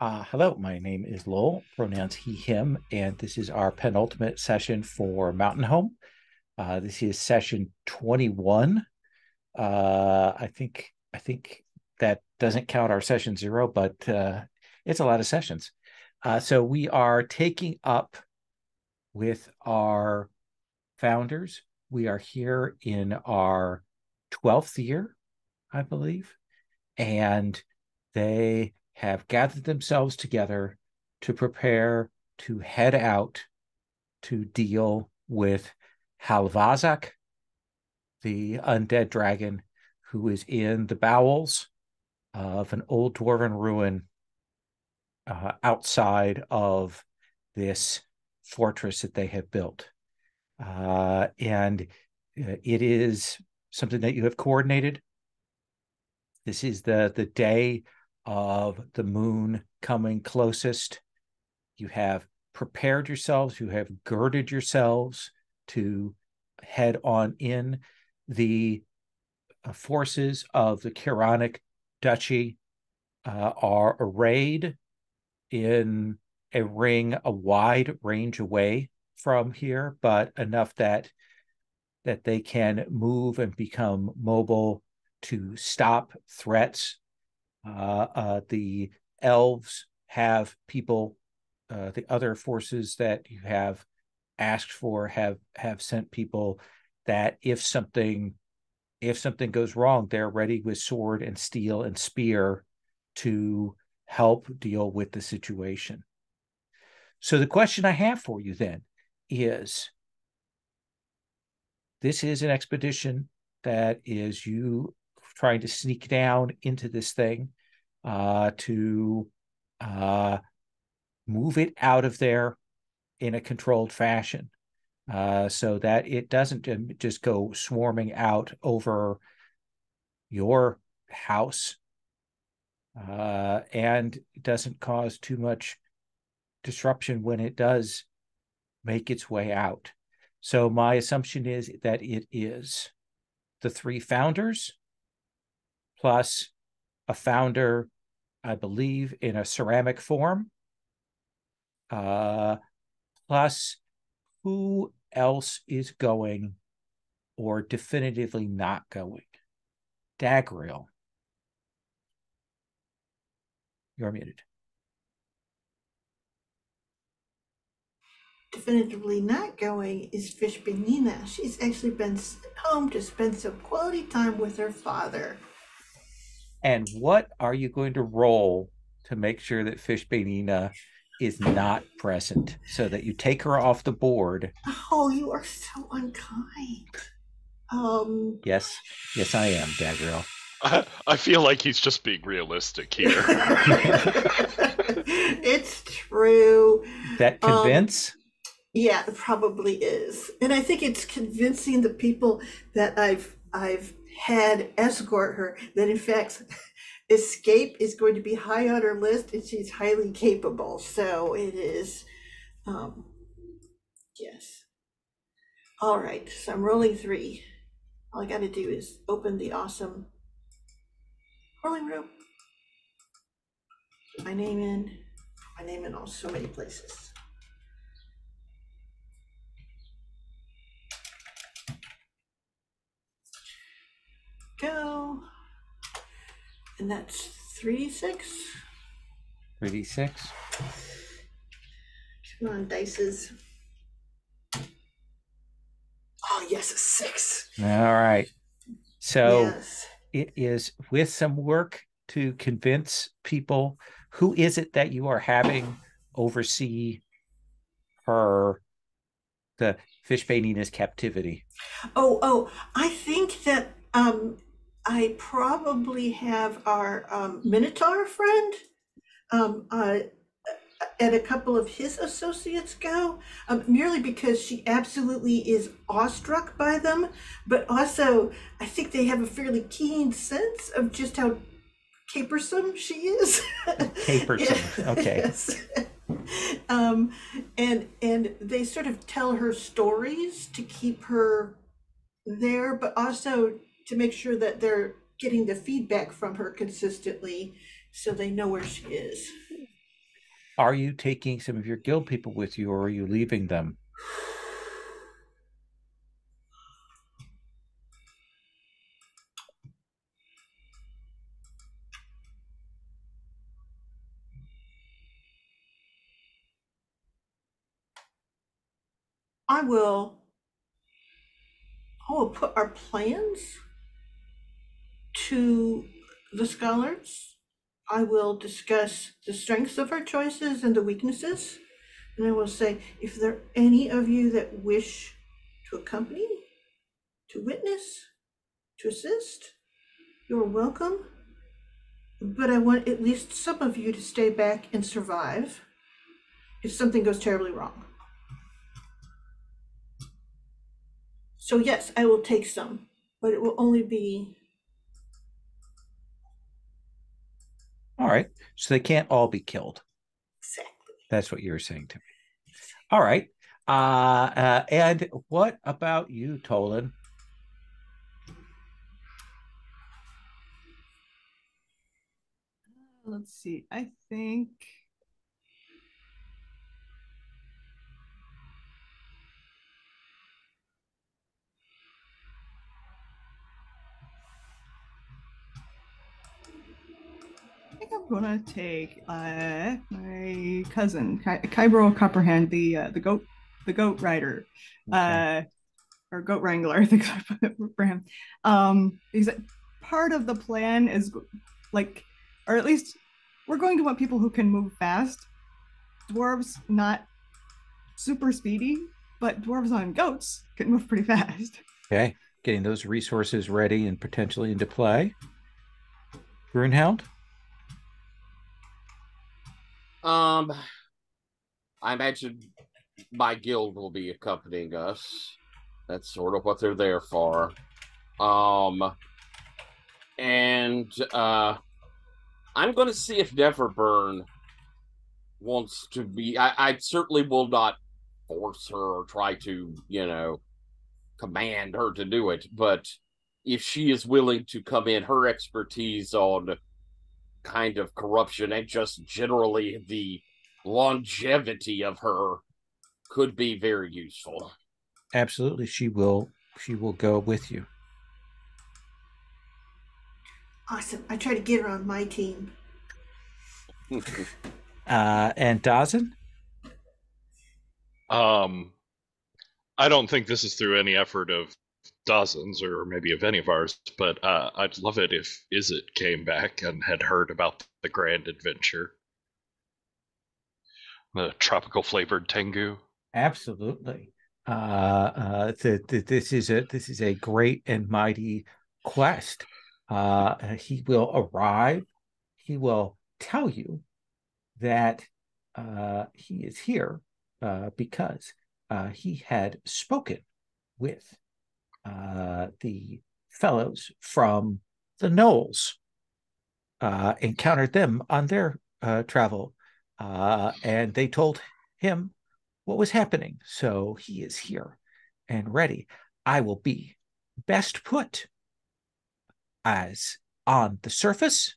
Hello, my name is Lowell, pronouns he, him, and this is our penultimate session for Mountain Home. This is session 21. I think that doesn't count our session zero, but it's a lot of sessions. So we are taking up with our founders. We are here in our 12th year, I believe, and they have gathered themselves together to prepare to head out to deal with Halvazak, the undead dragon who is in the bowels of an old dwarven ruin outside of this fortress that they have built. And it is something that you have coordinated. This is the day of the moon coming closest. You have prepared yourselves, you have girded yourselves to head on in. The forces of the Quranic duchy are arrayed in a ring a wide range away from here, but enough that they can move and become mobile to stop threats. The elves have people, the other forces that you have asked for have sent people that if something goes wrong, they're ready with sword and steel and spear to help deal with the situation. So the question I have for you then is, this is an expedition that is you trying to sneak down into this thing to move it out of there in a controlled fashion so that it doesn't just go swarming out over your house and doesn't cause too much disruption when it does make its way out. So my assumption is that it is the three founders plus a founder, I believe, in a ceramic form, uh, plus who else is going or definitively not going. Dagriel, you're muted. Definitively not going is Fish Benina. She's actually been home to spend some quality time with her father. And what are you going to roll to make sure that Fishbeinina is not present so that you take her off the board? Oh, you are so unkind. Um, Yes, yes, I am, Dagriel. I feel like he's just being realistic here. it's true. That Um, convince? yeah, it probably is, and I think it's convincing the people that I've had escort her that in fact escape is going to be high on her list, and she's highly capable. So it is. Um, yes. All right, so I'm rolling three. All I got to do is open the awesome rolling room. Put my name in. Put my name in so many places. Go. And that's 3d6. 3d6. Come on, dices. Oh, yes, a 6. All right. So Yes. it is with some work to convince people. Who is it that you are having oversee her, the Fishbeinina's captivity? I think that I probably have our Minotaur friend um, uh, and a couple of his associates go, merely because she absolutely is awestruck by them, but also I think they have a fairly keen sense of just how capersome she is. Capersome. Okay. Yes. Um, and they sort of tell her stories to keep her there, but also to make sure that they're getting the feedback from her consistently so they know where she is. Are you taking some of your guild people with you, or are you leaving them? I will put our plans to the scholars. I will discuss the strengths of our choices and the weaknesses. And I will say, if there are any of you that wish to accompany, to witness, to assist, you're welcome. But I want at least some of you to stay back and survive if something goes terribly wrong. So yes, I will take some, but it will only be. All right. So they can't all be killed. Exactly. That's what you were saying to me. All right. And what about you, Tolan? Let's see. I think I'm gonna take my cousin Kybro Copperhand, the goat rider, Okay. or goat wrangler. I think I put it for him. Because part of the plan is like, or at least we're going to want people who can move fast. Dwarves not super speedy, but dwarves on goats can move pretty fast. Okay. Getting those resources ready and potentially into play. Grunheld? I imagine my guild will be accompanying us. That's sort of what they're there for. And I'm going to see if Neverburn wants to be. I certainly will not force her or try to, command her to do it. But if she is willing to come in, her expertise on kind of corruption and just generally the longevity of her could be very useful. Absolutely. She will go with you. Awesome. I try to get her on my team. And Dawson? I don't think this is through any effort of Dawson's or maybe of any of ours, but I'd love it if Izzet came back and had heard about the grand adventure. The tropical flavored Tengu. Absolutely. This is a great and mighty quest. He will arrive. He will tell you that he is here because he had spoken with the fellows from the Knolls, encountered them on their travel, and they told him what was happening. So he is here and ready. I will be best put as on the surface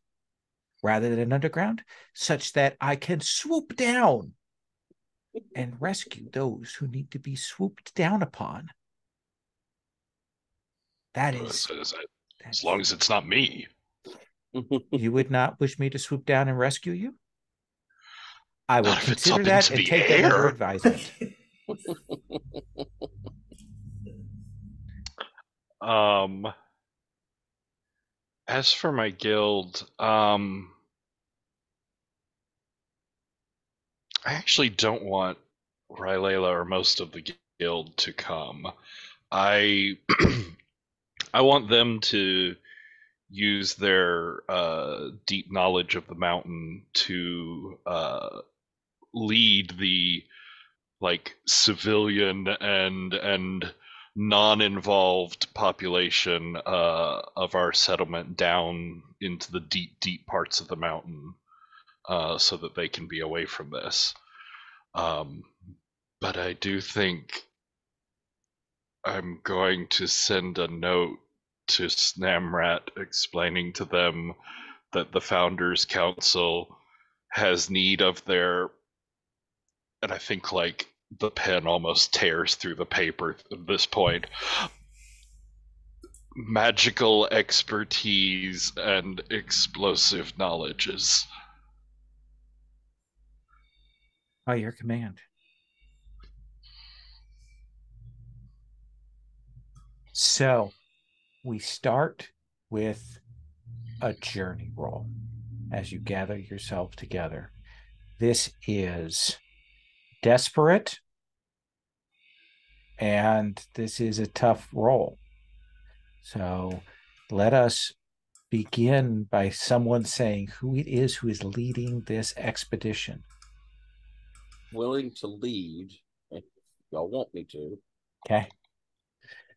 rather than underground, such that I can swoop down and rescue those who need to be swooped down upon. That is, As long as it's not me. you would not wish me to swoop down and rescue you? I will Not if it's consider up that into and the take that under air. advisement. As for my guild, I actually don't want Rylela or most of the guild to come. I I want them to use their deep knowledge of the mountain to lead the civilian and non-involved population of our settlement down into the deep parts of the mountain, so that they can be away from this. But I do think I'm going to send a note to Snamrat explaining to them that the Founders Council has need of their and I think like the pen almost tears through the paper at this point. Magical expertise and explosive knowledges. By your command. So we start with a journey roll as you gather yourself together. This is desperate, and this is a tough roll. So let us begin by someone saying who it is who is leading this expedition. Willing to lead, if y'all want me to. Okay.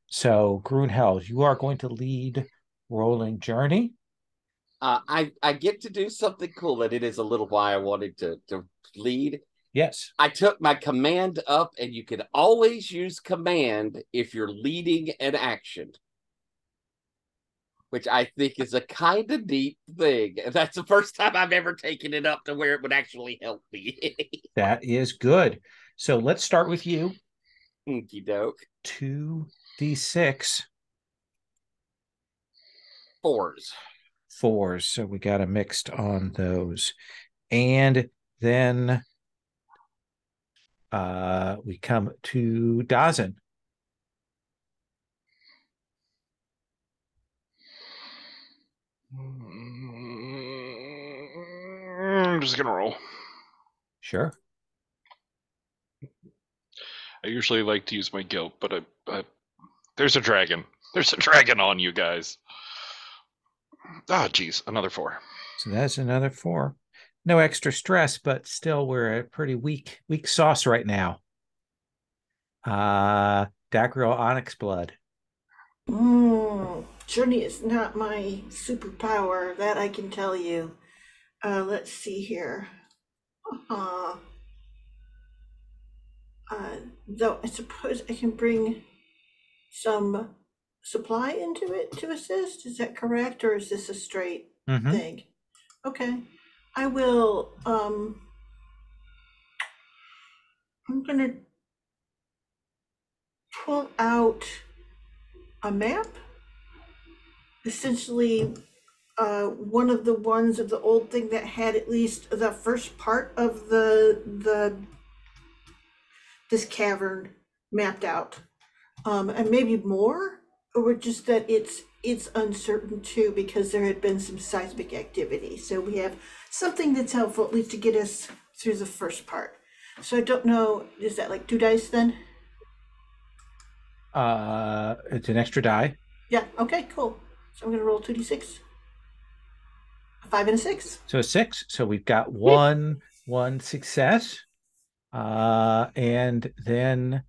So, Grunheld, you are going to lead rolling journey. I get to do something cool, and it is a little why I wanted to lead. Yes. I took my command up, and you can always use command if you're leading an action, which I think is a kind of neat thing. And that's the first time I've ever taken it up to where it would actually help me. That is good. So let's start with you. Okie doke. 2d6. 4s. 4s. So we got a mixed on those. And then we come to Dazin. I'm just gonna roll. Sure. I usually like to use my guilt, but there's a dragon. There's a dragon on you guys. Ah, geez, another 4. So that's another 4. No extra stress, but still we're a pretty weak sauce right now. Dagriel Onyx Blood. Journey is not my superpower, that I can tell you. Let's see here. Though I suppose I can bring some supply into it to assist. Is that correct, or is this a straight thing? Okay. I will, I'm gonna pull out a map. Essentially, one of the ones of the old thing that had at least the first part of this cavern mapped out, and maybe more, or just that it's uncertain too, because there had been some seismic activity. So we have something that's helpful at least to get us through the first part. So I don't know, is that like 2 dice then? It's an extra die. Yeah. Okay. Cool. So I'm gonna roll 2d6. A 5 and a 6. So a 6. So we've got one success. And then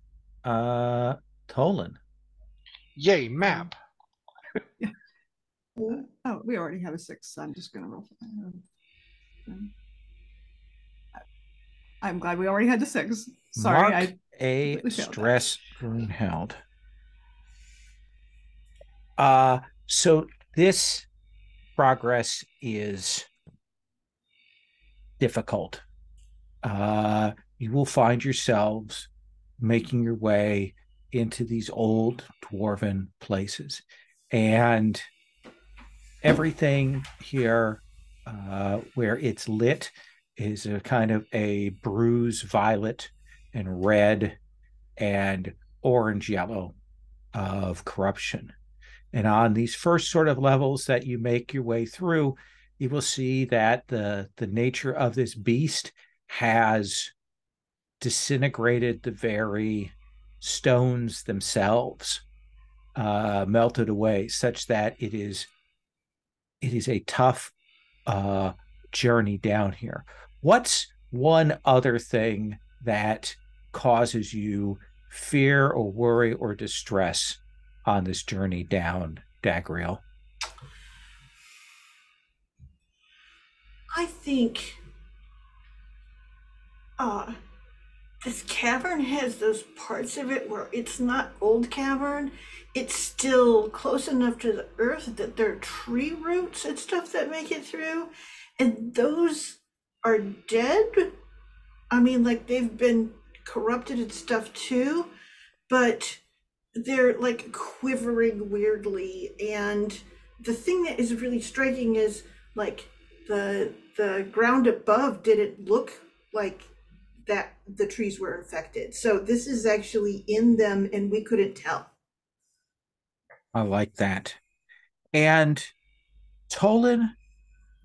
Tolan. Yay, map. Oh, we already have a 6, so I'm just gonna roll. I'm glad we already had the 6. Sorry, Mark a stress held. So this progress is difficult. You will find yourselves making your way into these old dwarven places, and everything here where it's lit is a kind of a bruise violet and red and orange yellow of corruption. And on these first sort of levels that you make your way through, you will see that the nature of this beast has disintegrated the very stones themselves, melted away, such that it is a tough journey down here. What's one other thing that causes you fear or worry or distress on this journey down, Dagriel? I think this cavern has those parts of it where it's not old cavern. It's still close enough to the earth that there are tree roots and stuff that make it through. And those are dead, I mean, like they've been corrupted and stuff too, but they're like quivering weirdly. And the thing that is really striking is like the ground above didn't look like that the trees were infected. So this is actually in them and we couldn't tell. I like that. And Tolan,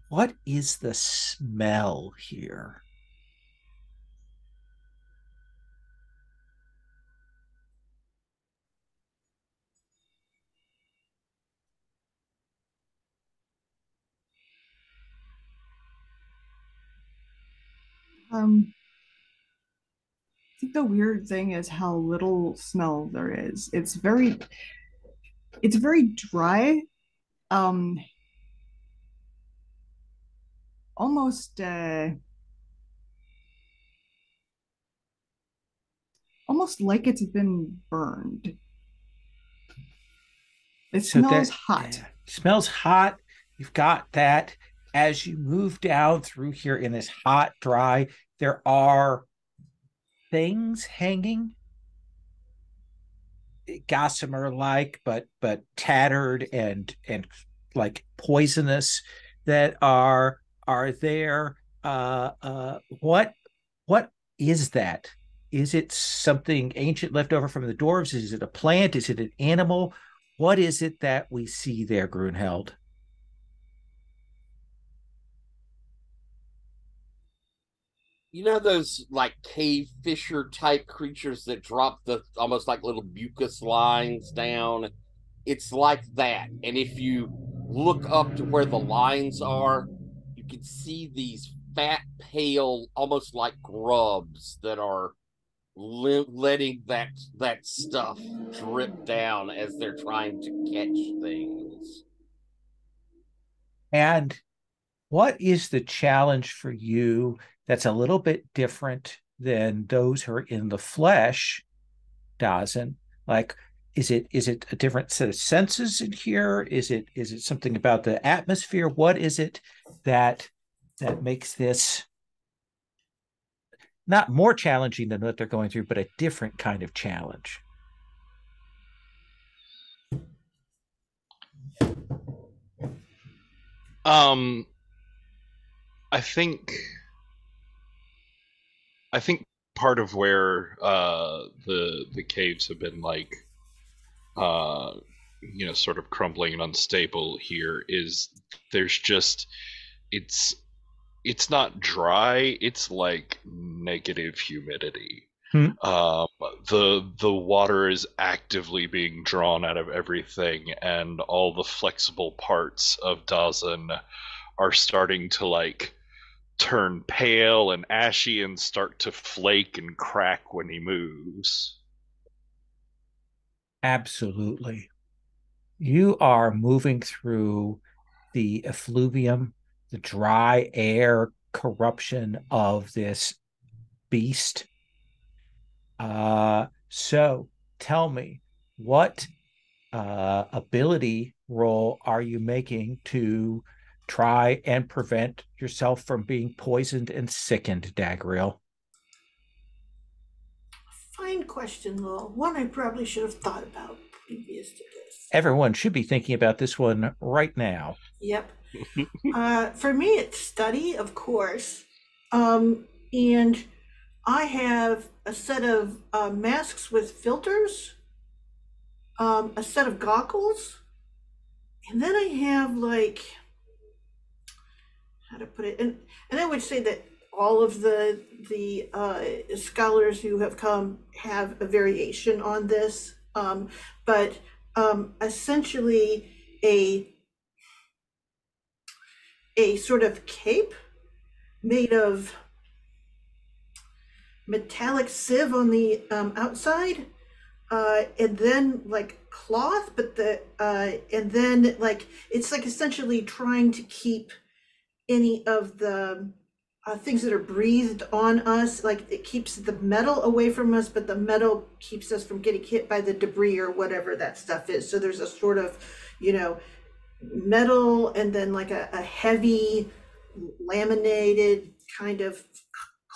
what is the smell here? Um, I think the weird thing is how little smell there is. It's very dry. Um, almost almost like it's been burned. It So smells that hot. smells hot. You've got that. As you move down through here in this hot, dry, there are things hanging, gossamer like, but tattered and like poisonous that are there. What is that? Is it something ancient left over from the dwarves? Is it a plant? Is it an animal? What is it that we see there, Grunheld? You know those like cave fisher type creatures that drop the almost like little mucus lines down? It's like that. And if you look up to where the lines are, you can see these fat, pale, almost like grubs that are letting that stuff drip down as they're trying to catch things. And what is the challenge for you that's a little bit different than those who are in the flesh, Dawson? Like, is it a different set of senses in here? Is it something about the atmosphere? What is it that makes this not more challenging than what they're going through, but a different kind of challenge? Um, I think I think part of where the caves have been like uh sort of crumbling and unstable here is there's just it's it's not dry, it's like negative humidity. Hmm. Um, the water is actively being drawn out of everything, and all the flexible parts of Dazan are starting to like turn pale and ashy and start to flake and crack when he moves. Absolutely. You are moving through the effluvium, the dry air corruption of this beast. So tell me, what ability roll are you making to try and prevent yourself from being poisoned and sickened, Dagriel? Fine question, Lowell. One I probably should have thought about previous to this. Everyone should be thinking about this one right now. Yep. For me, it's study, of course. And I have a set of masks with filters, a set of goggles, and then I have like, how to put it, and I would say that all of the scholars who have come have a variation on this, but essentially a a sort of cape made of metallic sieve on the outside, and then like cloth, but and then like it's like essentially trying to keep any of the things that are breathed on us, like it keeps the metal away from us, but the metal keeps us from getting hit by the debris or whatever that stuff is. So there's a sort of, metal and then like a heavy laminated kind of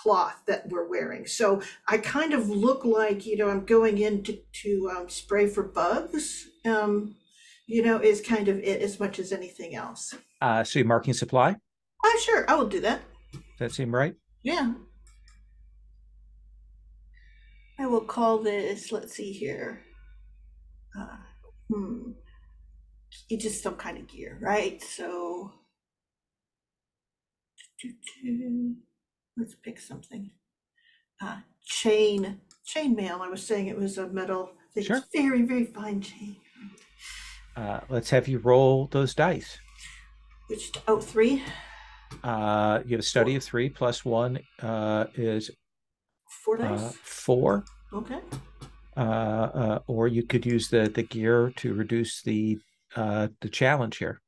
cloth that we're wearing. So I kind of look like, I'm going in to spray for bugs, is kind of it as much as anything else. So you're marking supply? Sure, I will do that. Does that seem right? Yeah. I will call this, let's see here. It's just some kind of gear, right? So, let's pick something. Chainmail. I was saying it was a metal thing. Sure. It's very, very fine chain. Let's have you roll those dice. Which, 3? You have a study of 3 plus 1 is 4 dice. 4. Okay. Or you could use the gear to reduce the challenge here.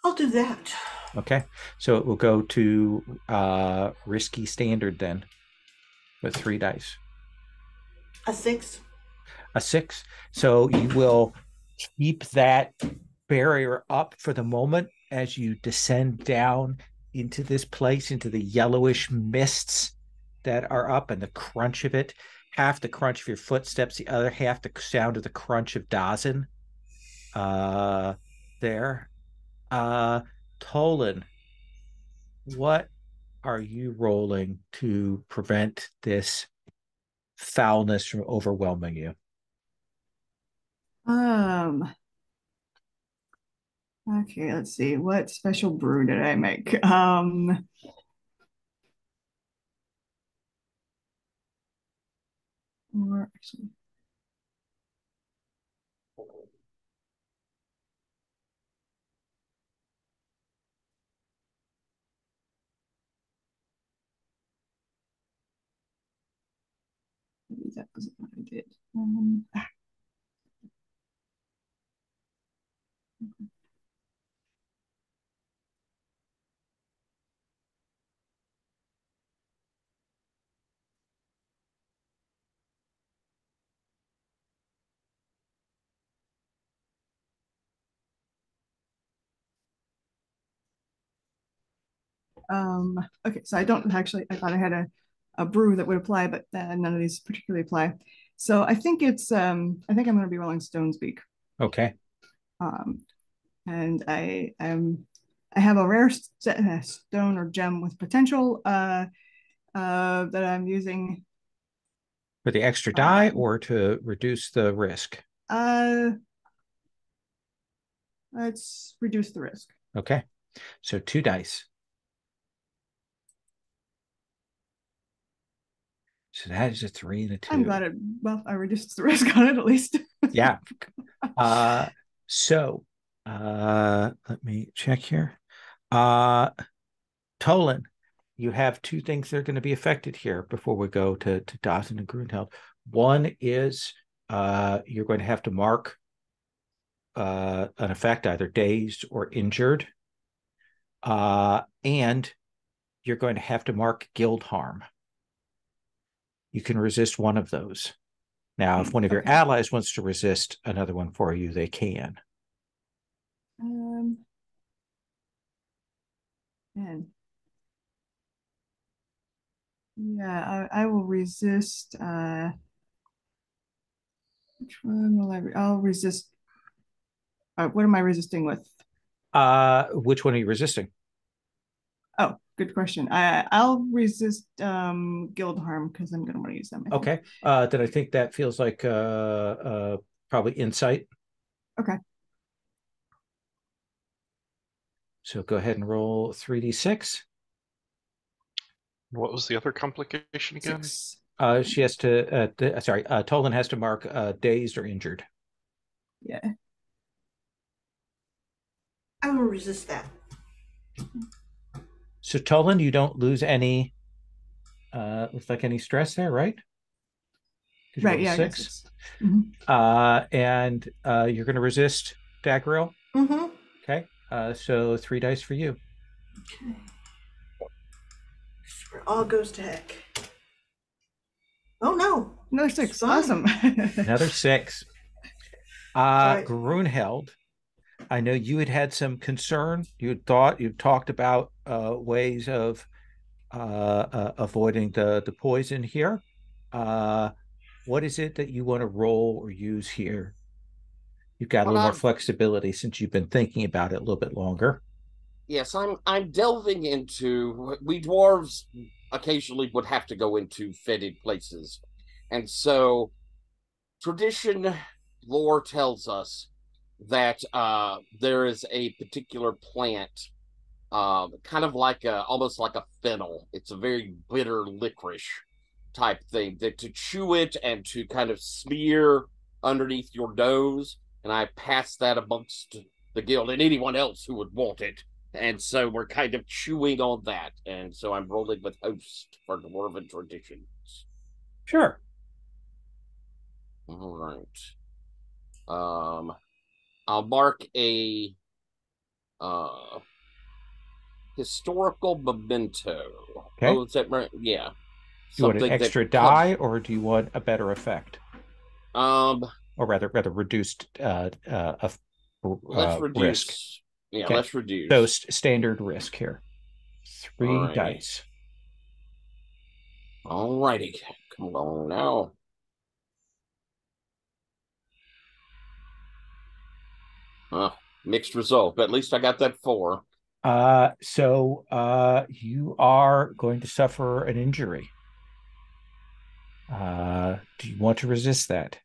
I'll do that. Okay, so it will go to risky standard then, with 3 dice. A 6. A 6. So you will keep that barrier up for the moment as you descend down into this place, into the yellowish mists that are up, and the crunch of it. Half the crunch of your footsteps, the other half the sound of the crunch of Dazin. There. Tolan, what are you rolling to prevent this foulness from overwhelming you? Okay, let's see. What special brew did I make? Or actually, maybe that wasn't what I did. Okay, so I don't actually, I thought I had a brew that would apply, but none of these particularly apply. So I think I'm going to be rolling Stone's Beak. Okay. And I have a rare stone or gem with potential that I'm using. For the extra die or to reduce the risk? Let's reduce the risk. Okay. So 2 dice. So that is a 3 and a 2. I'm glad I reduced the risk on it at least. Yeah. So let me check here. Tolan, you have 2 things that are going to be affected here before we go to Dawson and Grunheld. One is you're going to have to mark an effect, either dazed or injured. And you're going to have to mark guild harm. You can resist one of those. Now, if one of your allies wants to resist another one for you, they can. Man. Yeah, I will resist. Which one will I'll resist. What am I resisting with? Which one are you resisting? Oh, good question. I'll resist guild harm because I'm going to want to use them. Okay. Then I think that feels like probably insight. Okay. So go ahead and roll 3d6. What was the other complication again? 6. She has to. Tolan has to mark dazed or injured. Yeah. I will resist that. So Tolan, you don't lose any. Looks like any stress there, right? Right. Yeah. 6. Mm-hmm. And you're going to resist Dagriel. Mm-hmm. Okay. So 3 dice for you. Okay. Where all goes to heck. Oh no! Another 6. Awesome. Another 6. Right. Grunheld, I know you had some concern. You'd talked about ways of avoiding the poison here. What is it that you want to roll or use here? You've got a Well, little more flexibility since you've been thinking about it a little bit longer. yes, I'm delving into we dwarves occasionally would have to go into fetid places. And so tradition lore tells us that there is a particular plant, kind of like almost like a fennel. It's a very bitter licorice type thing that to chew it and to kind of smear underneath your nose. And I pass that amongst the guild and anyone else who would want it. And so we're kind of chewing on that. And so I'm rolling with host for dwarven traditions. Sure. All right. I'll mark a historical memento. Okay. Oh, is that right? Yeah. You want an Something that extra comes. die, or do you want a better effect, Um, or rather reduced let's risk? reduce. Yeah, Okay. let's So reduce. standard risk here. All 3 righty. dice. All righty. Come on now. Mixed result, but at least I got that 4. So you are going to suffer an injury. Do you want to resist that?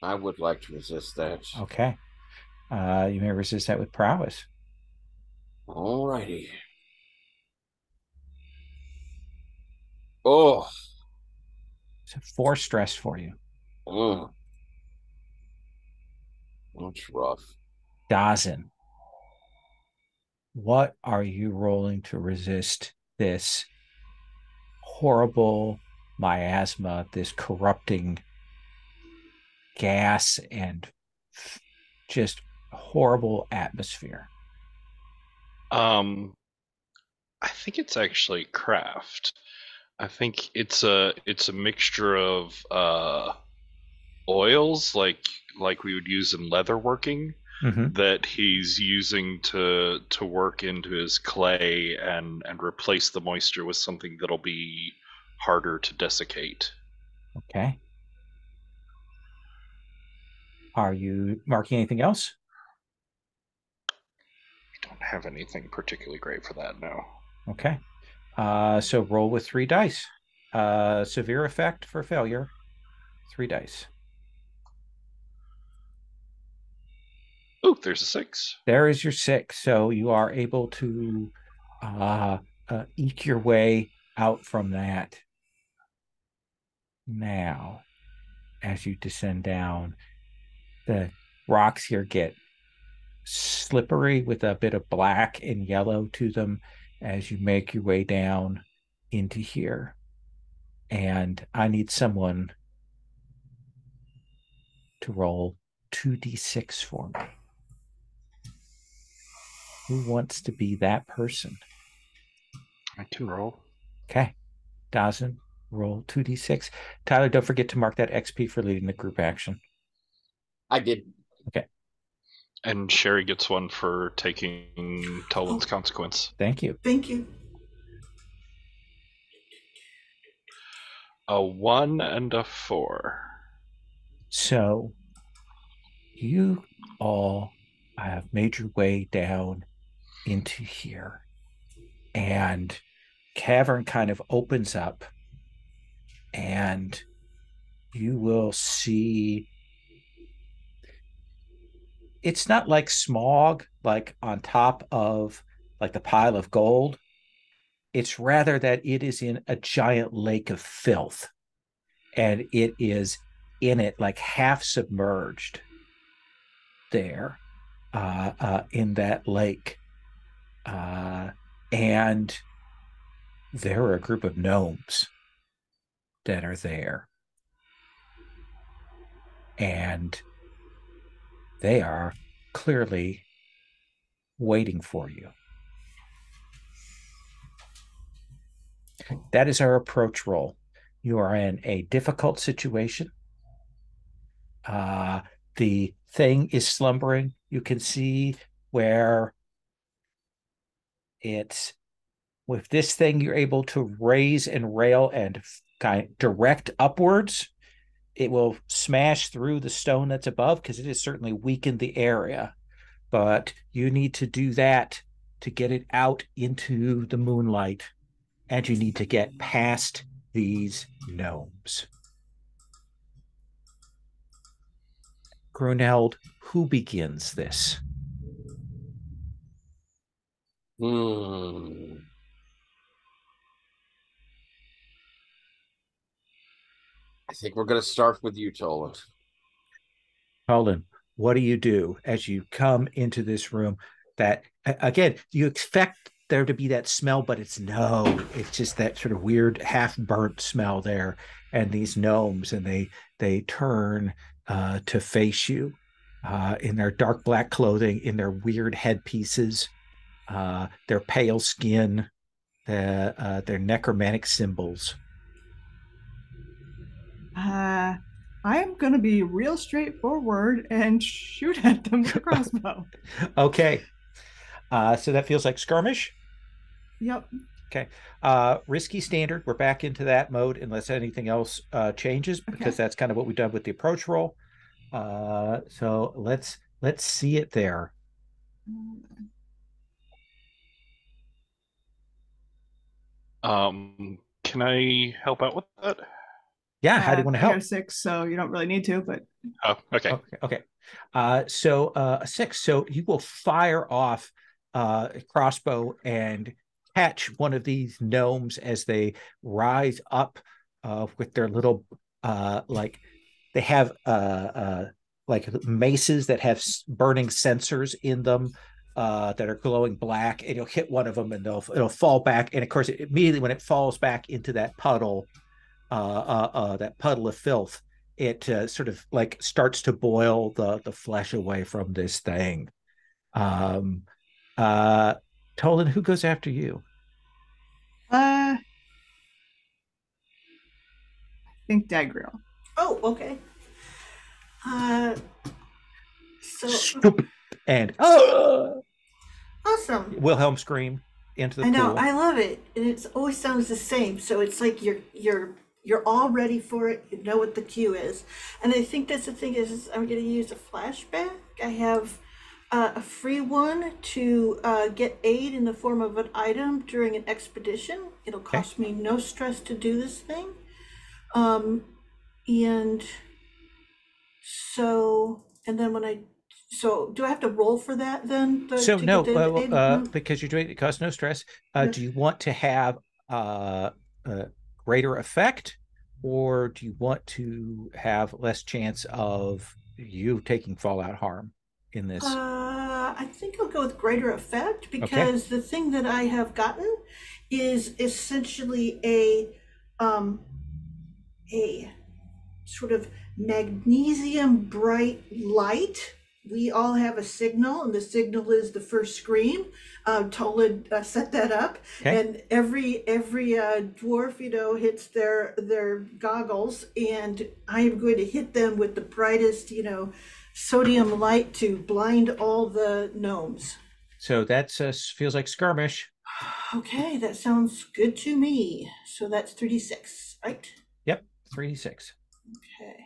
I would like to resist that. Okay. You may resist that with prowess. All righty. Oh, So 4 stress for you. That's rough. Dazin, what are you rolling to resist this horrible miasma, this corrupting gas and just horrible atmosphere? I think it's actually craft. I think it's a mixture of oils like we would use in leatherworking Mm-hmm. that he's using to work into his clay and replace the moisture with something that'll be harder to desiccate. Okay. Are you marking anything else? I don't have anything particularly great for that now. Okay. So roll with 3 dice. Severe effect for failure, 3 dice. Ooh, there's a 6. There is your 6. So you are able to eke your way out from that. Now, as you descend down, the rocks here get slippery with a bit of black and yellow to them as you make your way down into here. And I need someone to roll 2d6 for me. Who wants to be that person? I can roll. Okay. Dawson, roll 2d6. Tyler, don't forget to mark that XP for leading the group action. I did. Okay. And Sherry gets one for taking Telwyn's consequence. Thank you. Thank you. A 1 and a 4. So you all have made your way down into here, and cavern kind of opens up, and you will see it's not like smog, like on top of like the pile of gold. It's rather that it is in a giant lake of filth, and it is in it like half submerged there in that lake. And there are a group of gnomes that are there. And they are clearly waiting for you. That is our approach roll. You are in a difficult situation. The thing is slumbering. You can see where it's With this thing, you're able to raise and rail and kind of direct upwards. It will smash through the stone that's above because it has certainly weakened the area. But you need to do that to get it out into the moonlight, and you need to get past these gnomes. Gruneld, who begins this? Hmm. I think we're going to start with you, Toland. Colin, what do you do as you come into this room that, again, you expect there to be that smell, but it's just that sort of weird half burnt smell there. And these gnomes, and they turn to face you in their dark black clothing, in their weird headpieces, their pale skin, their necromantic symbols. I am going to be real straightforward and shoot at them with a crossbow. Okay. So that feels like skirmish. Yep. Okay. Risky standard. We're back into that mode unless anything else changes, because that's kind of what we've done with the approach roll. So let's see it there. Can I help out with that? Yeah, how do you want to I got help? a 6, so you don't really need to, but Oh, okay. Okay. So a 6. So you will fire off a crossbow and catch one of these gnomes as they rise up with their little like they have like maces that have burning sensors in them that are glowing black, and you'll hit one of them and it'll fall back, and of course immediately when it falls back into that puddle of filth, it sort of like starts to boil the flesh away from this thing. Um, uh, Tolan, who goes after you? I think Dagriel. Oh, okay. So Stoop, and awesome. Wilhelm scream into the I know, pool. I love it, and it always sounds the same. So it's like you're all ready for it. You know what the cue is, and I think that's the thing is I'm going to use a flashback. I have a free one to get aid in the form of an item during an expedition. It'll cost me no stress to do this thing, and so and then when I so do I have to roll for that then? So To no, get the aid? No? because you're doing it costs no stress. Yeah. Do you want to have greater effect, or do you want to have less chance of you taking fallout harm in this? I think I'll go with greater effect because the thing that I have gotten is essentially a sort of magnesium bright light. We all have a signal, and the signal is the first scream. Tola set that up, and every dwarf, hits their goggles, and I am going to hit them with the brightest, sodium light to blind all the gnomes. So that feels like skirmish. Okay, that sounds good to me. So that's 3d6, right? Yep, 3d6. Okay.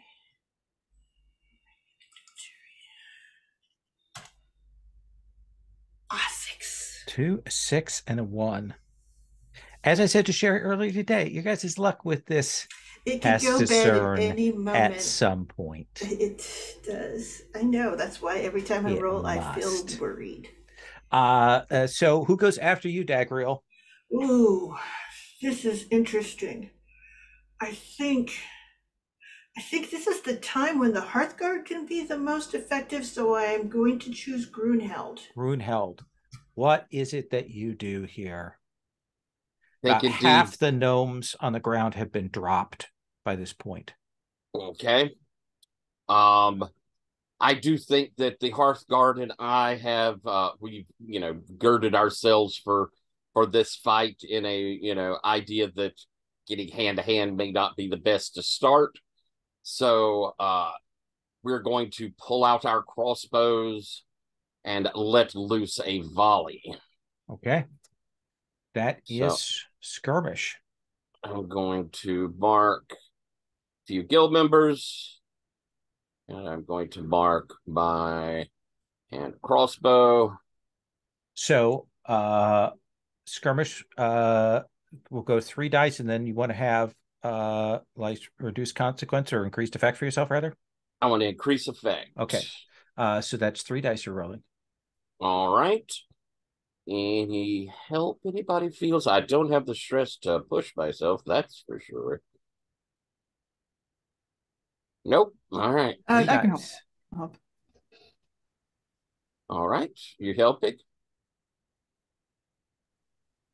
Ah, 6. 2, a 6, and a 1. As I said to Sherry earlier today, you guys' luck with this It could go bad at any moment. at some point. It does. I know. That's why every time I roll, I feel worried. So who goes after you, Dagriel? Ooh, this is interesting. I think this is the time when the Hearthguard can be the most effective, so I am going to choose Grunheld. Grunheld. What is it that you do here? About half the gnomes on the ground have been dropped by this point. Okay. I do think that the Hearthguard and I have we've girded ourselves for this fight in a idea that getting hand to hand may not be the best to start. So we're going to pull out our crossbows and let loose a volley. Okay. That So is skirmish. I'm going to mark a few guild members, and I'm going to mark my hand crossbow. So skirmish will go 3 dice, and then you want to have like reduced consequence or increased effect for yourself, rather. I want to increase effect. Okay. So that's 3 dice you're rolling. All right. Any help anybody feels? I don't have the stress to push myself, that's for sure. Nope. All right. 3 I can help. dice. I'll help. All right. You helping?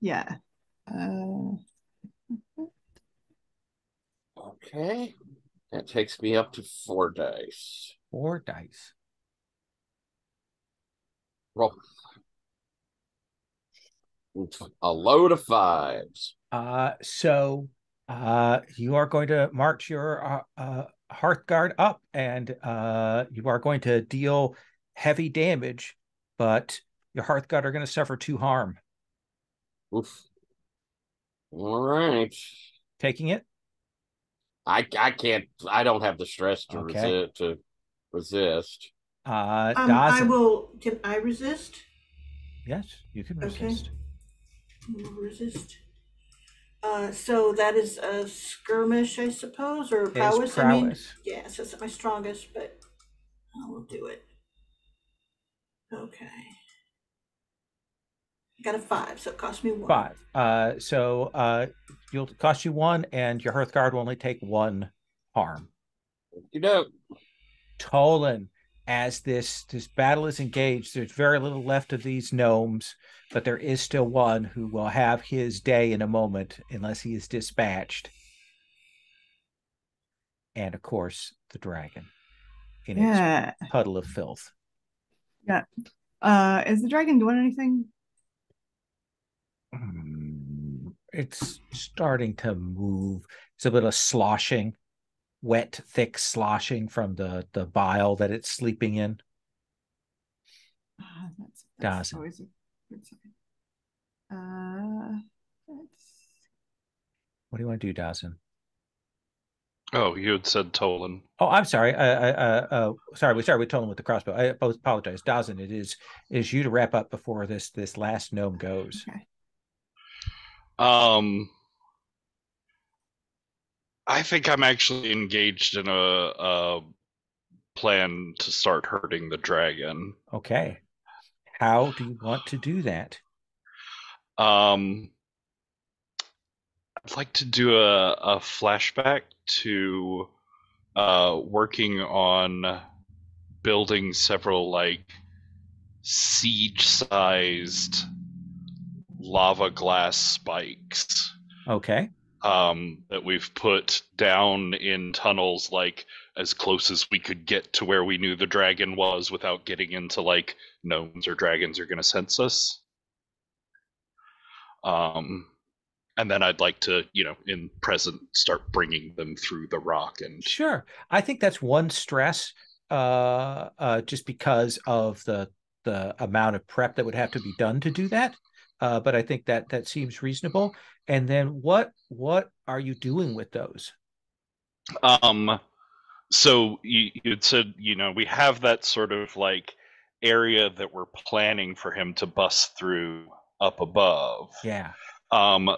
Yeah. Okay. That takes me up to 4 dice. 4 dice. Roll. A load of 5s. So you are going to march your hearth guard up, and you are going to deal heavy damage, but your hearth guard are going to suffer 2 harm. Oof. All right. Taking it. I can't. I don't have the stress to Okay. resist. I Dazin. will. Can I resist? Yes, you can Okay. resist. We'll resist. So that is a skirmish, I suppose, or It is prowess. I mean, prowess. yeah, so it's my strongest, but I will do it. Okay. I got a 5, so it cost me 1. 5. So you'll cost you 1, and your hearth guard will only take 1 harm. You know. Tolan, as this battle is engaged, there's very little left of these gnomes, but there is still one who will have his day in a moment unless he is dispatched. And of course, the dragon in its puddle of filth. Yeah. Is the dragon doing anything? It's starting to move. It's a bit of sloshing, wet, thick sloshing from the bile that it's sleeping in. That's Dazin. always a good sign. What do you want to do, Dawson? Oh, you had said Tolan. Oh, I'm sorry. Sorry, we started with Tolan with the crossbow. I apologize. Dawson, it is you to wrap up before this last gnome goes. Okay. I think I'm actually engaged in a plan to start hurting the dragon. Okay. How do you want to do that? I'd like to do a flashback to working on building several like siege-sized lava glass spikes. Okay. That we've put down in tunnels, like as close as we could get to where we knew the dragon was without getting into like gnomes or dragons are going to sense us. And then I'd like to, in present, start bringing them through the rock. And sure, I think that's one stress, just because of the amount of prep that would have to be done to do that. But I think that seems reasonable. And then what are you doing with those? So you'd said, we have that sort of like area that we're planning for him to bust through up above. Yeah.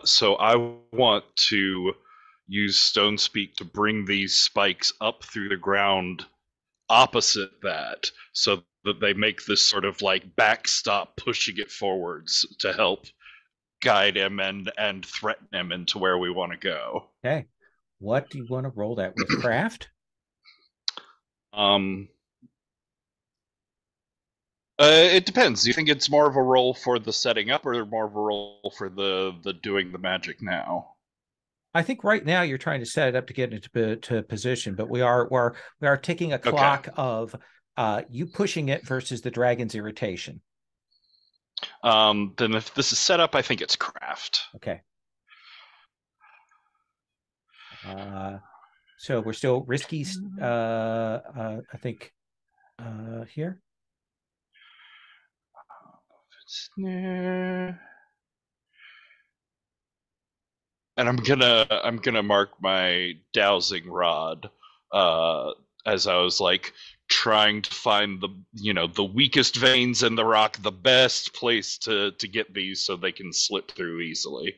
So I want to use Stone Speak to bring these spikes up through the ground opposite that, so that they make this sort of like backstop pushing it forwards to help guide him and threaten him into where we want to go. Okay. What do you want to roll that with? Craft? It depends. Do you think it's more of a roll for the setting up, or more of a roll for the doing the magic now? I think right now you're trying to set it up to get into position, but we are ticking a clock of you pushing it versus the dragon's irritation. Then if this is set up, I think it's craft. Okay. So we're still risky. I think here. And I'm gonna mark my dowsing rod as I was like trying to find the weakest veins in the rock, the best place to get these so they can slip through easily.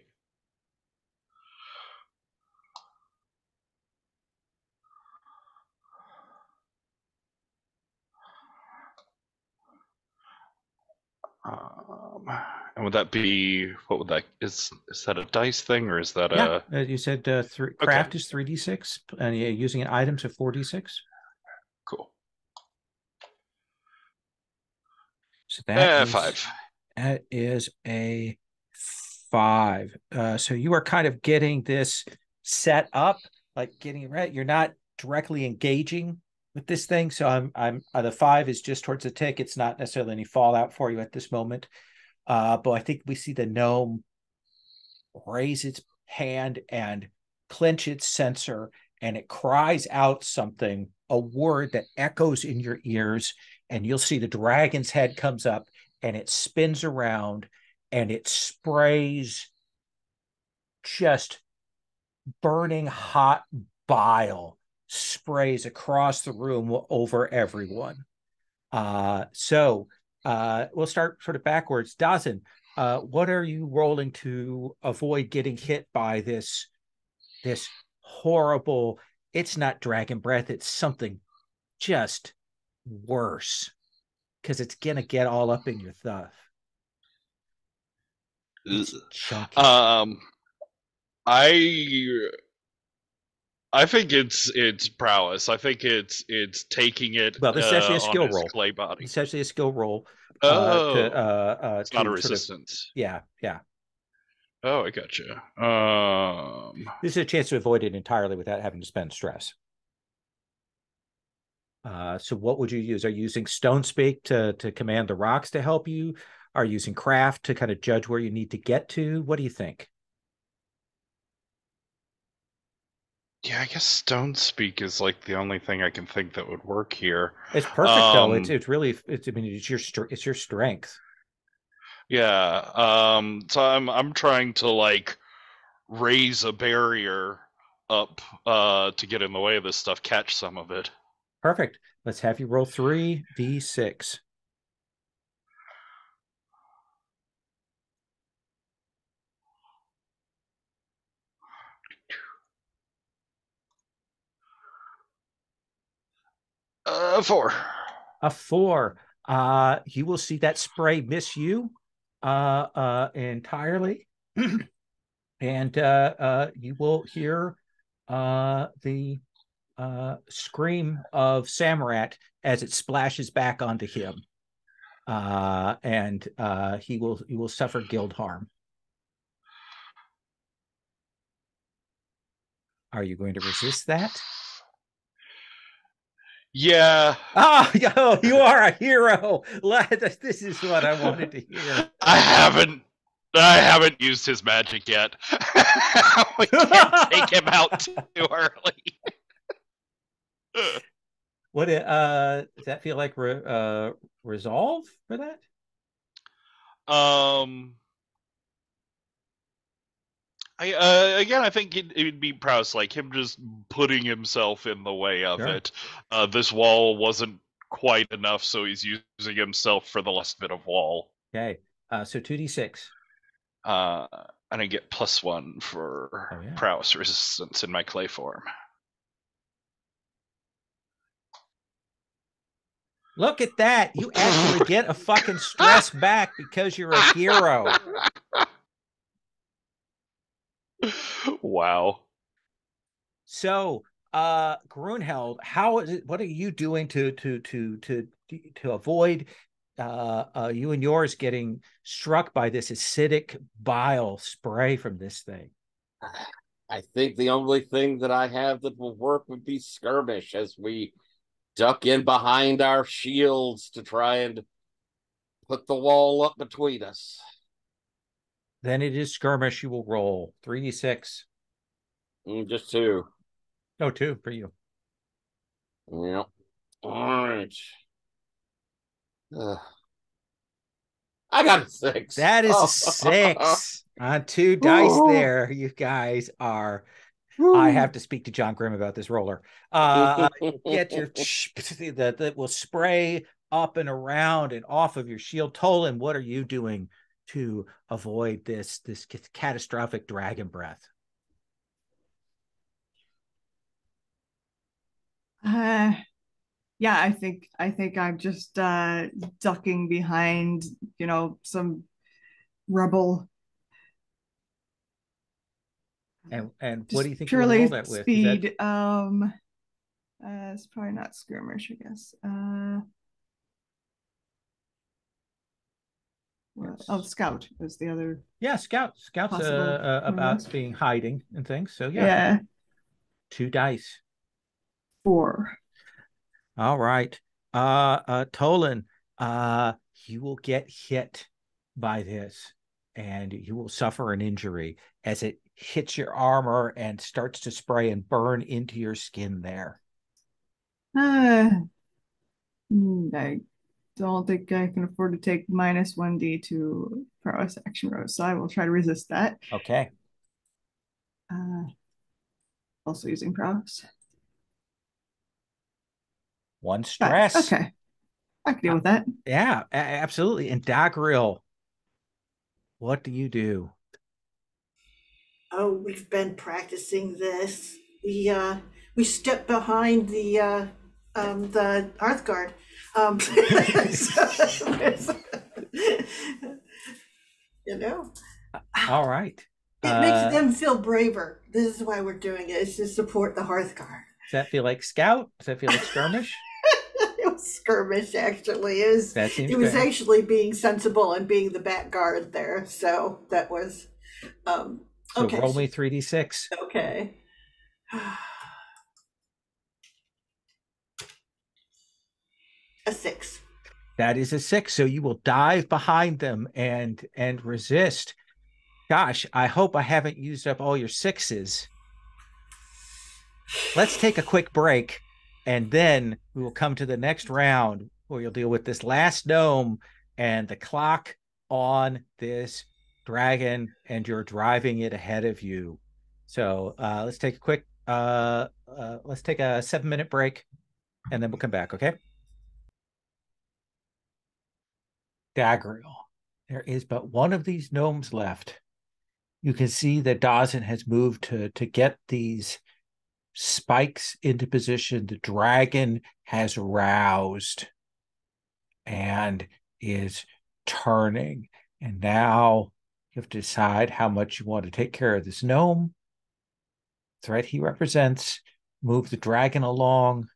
And would that be, what would that, is that a dice thing, or is that Yeah, a you said craft okay, is 3d6, and you're using items of 4d6. cool. So that 5. is a 5. So you are kind of getting this set up, like getting it right. You're not directly engaging with this thing. So I'm the 5 is just towards the tick. It's not necessarily any fallout for you at this moment. But I think we see the gnome raise its hand and clench its censer, and it cries out something, a word that echoes in your ears, and you'll see the dragon's head comes up and it spins around and it sprays just burning hot bile sprays across the room over everyone. So we'll start sort of backwards. Dawson, what are you rolling to avoid getting hit by this horrible? It's not dragon breath. It's something just worse because it's gonna get all up in your stuff. It's chunky. I think it's prowess. I think it's taking it Well, this is actually a on skill his roll. clay body. It's actually a skill roll. It's not a sort of, resistance. yeah. Oh, I gotcha. This is a chance to avoid it entirely without having to spend stress. So what would you use? Are you using stone speak to command the rocks to help you? Are you using craft to kind of judge where you need to get to? What do you think? Yeah, I guess stone speak is like the only thing I can think that would work here. It's perfect though. It's really I mean it's your strength. Yeah. So I'm trying to like raise a barrier up to get in the way of this stuff, catch some of it. Perfect. Let's have you roll 3d6. Four. A 4. You will see that spray miss you entirely. And you will hear the scream of Samrat as it splashes back onto him. And he will suffer guild harm. Are you going to resist that? Yeah. Oh, you are a hero. This is what I wanted to hear. I haven't used his magic yet. We can't take him out too early. What does that feel like resolve for that? I think it'd be prowess, like him just putting himself in the way of it. This wall wasn't quite enough, so he's using himself for the last bit of wall. Okay, so 2d6. And I get +1 for prowess resistance in my clay form. Look at that. You actually get a fucking stress back because you're a hero. Wow. So, Grunheld, what are you doing to avoid you and yours getting struck by this acidic bile spray from this thing? I think the only thing that I have that will work would be skirmish as we duck in behind our shields to try and put the wall up between us. Then it is skirmish. You will roll 3d6. Just 2. No, 2 for you. Yep. All right. I got a 6. That is a 6 on 2 dice there. You guys are. I have to speak to John Grimm about this roller. Get your that will spray up and around and off of your shield. Tolan, what are you doing to avoid this catastrophic dragon breath? Yeah, I think I'm just ducking behind, some rebel. And what do you think you Purely roll that with? speed. It's probably not skirmish, I guess. Scout is the other. Yeah, Scout's about being hiding and things. So yeah. 2 dice. 4. All right. Tolan, you will get hit by this and you will suffer an injury as it hits your armor and starts to spray and burn into your skin there. I don't think I can afford to take -1d to prowess action rolls, so I will try to resist that. Okay. Also using prowess. 1 stress. Okay. I can deal with that. Yeah, absolutely. And Dagriel, what do you do? Oh, we've been practicing this. We step behind the hearth guard. You know. All right. It makes them feel braver. This is why we're doing it. It's to support the hearth guard. Does that feel like scout? Does that feel like skirmish? It was skirmish, actually. It was actually being sensible and being the back guard there. So that was so okay. Roll me 3d6. Okay. A 6. That is a 6. So you will dive behind them and resist. Gosh, I hope I haven't used up all your 6s. Let's take a quick break, and then we will come to the next round where you'll deal with this last gnome and the clock on this dragon, and you're driving it ahead of you. So let's take a quick, let's take a 7-minute break, and then we'll come back, okay? Dagriel, there is but one of these gnomes left. You can see that Dawson has moved to get these spikes into position. The dragon has roused and is turning. And now you have to decide how much you want to take care of this gnome, threat he represents, move the dragon along,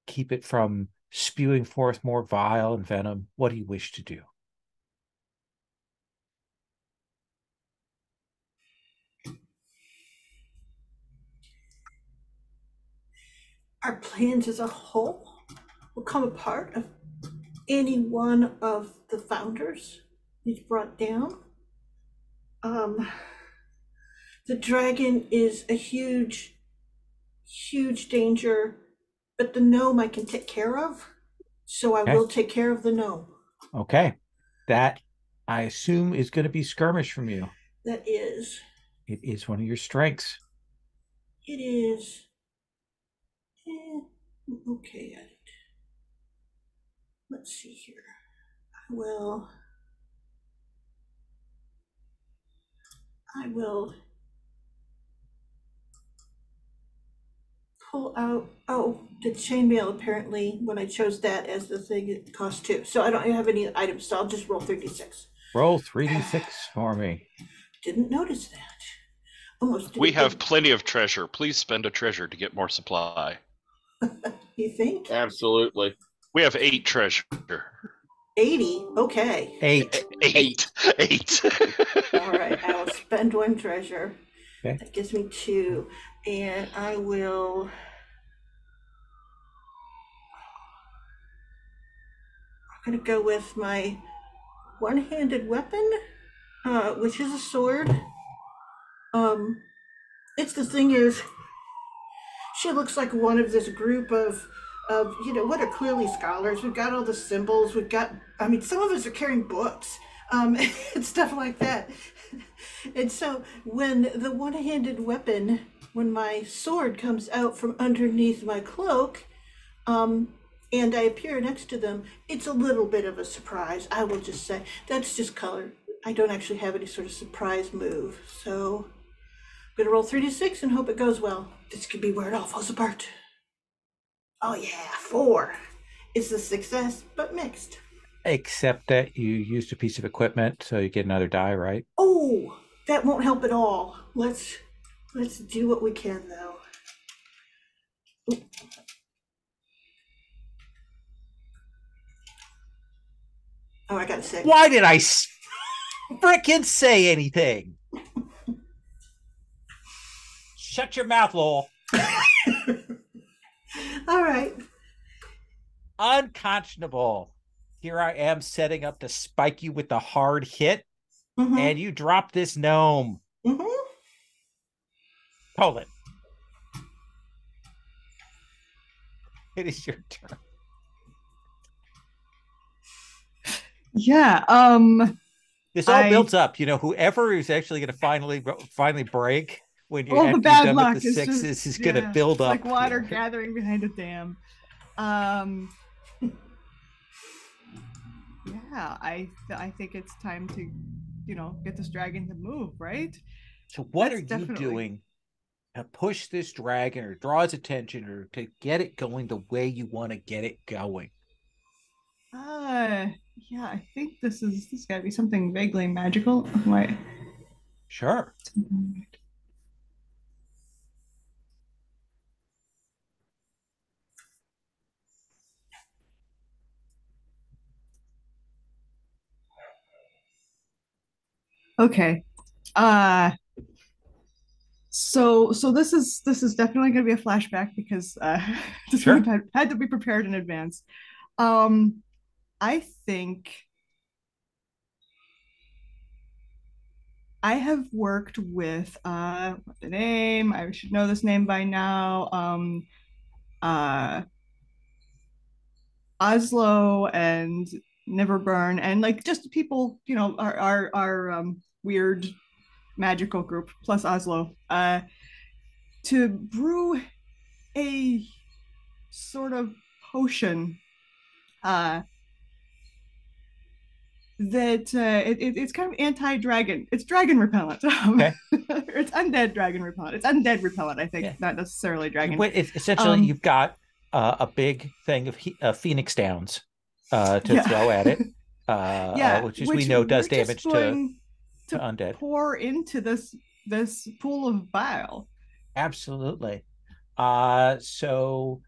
keep it from spewing forth more bile and venom. What do you wish to do? Our plans as a whole will come apart of any one of the founders he's brought down. The dragon is a huge danger, but the gnome I can take care of, so I will take care of the gnome. Okay. That, I assume, is going to be skirmish from you. That is. It is one of your strengths. It is. Okay at it. Let's see here. I will pull out, the chainmail. Apparently when I chose that as the thing, it costs 2. So I don't have any items, so I'll just roll 3d6. Roll 3d6 for me. Didn't notice that. Almost. We have plenty of treasure. Please spend a treasure to get more supply. You think? Absolutely. We have 8 treasure. 80? Okay. 8. 8. All right, I will spend 1 treasure. Okay. That gives me 2. And I will... I'm going to go with my one-handed weapon, which is a sword. It's the thing is, she looks like one of this group of of, what are clearly scholars. We've got all the symbols. We've got, I mean, some of us are carrying books, and stuff like that. And so when the one-handed weapon, when my sword comes out from underneath my cloak, and I appear next to them, it's a little bit of a surprise. I will just say that's just color. I don't actually have any sort of surprise move. So I'm gonna roll 3d6 and hope it goes well. This could be where it all falls apart. Oh yeah, 4. It's a success, but mixed. Except that you used a piece of equipment, so you get another die, right? Oh, that won't help at all. Let's do what we can though. Ooh. Oh, I got a 6. Why did I frickin' say anything? Shut your mouth, Lowell. All right. Unconscionable. Here I am setting up to spike you with the hard hit, Mm-hmm. and you drop this gnome. Mm-hmm. Hold it. It is your turn. Yeah. This all builds up. Whoever is actually going to finally break when you all have the to bad done luck with the is sixes just, is going to build up. Like water gathering behind a dam. Yeah, I think it's time to, get this dragon to move, right? So what are you doing to push this dragon or draw its attention or to get it going the way you want to get it going? Yeah, I think this got to be something vaguely magical. Why? Sure. Okay. So this is definitely going to be a flashback because this Sure. would have had to be prepared in advance. I think I have worked with what's the name? I should know this name by now. Oslo and Neverburn and like just people, our weird magical group plus Oslo, to brew a sort of potion that it's kind of anti-dragon. It's dragon repellent. Okay. It's undead dragon repellent. It's undead repellent, I think, not necessarily dragon. It's essentially, you've got a big thing of Phoenix Downs to throw at it, which we know does damage to undead. Pour into this pool of bile. Absolutely. So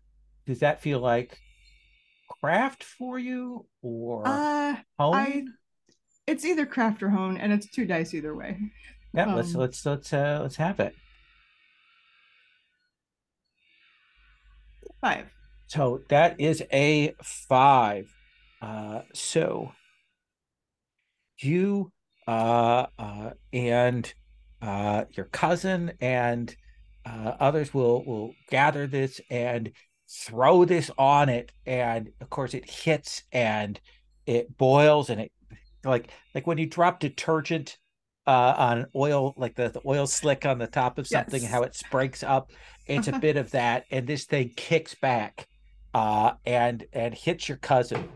does that feel like craft for you or hone? It's either craft or hone, and it's 2 dice either way. Yeah, let's have it. 5. So that is a 5. So you and your cousin and others will gather this and throw this on it, and of course it hits and it boils, and it like when you drop detergent on oil, like the oil slick on the top of something, how it sprinkles up. It's a bit of that, and this thing kicks back and hits your cousin,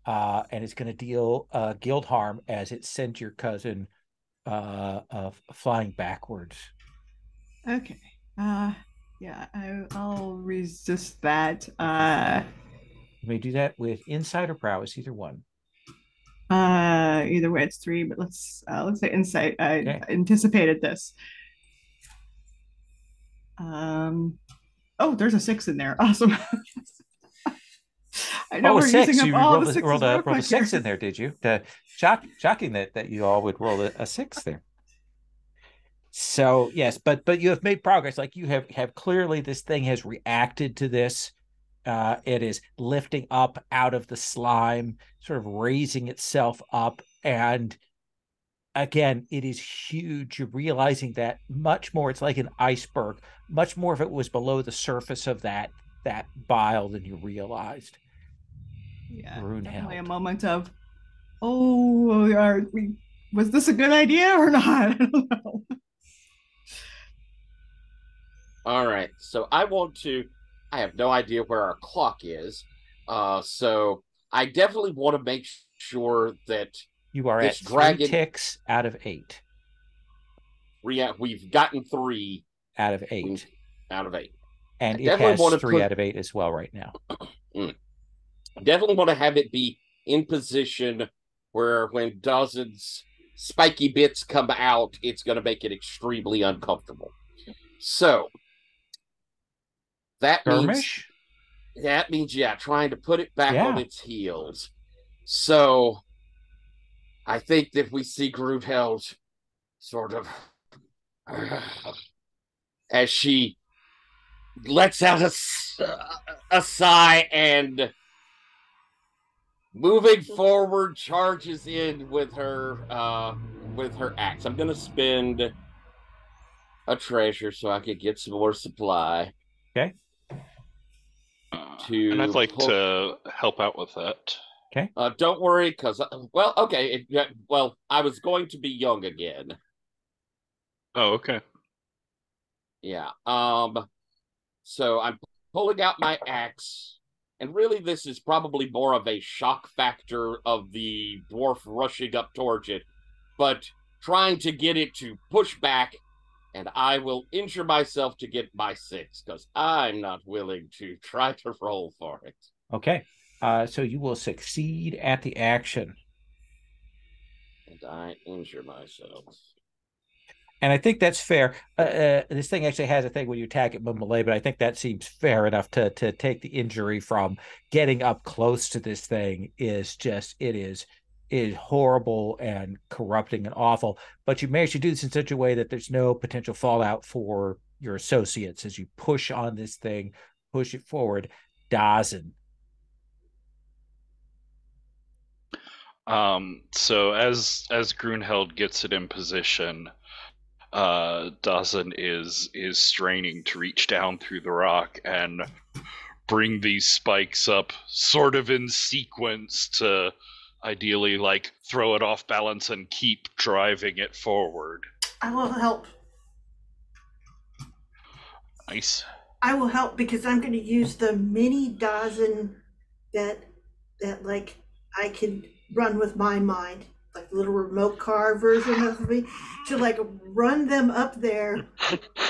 and it's going to deal guild harm as it sends your cousin flying backwards. Okay. Yeah, I'll resist that. You may do that with insight or prowess, either one. Either way, it's 3. But let's say insight. I anticipated this. Oh, there's a 6 in there. Awesome. I know we're 6. Using up all the 6s rolled a 6 in there, did you? Shocking that you all would roll a 6 there. So yes, but you have made progress. Like you have clearly, this thing has reacted to this. It is lifting up out of the slime, sort of raising itself up, and again, it is huge. You're realizing that much more. It's like an iceberg. Much more of it was below the surface of that that bile than you realized. Yeah, Brunhilde. definitely a moment of, oh, was this a good idea or not? I don't know. All right, so I have no idea where our clock is. So I definitely want to make sure that You are this at 3 dragon, ticks out of 8. we've gotten 3 Out of 8. out of 8. And I it definitely has want to 3 put, out of 8 as well right now. definitely want to have it be in position where when Dawson's spiky bits come out, it's going to make it extremely uncomfortable. So that Skirmish? means yeah, trying to put it back on Yeah. its heels. So I think that we see Brunhilde sort of as she lets out a sigh and moving forward charges in with her axe. I'm gonna spend a treasure so I could get some more supply. Okay. And I'd like pull. to help out with that. Okay. Don't worry, because well, okay. Well, I was going to be young again. Oh, okay. Yeah. So I'm pulling out my axe, and really, this is probably more of a shock factor of the dwarf rushing up towards it, but trying to get it to push back. And I will injure myself to get my 6 because I'm not willing to try to roll for it. Okay. So you will succeed at the action. And I injure myself. And I think that's fair. This thing actually has a thing when you attack it with melee, but I think that seems fair enough to take the injury from getting up close to this thing is just, it is horrible and corrupting and awful. But you manage to do this in such a way that there's no potential fallout for your associates as you push on this thing, push it forward. Dawson. So as Grunheld gets it in position, Dawson is straining to reach down through the rock and bring these spikes up sort of in sequence to ideally like throw it off balance and keep driving it forward. I will help. Nice. I will help because I'm going to use the mini dozen that like I can run with my mind, like the little remote car version of me, to like run them up there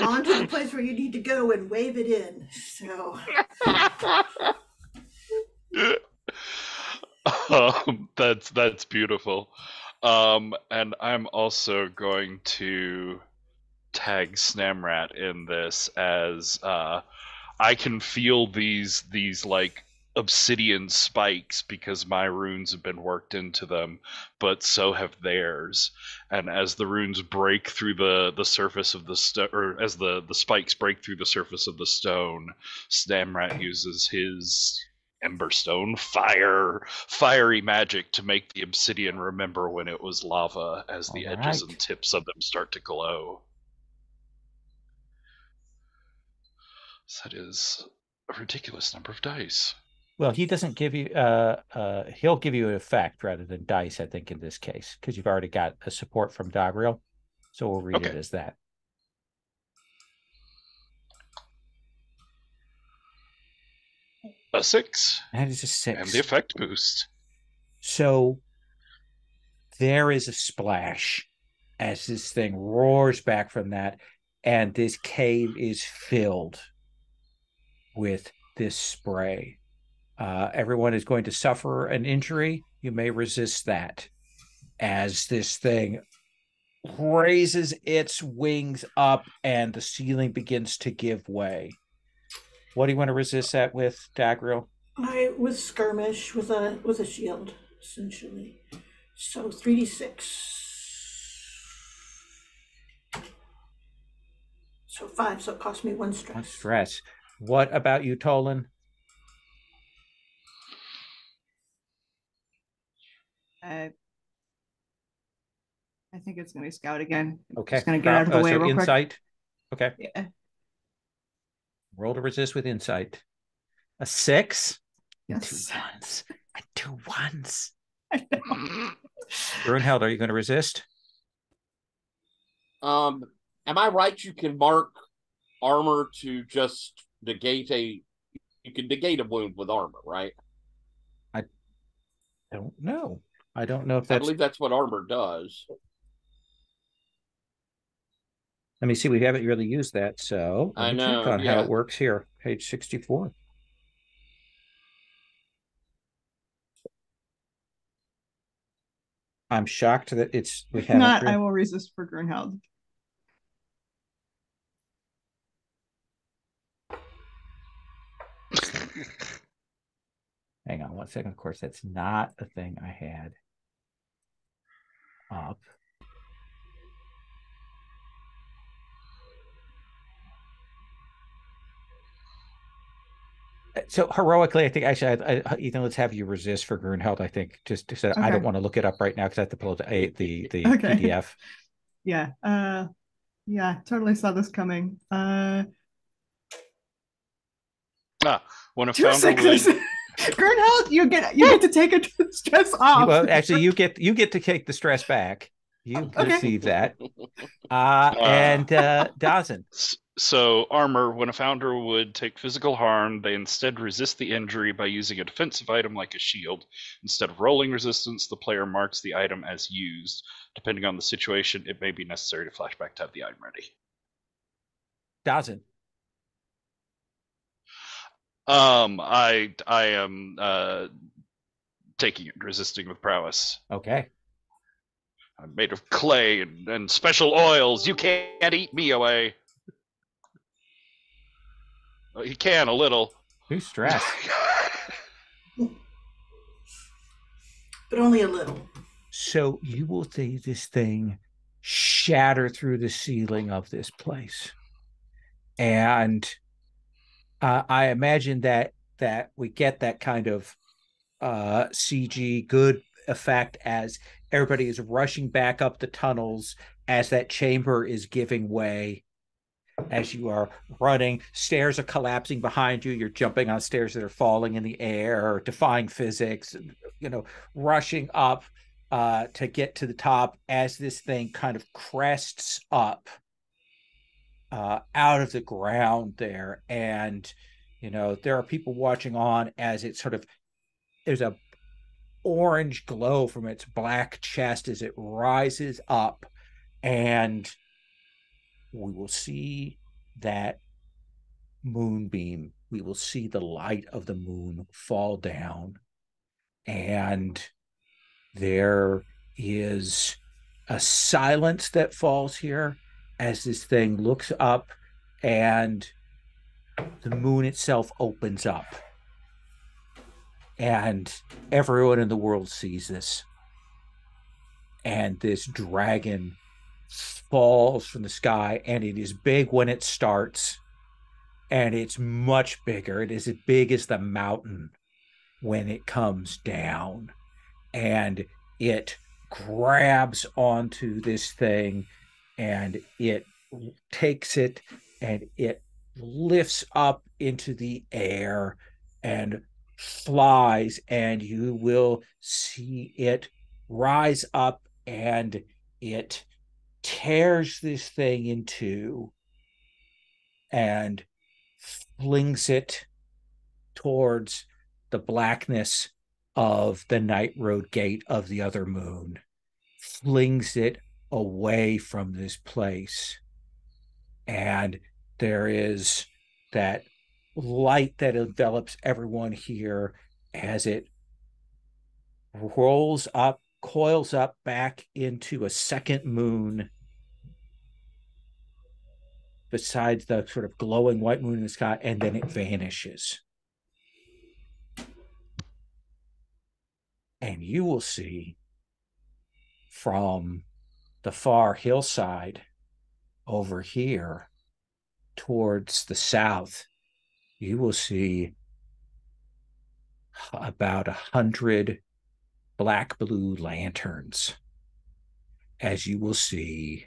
onto the place where you need to go and wave it in. So That's beautiful. And I'm also going to tag Snamrat in this as I can feel these like obsidian spikes because my runes have been worked into them, but so have theirs. And as the runes break through the surface of the stone, or as the spikes break through the surface of the stone, Snamrat uses his Emberstone fiery magic to make the obsidian remember when it was lava as the edges and tips of them start to glow. So that is a ridiculous number of dice. Well, he doesn't give you he'll give you an effect rather than dice, I think, in this case, because you've already got a support from Dagriel. So we'll read it as that. A 6. That is a 6. And the effect boost. So there is a splash as this thing roars back from that, and this cave is filled with this spray. Everyone is going to suffer an injury. You may resist that as this thing raises its wings up and the ceiling begins to give way. What do you want to resist that with, Dagriel? I was skirmish with a shield, essentially. So 3d6. So 5, so it cost me 1 stress. 1 stress. What about you, Tolan? I think it's going to be scout again. Okay. Just going to get out of the way so real insight. quick. Okay. Yeah. Roll to resist with insight. A 6? Yes. 2 1s. And 2 1s. I know. Brunheld, are you going to resist? Am I right? You can mark armor to just negate you can negate a wound with armor, right? I don't know. I don't know if I that's. believe that's what armor does. Let me see. We haven't really used that. So let I me check know, on how yeah. it works here. Page 64. I'm shocked that we If haven't. not, I will resist for Grunheld. Hang on 1 second. Of course, that's not a thing I had up. So heroically, I think actually, Ethan, let's have you resist for Grunheld. I think just so I don't Okay. want to look it up right now because I have to pull the Okay. PDF. Yeah. Yeah, totally saw this coming. When a Two founder sixes. would Grunheld, you get to take a stress off. Well, actually, you get to take the stress back. You can Okay. receive that. And Dawson. So armor, when a founder would take physical harm, they instead resist the injury by using a defensive item like a shield. Instead of rolling resistance, the player marks the item as used. Depending on the situation, it may be necessary to flashback to have the item ready. Dawson. I am taking it, resisting with prowess. Okay. I'm made of clay and special oils. You can't eat me away. Well, you can a little. Who's stressed? But only a little. So you will see this thing shatter through the ceiling of this place. And I imagine that we get that kind of CG good effect as everybody is rushing back up the tunnels as that chamber is giving way. As you are running, stairs are collapsing behind you. You're jumping on stairs that are falling in the air, defying physics, rushing up to get to the top as this thing kind of crests up out of the ground there. And, there are people watching on as it sort of, there's a orange glow from its black chest as it rises up, and we will see that moonbeam. We will see the light of the moon fall down, and there is a silence that falls here as this thing looks up and the moon itself opens up, and everyone in the world sees this. And this dragon falls from the sky, and it is big when it starts, and it's much bigger. It is as big as the mountain when it comes down, and it grabs onto this thing, and it takes it, and it lifts up into the air and flies, and you will see it rise up, and it tears this thing in two and flings it towards the blackness of the night road gate of the other moon, flings it away from this place. And there is that light that envelops everyone here as it rolls up, coils up back into a second moon besides the sort of glowing white moon in the sky, and then it vanishes. And you will see from the far hillside over here towards the south, you will see about 100 black blue lanterns as you will see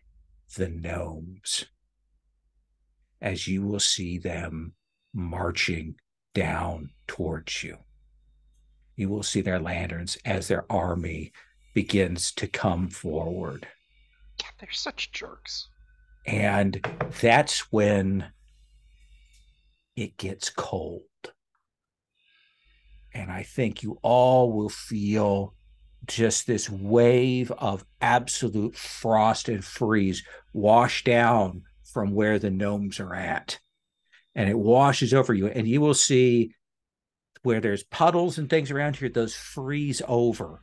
the gnomes, as you will see them marching down towards you. You will see their lanterns as their army begins to come forward. God, they're such jerks. And that's when it gets cold. And I think you all will feel just this wave of absolute frost and freeze wash down from where the gnomes are at. And it washes over you. And you will see where there's puddles and things around here, those freeze over.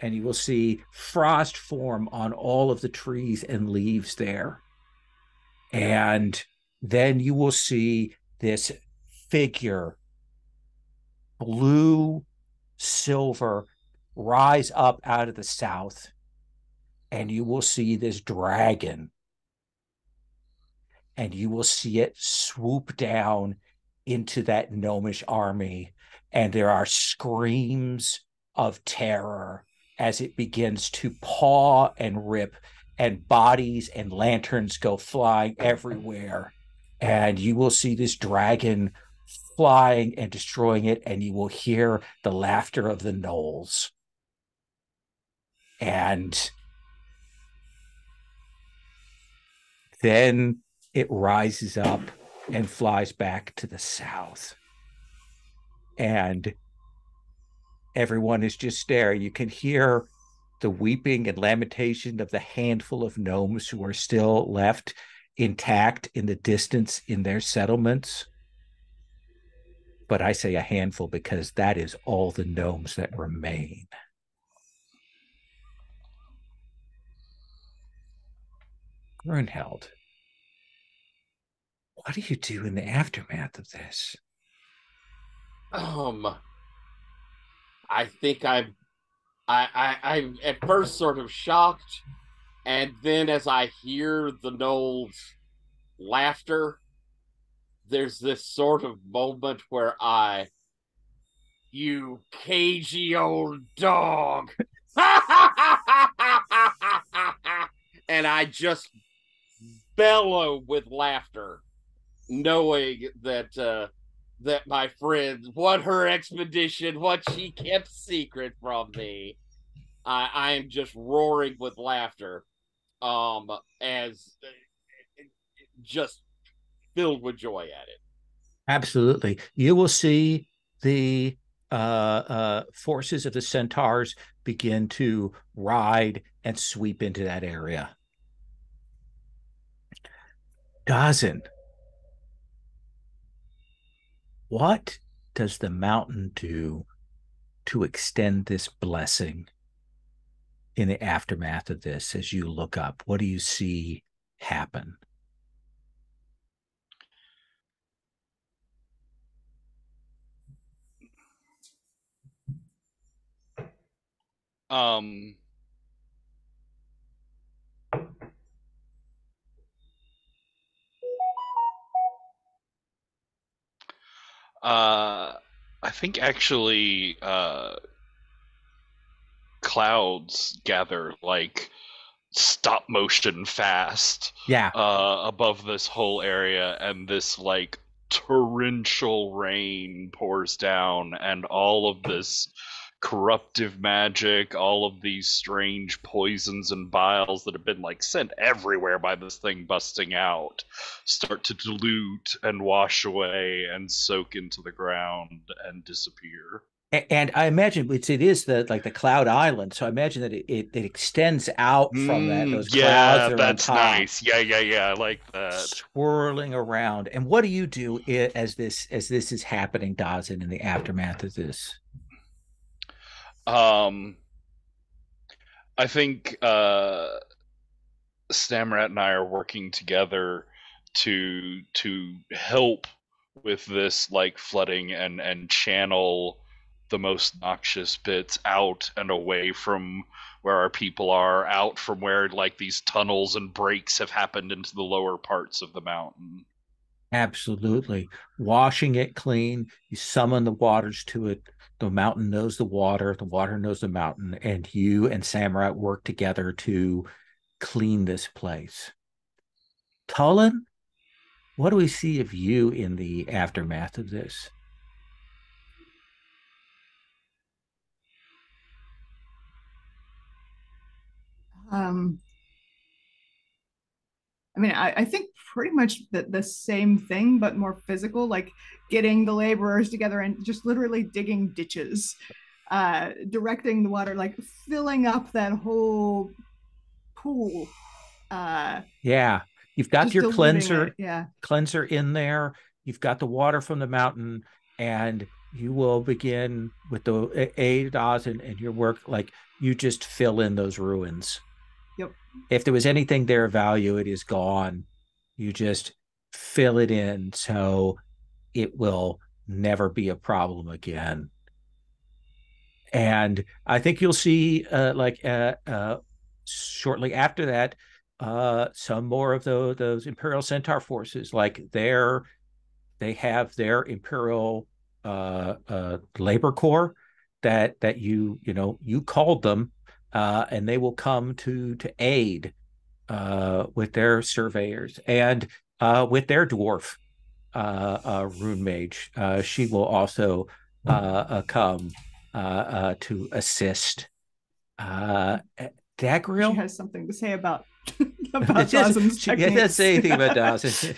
And you will see frost form on all of the trees and leaves there. And then you will see this figure, blue, silver, rise up out of the south. And you will see this dragon. And you will see it swoop down into that gnomish army. And there are screams of terror as it begins to paw and rip, and bodies and lanterns go flying everywhere. And you will see this dragon flying and destroying it, and you will hear the laughter of the gnolls. And then it rises up and flies back to the south. And everyone is just staring. You can hear the weeping and lamentation of the handful of gnomes who are still left intact in the distance in their settlements. But I say a handful because that is all the gnomes that remain. Grunheld, what do you do in the aftermath of this? I think I'm at first sort of shocked, and then as I hear the gnolls' laughter, there's this sort of moment where you cagey old dog, and I just bellow with laughter, knowing that that my friend, what her expedition, what she kept secret from me. I am just roaring with laughter, as just filled with joy at it. Absolutely. You will see the forces of the centaurs begin to ride and sweep into that area. Dazin, what does the mountain do to extend this blessing in the aftermath of this as you look up? What do you see happen? I think actually clouds gather like stop motion fast Yeah. above this whole area, and this like torrential rain pours down, and all of this corruptive magic, all of these strange poisons and vials that have been like sent everywhere by this thing busting out start to dilute and wash away and soak into the ground and disappear. And I imagine it is the cloud island, so I imagine that it extends out from that. Those clouds Yeah, are on that's top, nice. Yeah, I like that. swirling around. And what do you do as this is happening, Dazin, in the aftermath of this? I think Stamrat and I are working together to help with this like flooding and channel the most noxious bits out and away from where our people are, out from where like these tunnels and breaks have happened into the lower parts of the mountain. Absolutely. Washing it clean, you summon the waters to it. The mountain knows the water knows the mountain, and you and Samurai work together to clean this place. Tullen, what do we see of you in the aftermath of this? Um, I mean, I think pretty much the same thing, but more physical, like getting the laborers together and just literally digging ditches, directing the water, like filling up that whole pool, Yeah, you've got just your diluting it. Yeah. cleanser in there. You've got the water from the mountain, and you will begin with the aid Oz and your work. Like you just fill in those ruins. Yep. If there was anything there of value, it is gone. You just fill it in so it will never be a problem again. And I think you'll see, shortly after that, some more of those Imperial Centaur forces. Like they have their Imperial labor corps that you called them, and they will come to aid with their surveyors and with their dwarf rune mage. She will also come to assist. She Dagriel? has something to say about She techniques. doesn't say anything about Dawson.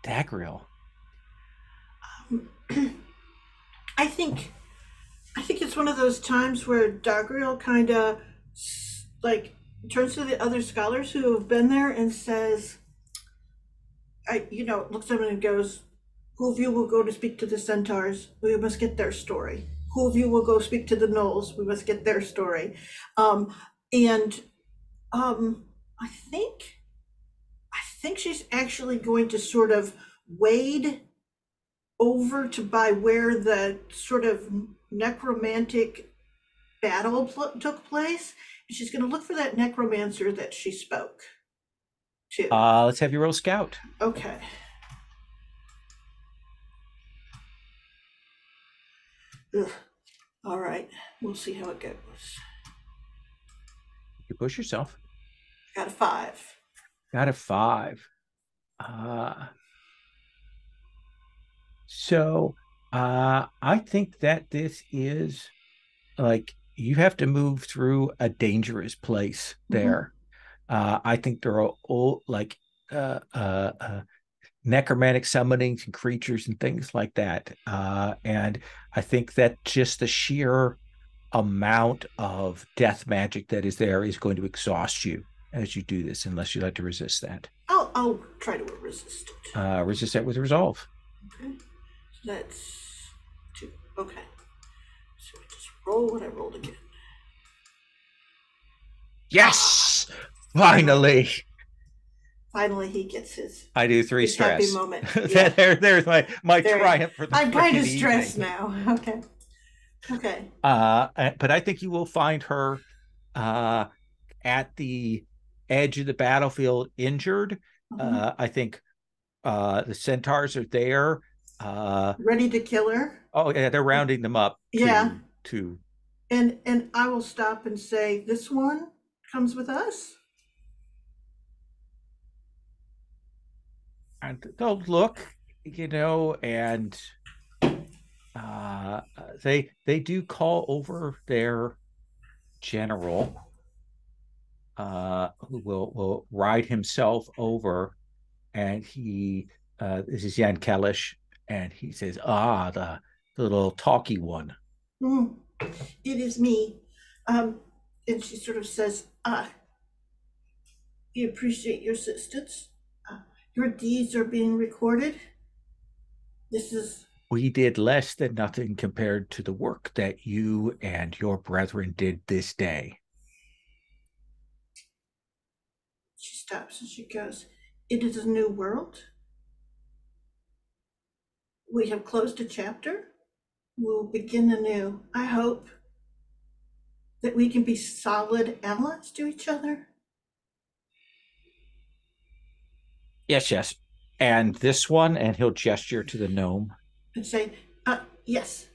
Dagriel. I think it's one of those times where Dagriel kind of like turns to the other scholars who have been there and says, looks at them and goes, "Who of you will go to speak to the centaurs? We must get their story. Who of you will go speak to the gnolls? We must get their story." And I think she's actually going to sort of wade over to by where the sort of necromantic battle took place. And she's going to look for that necromancer that she spoke to. Let's have you roll scout. Okay. Ugh. All right. We'll see how it goes. You push yourself. Got a 5. Got a 5. So I think that this is like you have to move through a dangerous place there. I think there are all like necromantic summonings and creatures and things like that. And I think that just the sheer amount of death magic that is there is going to exhaust you as you do this, unless you like to resist that. I'll try to resist it. Resist that with resolve. Okay. So that's 2. Okay. So I just roll what I rolled again. Yes! Finally! Finally, he gets his. I do 3 his stress. Happy moment. Yeah. There's my There. triumph for the I'm kind of freaking stressed evening. now. Okay. Okay. But I think you will find her at the edge of the battlefield injured. I think the centaurs are there. Ready to kill her. Oh yeah, they're rounding them up. Yeah. To And I will stop and say, "This one comes with us." and they'll look, and they do call over their general, who will ride himself over, and he this is Jan Kellish, and he says, the little talky one. It is me. And she sort of says, we appreciate your assistance. Your deeds are being recorded. We did less than nothing compared to the work that you and your brethren did this day. She stops and she goes, "It is a new world. We have closed a chapter. We'll begin anew. I hope that we can be solid allies to each other." Yes. And this one, and he'll gesture to the gnome. And say, "Yes,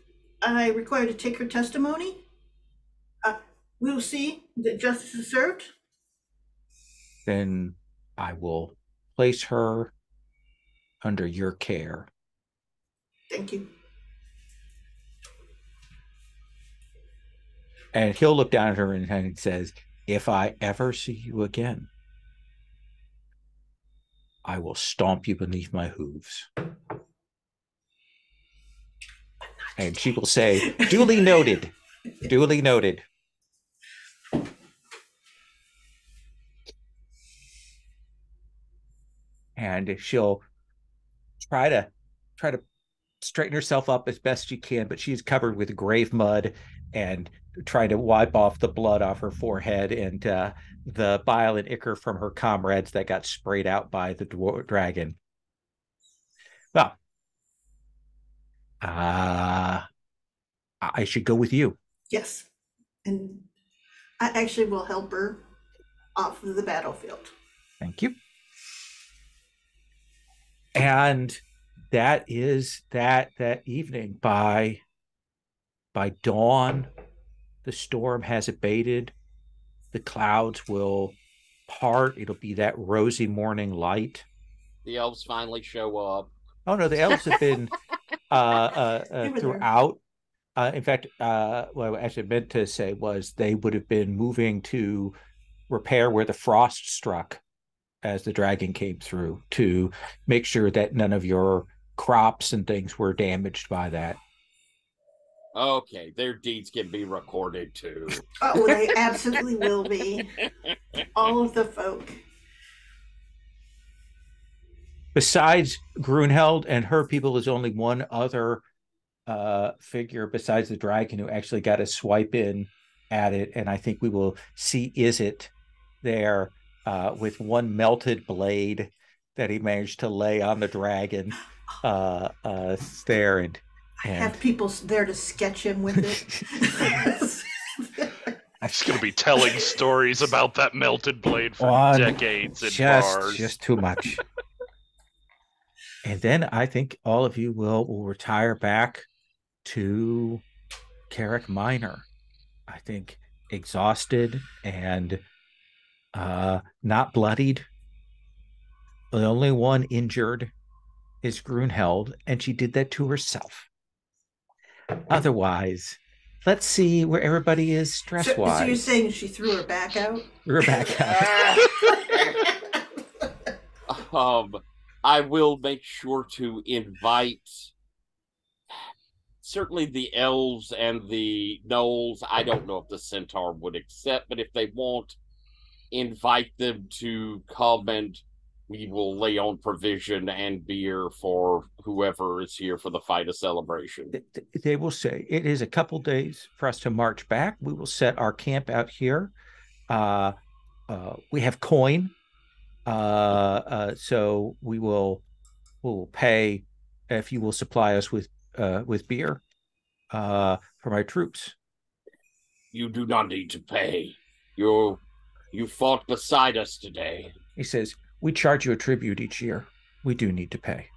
I require to take her testimony. We'll see that justice is served." Then I will place her under your care. Thank you. And he'll look down at her and says, if I ever see you again, I will stomp you beneath my hooves. And she will say, duly noted. Duly noted. And she'll try to straighten herself up as best she can, but she's covered with grave mud and trying to wipe off the blood off her forehead and the bile and ichor from her comrades that got sprayed out by the dragon. Well, I should go with you. Yes. And I actually will help her off of the battlefield. Thank you. And that is that evening. By dawn, the storm has abated. The clouds will part. It'll be that rosy morning light. The elves finally show up. Oh no, the elves have been throughout. In fact, what I actually meant to say was they would have been moving to repair where the frost struck as the dragon came through, to make sure that none of your crops and things were damaged by that. Okay, their deeds can be recorded too. Oh, they absolutely will be. All of the folk. Besides Grunheld and her people, there's only one other figure besides the dragon who actually got a swipe in at it, and I think we will see Izzet there with one melted blade that he managed to lay on the dragon there, and have people there to sketch him with it. I'm just gonna be telling stories about that melted blade for decades in bars. Just too much. And then I think all of you will retire back to Carrick Minor. I think exhausted and not bloodied. The only one injured is Grunheld, and she did that to herself. Otherwise, let's see where everybody is stress-wise. So you're saying she threw her back out? Threw her back out. I will make sure to invite certainly the elves and the gnolls. I don't know if the centaur would accept, but if they won't, invite them to come and we will lay on provision and beer for whoever is here for the Fida celebration. They will say, it is a couple days for us to march back. We will set our camp out here. We have coin. So we'll pay if you will supply us with beer for my troops. You do not need to pay. You fought beside us today. He says, we charge you a tribute each year. We do need to pay.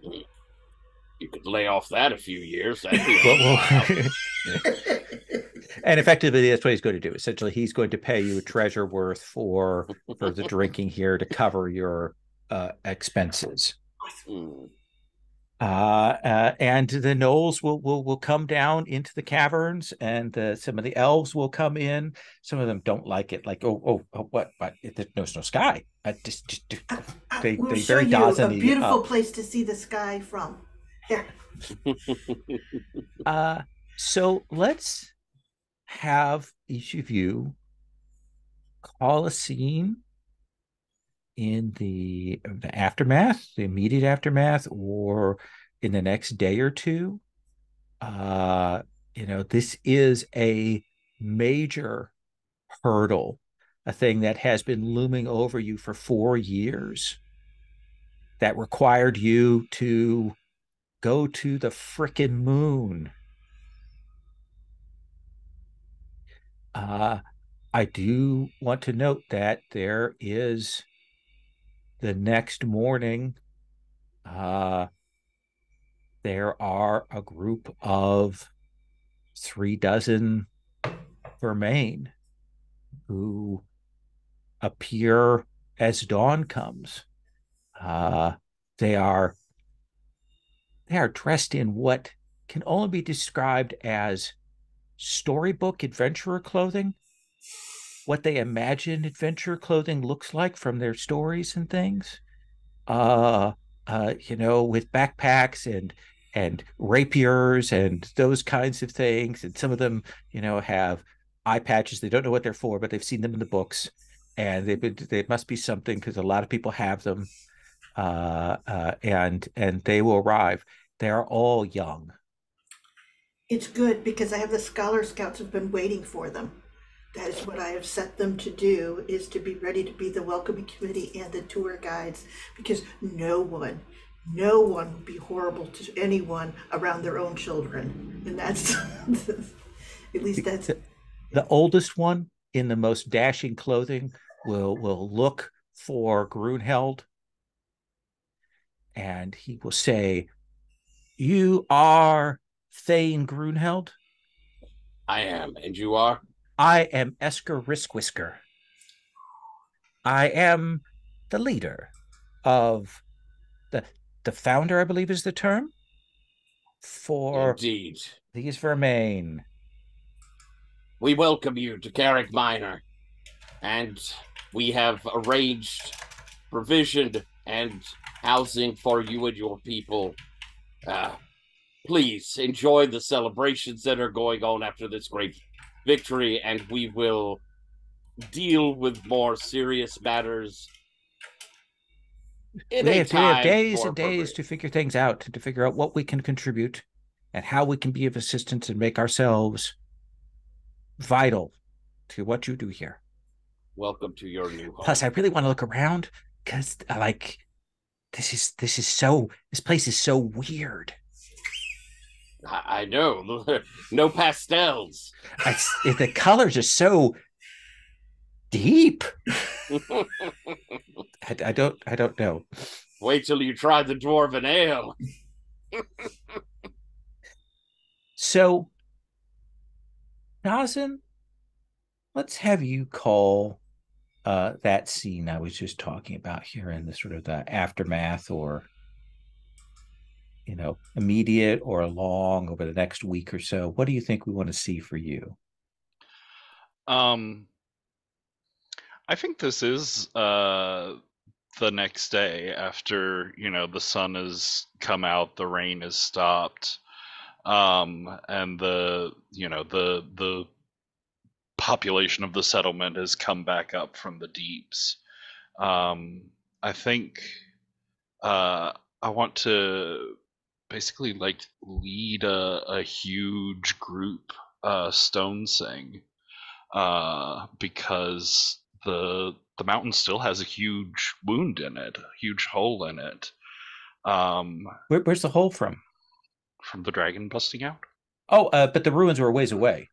You could lay off that a few years. That'd be And effectively, that's what he's going to do. Essentially, he's going to pay you a treasure worth for the drinking here to cover your expenses. And the gnolls will come down into the caverns, and some of the elves will come in. Some of them don't like it, like what? But there's no sky. They very a beautiful place to see the sky from. Yeah. So let's have each of you call a scene in the aftermath, the immediate aftermath, or in the next day or two. This is a major hurdle, a thing that has been looming over you for 4 years, that required you to go to the frickin' moon. I do want to note that there is the next morning, there are a group of 36 Vermain who appear as dawn comes, they are dressed in what can only be described as storybook adventurer clothing, what they imagine adventure clothing looks like from their stories and things. Uh, with backpacks and rapiers and those kinds of things. And some of them, have eye patches. They don't know what they're for, but they've seen them in the books, and they must be something because a lot of people have them. And they will arrive. They are all young. It's good because I have the Scholar Scouts have been waiting for them. That is what I have set them to do, is to be ready to be the welcoming committee and the tour guides, because no one would be horrible to anyone around their own children. And that's, at least that's. The oldest one in the most dashing clothing will look for Grunheld, and he will say, "You are Thane Grunheld?" I am, and you are? "I am Esker Riskwhisker. I am the leader of the founder, I believe is the term, for Indeed. these vermain. We welcome you to Carrick Minor, and we have arranged provision and housing for you and your people. Please enjoy the celebrations that are going on after this great victory, and we will deal with more serious matters in We a have time days more and days to figure things out, to figure out what we can contribute and how we can be of assistance and make ourselves vital to what you do here. Welcome to your new home. Plus, I really want to look around because this place is so weird. I know. No pastels. The colors are so deep. I don't know. Wait till you try the dwarven ale. So, Nazin, let's have you call that scene I was just talking about here in the sort of the aftermath, or immediate or long over the next week or so. What do you think we want to see for you? I think this is the next day after the sun has come out, the rain has stopped, and the population of the settlement has come back up from the deeps. I think I want to basically lead a huge group stone sing, because the mountain still has a huge wound in it, a huge hole in it. Where's the hole from? From the dragon busting out. Oh, but the ruins were a ways away.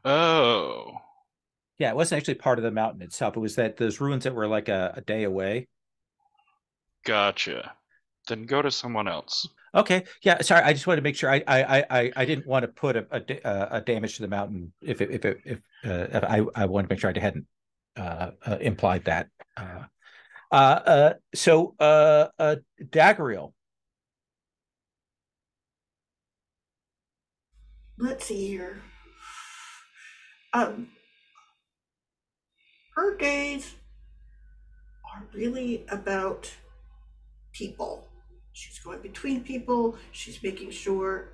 Oh. Yeah, it wasn't actually part of the mountain itself. It was those ruins that were like a day away. Gotcha. Then go to someone else. Okay. Yeah. Sorry. I just wanted to make sure I didn't want to put a damage to the mountain if I wanted to make sure I hadn't implied that. So Daggeril. Let's see here. Her days are really about people. She's going between people. She's making sure.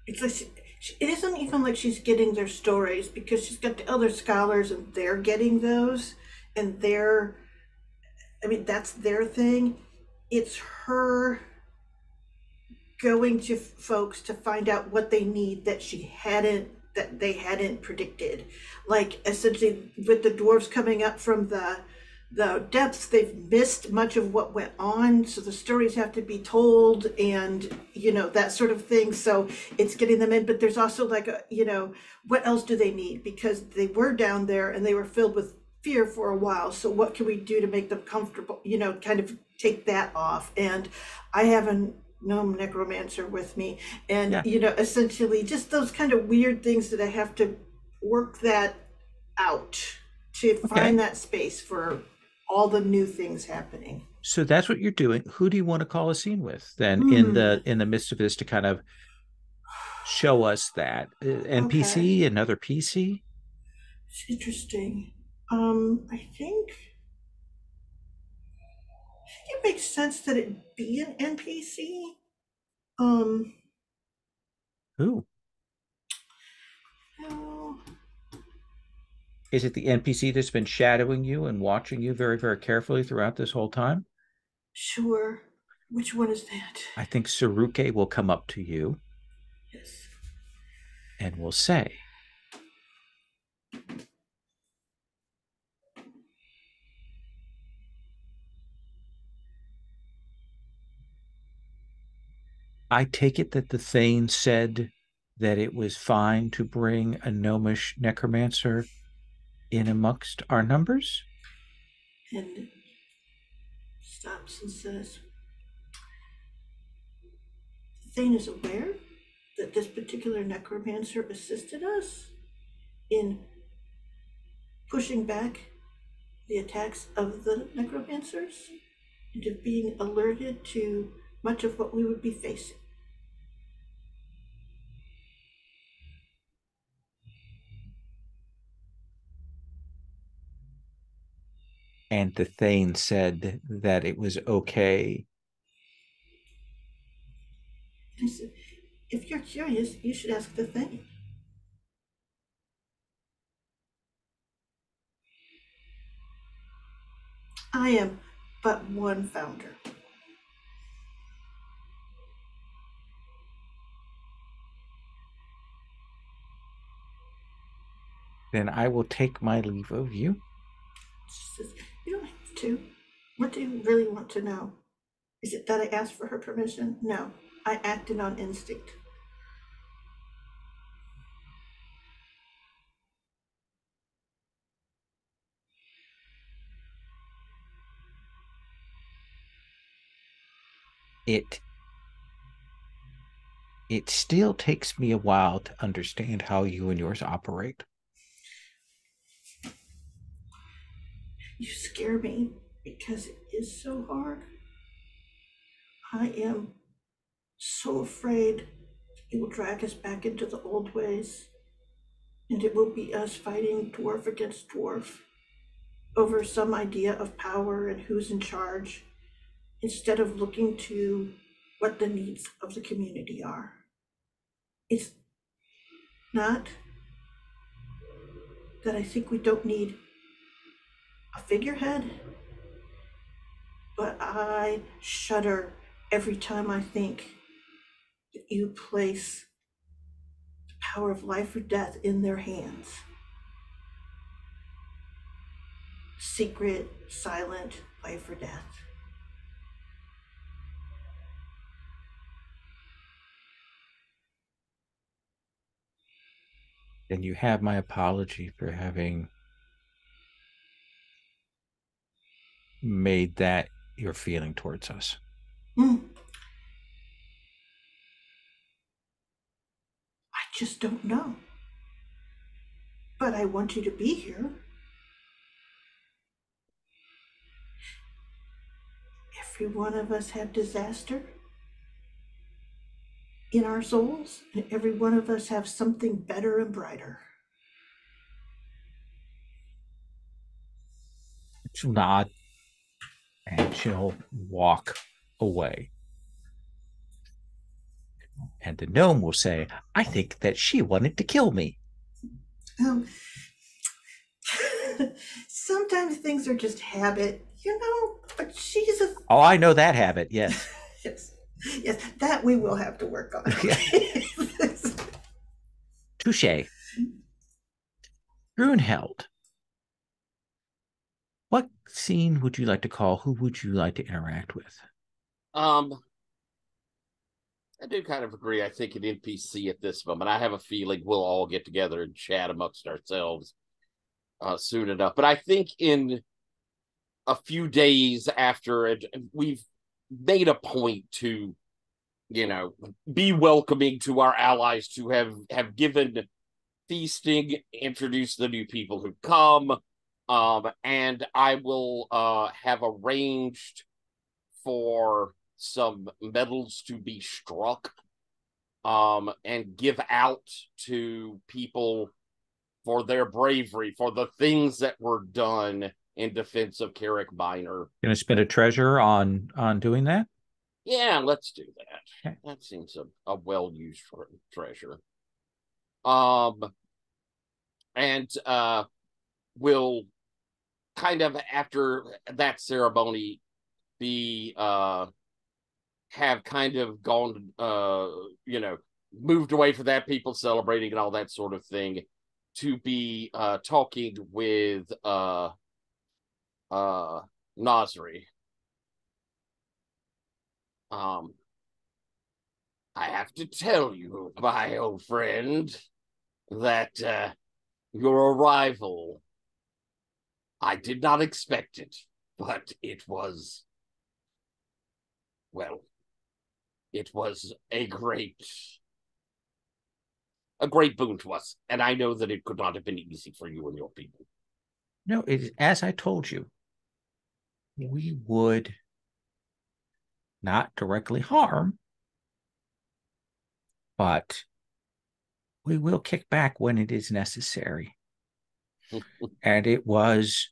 It's like it isn't even like she's getting their stories, because she's got the other scholars and they're getting those, and that's their thing. It's her going to folks to find out what they need that they hadn't predicted. Like essentially with the dwarves coming up from the depths, they've missed much of what went on, so the stories have to be told, and that sort of thing. So it's getting them in, but there's also what else do they need, because they were down there and they were filled with fear for a while, so what can we do to make them comfortable, kind of take that off. And I have a gnome necromancer with me, and essentially just those kind of weird things that I have to work that out. to find that space for all the new things happening. So that's what you're doing. Who do you want to call a scene with then in the midst of this to kind of show us that NPC, another PC? It's interesting. I think it makes sense that it be an NPC. Who? No. Is it the NPC that's been shadowing you and watching you very, very carefully throughout this whole time? Sure. Which one is that? I think Saruke will come up to you. Yes. And will say, I take it that the Thane said that it was fine to bring a gnomish necromancer in amongst our numbers? And stops and says, the Thane is aware that this particular necromancer assisted us in pushing back the attacks of the necromancers and of being alerted to much of what we would be facing. And the Thane said that it was okay. He said, if you're curious, you should ask the Thane. I am but one founder. Then I will take my leave of you. She says, you don't have to. What do you really want to know? Is it that I asked for her permission? No, I acted on instinct. It still takes me a while to understand how you and yours operate. You scare me because it is so hard. I am so afraid it will drag us back into the old ways, and it will be us fighting dwarf against dwarf over some idea of power and who's in charge, instead of looking to what the needs of the community are. It's not that I think we don't need a figurehead, but I shudder every time I think that you place the power of life or death in their hands. Secret, silent, life or death. Then you have my apology for having made that your feeling towards us. I just don't know. But I want you to be here. Every one of us have disaster in our souls, and every one of us have something better and brighter. She'll nod and she'll walk away. And the gnome will say, I think that she wanted to kill me. Sometimes things are just habit, but she's a... Oh, I know that habit, yes. Yes, that we will have to work on. Touche. Brunheld, what scene would you like to call? Who would you like to interact with? I do kind of agree. I think an NPC at this moment. I have a feeling we'll all get together and chat amongst ourselves soon enough. But I think in a few days after it, we've made a point to, be welcoming to our allies, to have given feasting, introduce the new people who come, And I will have arranged for some medals to be struck and give out to people for their bravery, for the things that were done in defense of Carrick Minor. Going to spend a treasure on doing that? Yeah, let's do that. Okay. That seems a well-used treasure. And we'll kind of, after that ceremony, be have kind of gone, moved away from that, people celebrating and all that sort of thing, to be talking with Nasri. I have to tell you, my old friend, that your arrival, I did not expect it, but it was, well, it was a great boon to us, and I know that it could not have been easy for you and your people. No, it is, as I told you, we would not directly harm, but we will kick back when it is necessary. And it was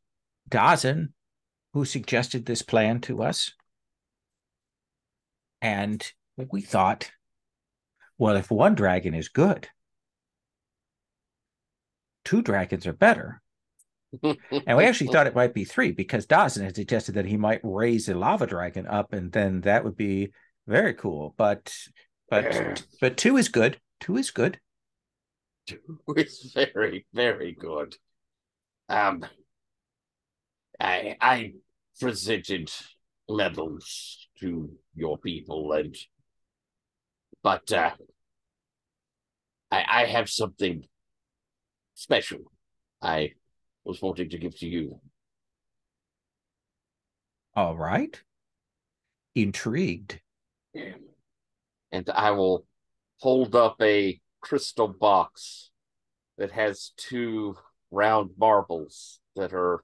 Dazin who suggested this plan to us. And we thought, well, if one dragon is good, two dragons are better. And we actually thought it might be three, because Dawson had suggested that he might raise a lava dragon up, and then that would be very cool. But two is good. Two is good. Two is very, very good. I presented medals to your people, but I have something special I was wanting to give to you. All right. Intrigued. And I will hold up a crystal box that has two round marbles that are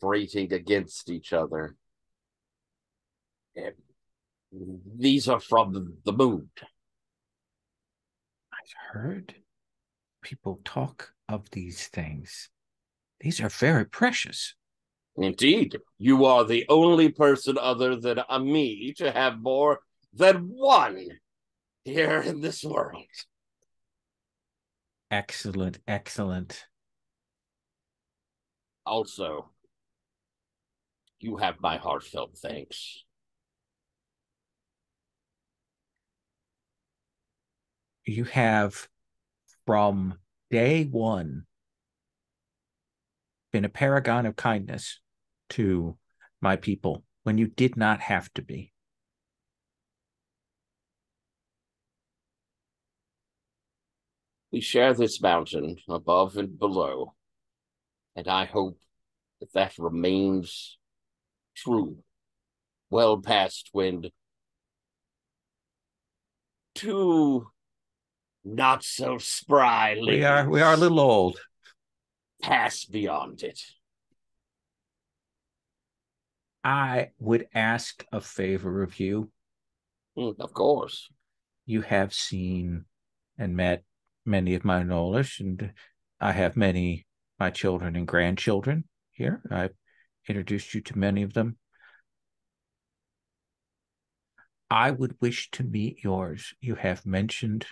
grating against each other. And these are from the moon. I've heard people talk of these things. These are very precious. Indeed, you are the only person other than me to have more than one here in this world. Excellent, excellent. Also, you have my heartfelt thanks. You have, from day one, been a paragon of kindness to my people when you did not have to be. We share this mountain above and below, and I hope that that remains true well past when two not so spry ladies We are a little old. pass beyond it. I would ask a favor of you. Of course. You have seen and met many of my Nolish, and I have many my children and grandchildren here. I've introduced you to many of them. I would wish to meet yours. You have mentioned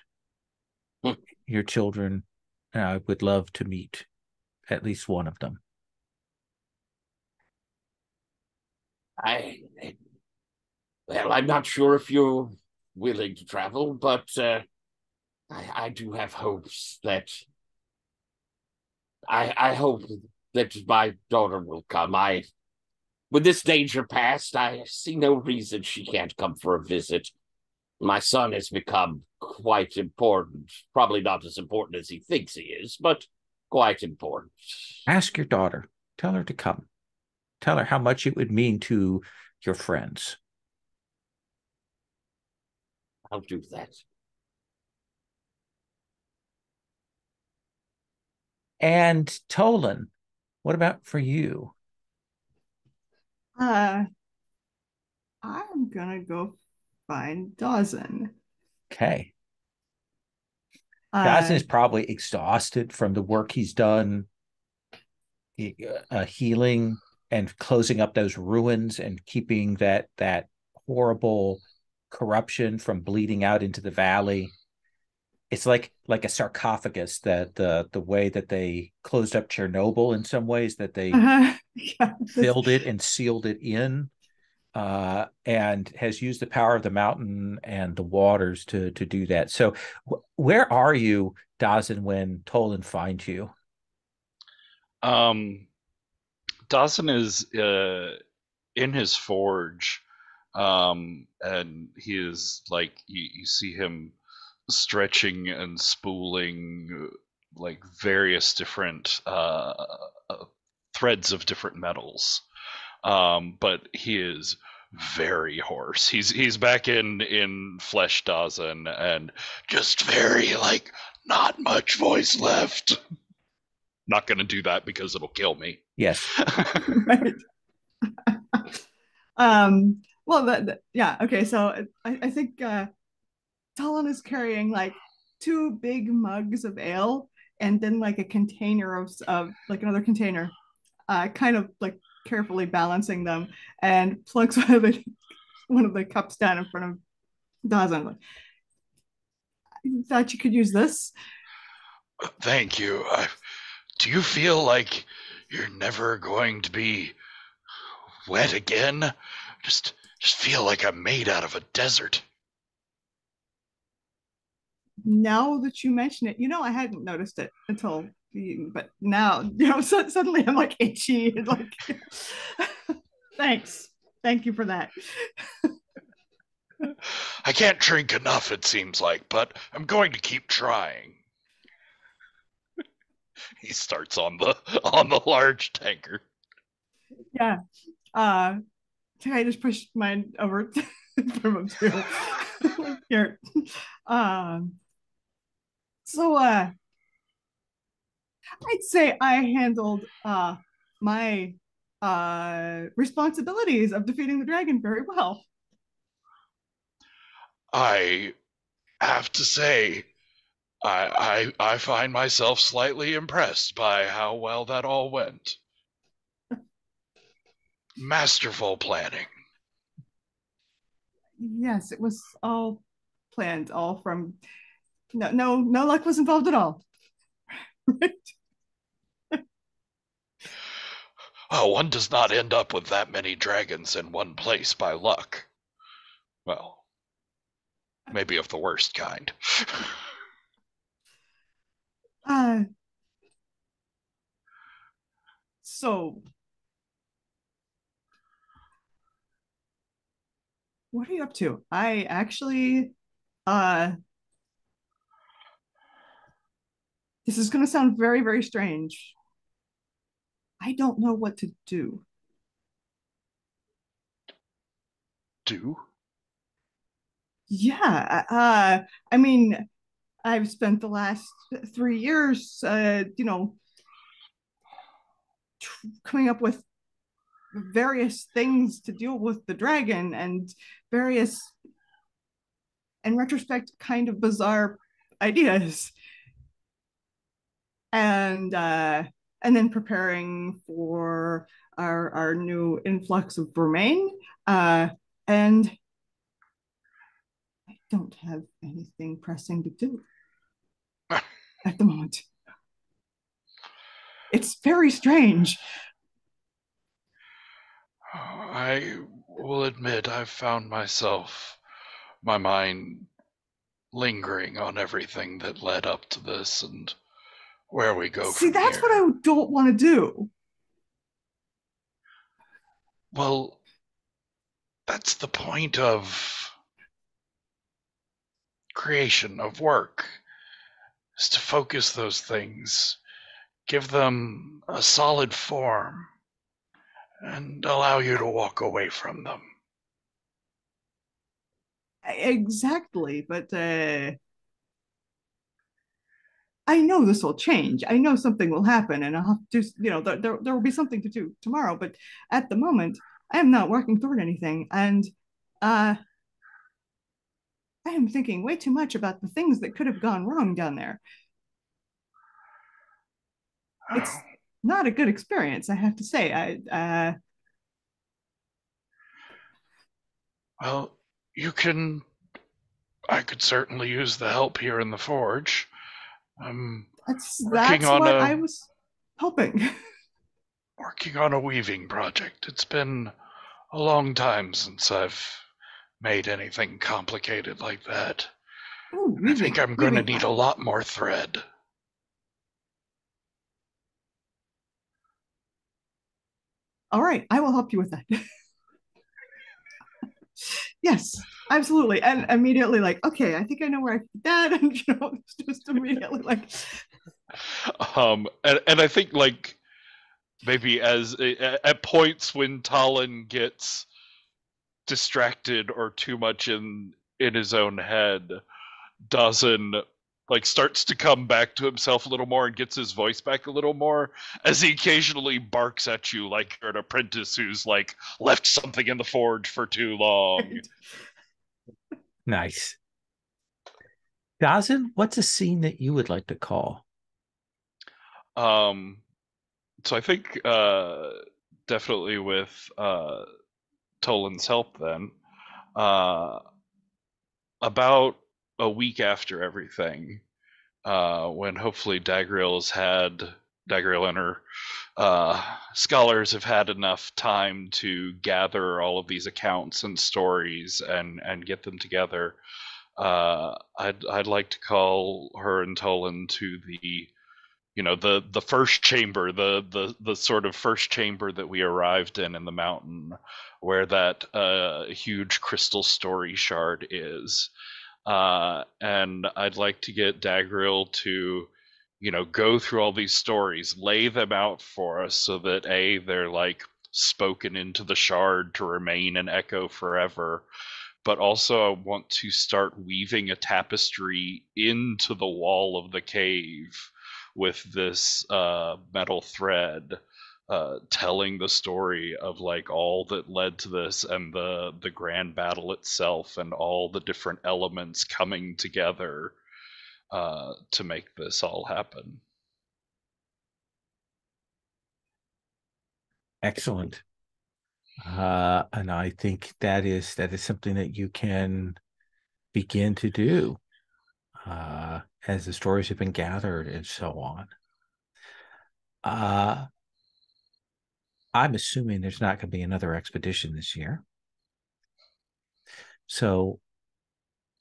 your children, and I would love to meet at least one of them. Well, I'm not sure if you're willing to travel, but I do have hopes that I hope that my daughter will come. With this danger past, I see no reason she can't come for a visit. My son has become quite important. Probably not as important as he thinks he is, but quite important. Ask your daughter. Tell her to come. Tell her how much it would mean to your friends. I'll do that. And Tolan, What about for you? Uh, I'm gonna go find Dawson. Okay. Dawson Uh, is probably exhausted from the work he's done healing and closing up those ruins and keeping that horrible corruption from bleeding out into the valley. It's like a sarcophagus, that the way that they closed up Chernobyl in some ways, that they yeah, filled it and sealed it in, and has used the power of the mountain and the waters to do that. So, where are you, Dawson, when Tolan finds you? Um, Dawson is in his forge, and he is like you see him stretching and spooling like various different threads of different metals. But he is very hoarse. He's back in flesh, Dawson, and just very like not much voice left. Not gonna do that because it'll kill me. Yes. right. Well, yeah. Okay. So I think Talon is carrying like two big mugs of ale and then like a container of like another container, kind of like carefully balancing them, and plugs one of the cups down in front of Dawson. Like, thought you could use this. Thank you. Do you feel like you're never going to be wet again? Just feel like I'm made out of a desert. Now that you mention it, I hadn't noticed it until, but now, suddenly I'm like itchy and like, thanks. Thank you for that. I can't drink enough, it seems like, but I'm going to keep trying. He starts on the large tanker. Yeah. I just pushed mine over from him too. Here. Um, so I'd say I handled my responsibilities of defeating the dragon very well. I have to say, I find myself slightly impressed by how well that all went. Masterful planning. Yes, it was all planned, all from no luck was involved at all. Oh, one does not end up with that many dragons in one place by luck. Well, maybe of the worst kind. Uh, so what are you up to? I actually, uh, this is going to sound very, very strange. I don't know what to do. Do? Yeah. I mean, I've spent the last 3 years, coming up with various things to deal with the dragon and various, in retrospect, kind of bizarre ideas. And then preparing for our new influx of Romaine. And I don't have anything pressing to do at the moment. It's very strange. I will admit I've found my mind lingering on everything that led up to this and where we go See, from that's here. what I don't want to do. Well, that's the point of creation, of work, is to focus those things, give them a solid form, and allow you to walk away from them. Exactly, but I know this will change. I know something will happen, and I'll have to do, there will be something to do tomorrow. But at the moment, I am not working toward anything, and uh, I am thinking way too much about the things that could have gone wrong down there. It's not a good experience, I have to say. Well, you can. I could certainly use the help here in the forge. I'm working that's on what a I was hoping. working on a weaving project. It's been a long time since I've made anything complicated like that. Ooh, I think I'm going to weaving. need a lot more thread. All right, I will help you with that. Yes, absolutely. And immediately like, okay, I think I know where I can get that. And it's just immediately like, And I think like maybe as at points when Talon gets distracted or too much in his own head, Dawson like starts to come back to himself a little more and gets his voice back a little more as he occasionally barks at you like you're an apprentice who's like left something in the forge for too long. right. Nice. Dawson, what's a scene that you would like to call? So I think definitely with Tolan's help then, about a week after everything, when hopefully Dagriel and her scholars have had enough time to gather all of these accounts and stories and get them together. I'd like to call her and Tolan to the first chamber, the sort of first chamber that we arrived in the mountain, where that huge crystal story shard is. And I'd like to get Dagriel to, go through all these stories, lay them out for us so that they're like spoken into the shard to remain an echo forever. But also, I want to start weaving a tapestry into the wall of the cave with this metal thread, telling the story of like all that led to this and the grand battle itself and all the different elements coming together to make this all happen. Excellent. And I think that is something that you can begin to do as the stories have been gathered and so on. I'm assuming there's not going to be another expedition this year. So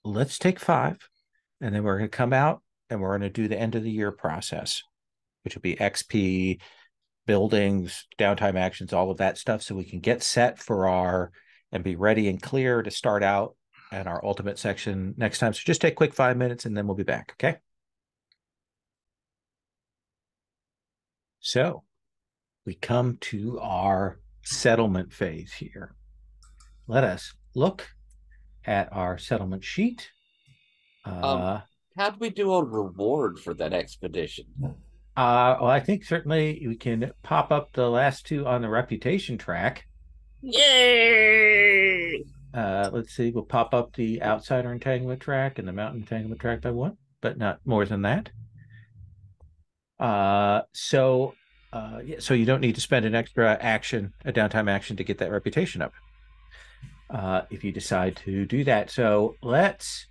let's take 5, and then we're going to come out and we're going to do the end of the year process, which will be XP, buildings, downtime actions, all of that stuff, so we can get set for and be ready and clear to start out and our ultimate section next time. So just take a quick 5 minutes and then we'll be back. Okay. So we come to our settlement phase here. Let us look at our settlement sheet. How'd we do a reward for that expedition? Well, I think certainly we can pop up the last 2 on the reputation track. Yay! Let's see, we'll pop up the outsider entanglement track and the mountain entanglement track by 1, but not more than that. So you don't need to spend an extra action, a downtime action, to get that reputation up if you decide to do that. So let's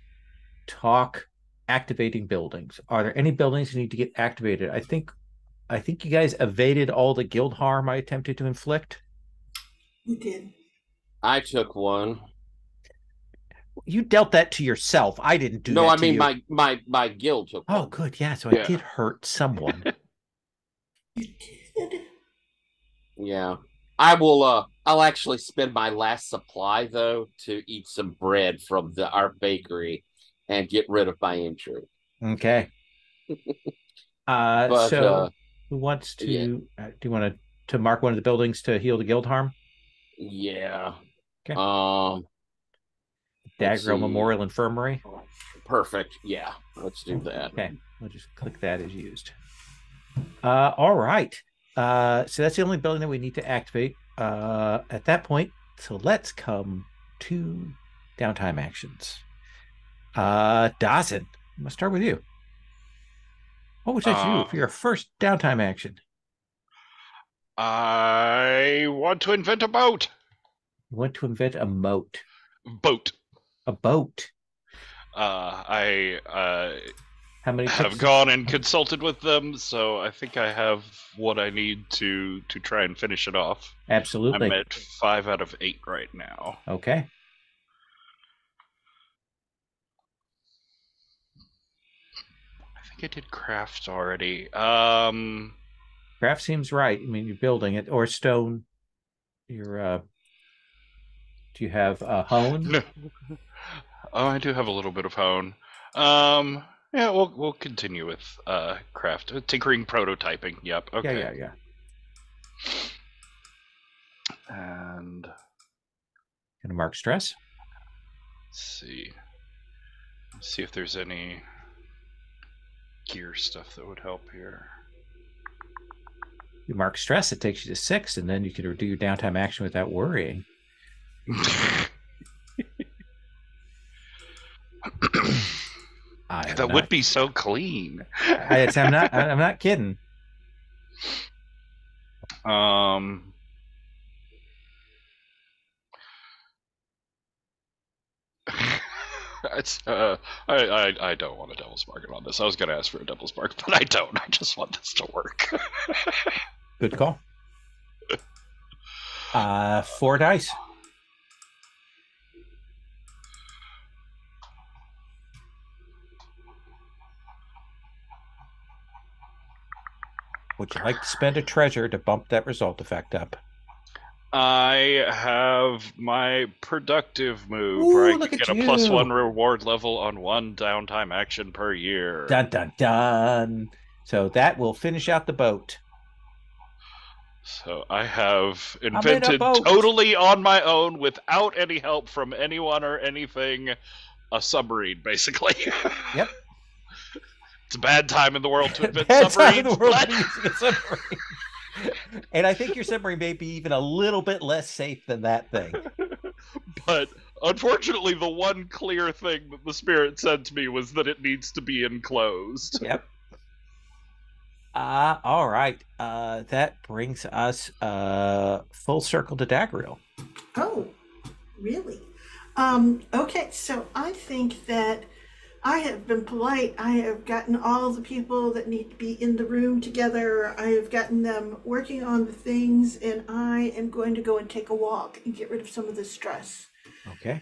talk activating buildings. Are there any buildings that need to get activated? I think you guys evaded all the guild harm I attempted to inflict. You did. I took one. You dealt that to yourself. I didn't do that. No, I mean you. my guild took one. Oh, good. Yeah, so I did hurt someone. You did. Yeah. I will I'll actually spend my last supply though to eat some bread from our bakery and get rid of my injury. Okay. But, so who wants to yeah. Do you want to mark one of the buildings to heal the guild harm? Yeah. Okay. Let's Dagriel see. Memorial Infirmary. Perfect. Yeah. Let's do that. Okay. We'll just click that as used. All right. So that's the only building that we need to activate at that point. So let's come to downtime actions. Dawson, I'm gonna start with you. What would you like to do for your first downtime action? I want to invent a boat. You want to invent a moat. Boat. A boat. I How many have gone and consulted with them, so I think I have what I need to try and finish it off. Absolutely. I'm at 5 out of 8 right now. Okay. I think I did craft already. Craft seems right. I mean, you're building it, or stone. You're do you have a hone? No. Oh, I do have a little bit of hone. Yeah, we'll continue with craft, tinkering, prototyping. Yep. Okay. Yeah. And Gonna mark stress. Let's see if there's any gear stuff that would help here. You mark stress, it takes you to 6, and then you can do your downtime action without worrying. That would be so clean. I'm not kidding. It's I don't want a devil's bargain on this. I was gonna ask for a devil's bargain, but I don't. I just want this to work. Good call. 4 dice. Would you like to spend a treasure to bump that result effect up? I have my productive move Ooh, where I look can at get a you. +1 reward level on 1 downtime action per year. Dun dun dun. So that will finish out the boat. So I have invented totally on my own without any help from anyone or anything a submarine, basically. Yep. It's a bad time in the world to invent Bad submarines. time in the world to be using a submarine. And I think your submarine may be even a little bit less safe than that thing. But unfortunately, the one clear thing that the spirit said to me was that it needs to be enclosed. Yep. All right. That brings us full circle to Dagriel. Oh, really? Okay, so I think that I have been polite. I have gotten all the people that need to be in the room together. I have gotten them working on the things, and I am going to go and take a walk and get rid of some of the stress. Okay.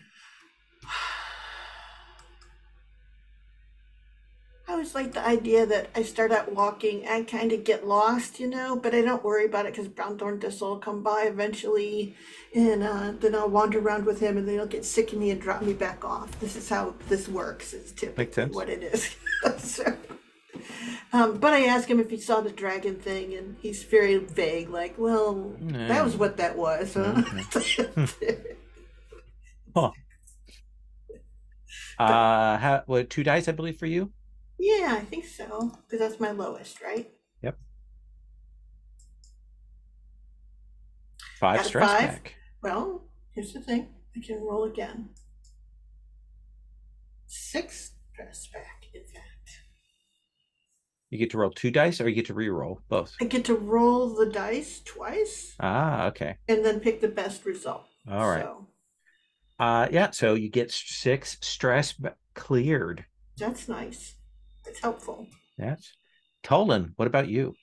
I always like the idea that I start out walking, I kind of get lost, but I don't worry about it because Brown Thorn Thistle will come by eventually, and then I'll wander around with him, and then he'll get sick of me and drop me back off. This is how this works. It's typically what it is. So, but I asked him if he saw the dragon thing, and he's very vague, like, well, that was what that was, huh? Huh. 2 dice, I believe, for you? Yeah, I think so, because that's my lowest, right? Yep. 5 stress 5? back. Well, here's the thing. I can roll again. 6 stress back, in fact. You get to roll 2 dice, or you get to re-roll both? I get to roll the dice twice. Okay. And then pick the best result. All right. So, so you get 6 stress cleared. That's nice. It's helpful. Yes. Tolan, what about you?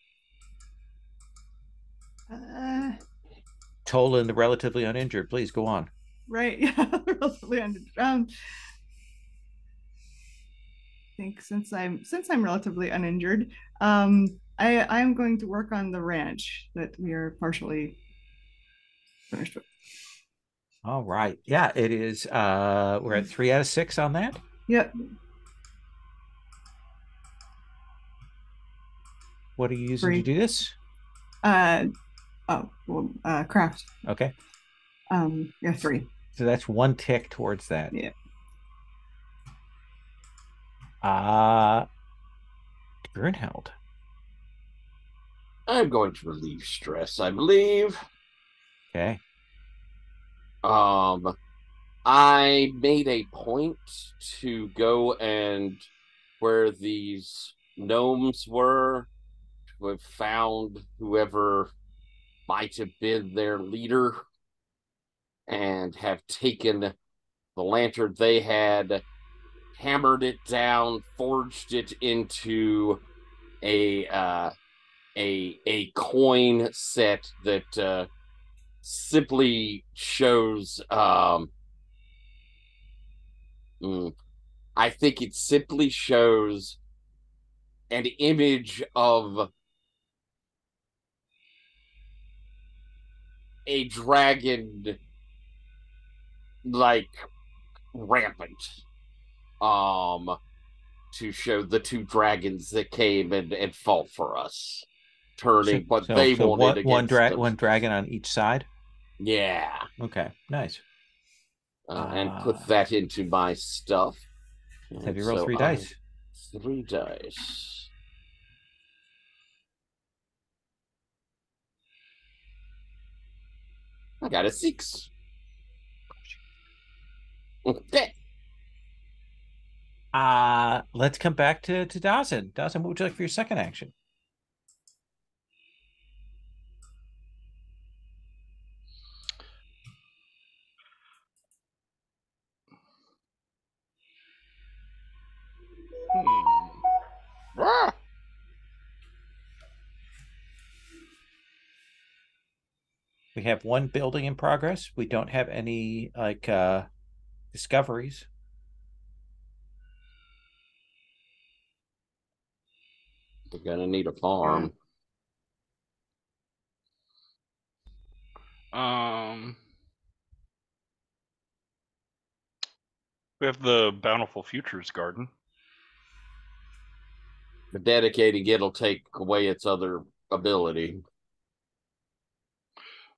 Tolan, the relatively uninjured. Please go on. Right. Yeah, relatively uninjured. I think since I'm relatively uninjured, I am going to work on the ranch that we are partially finished with. All right. Yeah, it is. We're at 3 out of 6 on that. Yep. What are you using to do this? Craft. Okay. 3. So that's 1 tick towards that. Yeah. Brunheld. I'm going to relieve stress, I believe. Okay. I made a point to go and where these gnomes were, to have found whoever might have been their leader and have taken the lantern they had, hammered it down, forged it into a coin set that simply shows I think it simply shows an image of a dragon like rampant to show the two dragons that came and fought for us, turning what they wanted against us. One dragon on each side. Yeah. Okay, nice. And put that into my stuff. Have you roll 3 dice? 3 dice. I got a 6. Okay. Let's come back to Dawson. Dawson, what would you like for your second action? We have one building in progress. We don't have any like discoveries. We're gonna need a farm. We have the Bountiful Futures Garden. But dedicating it'll take away its other ability.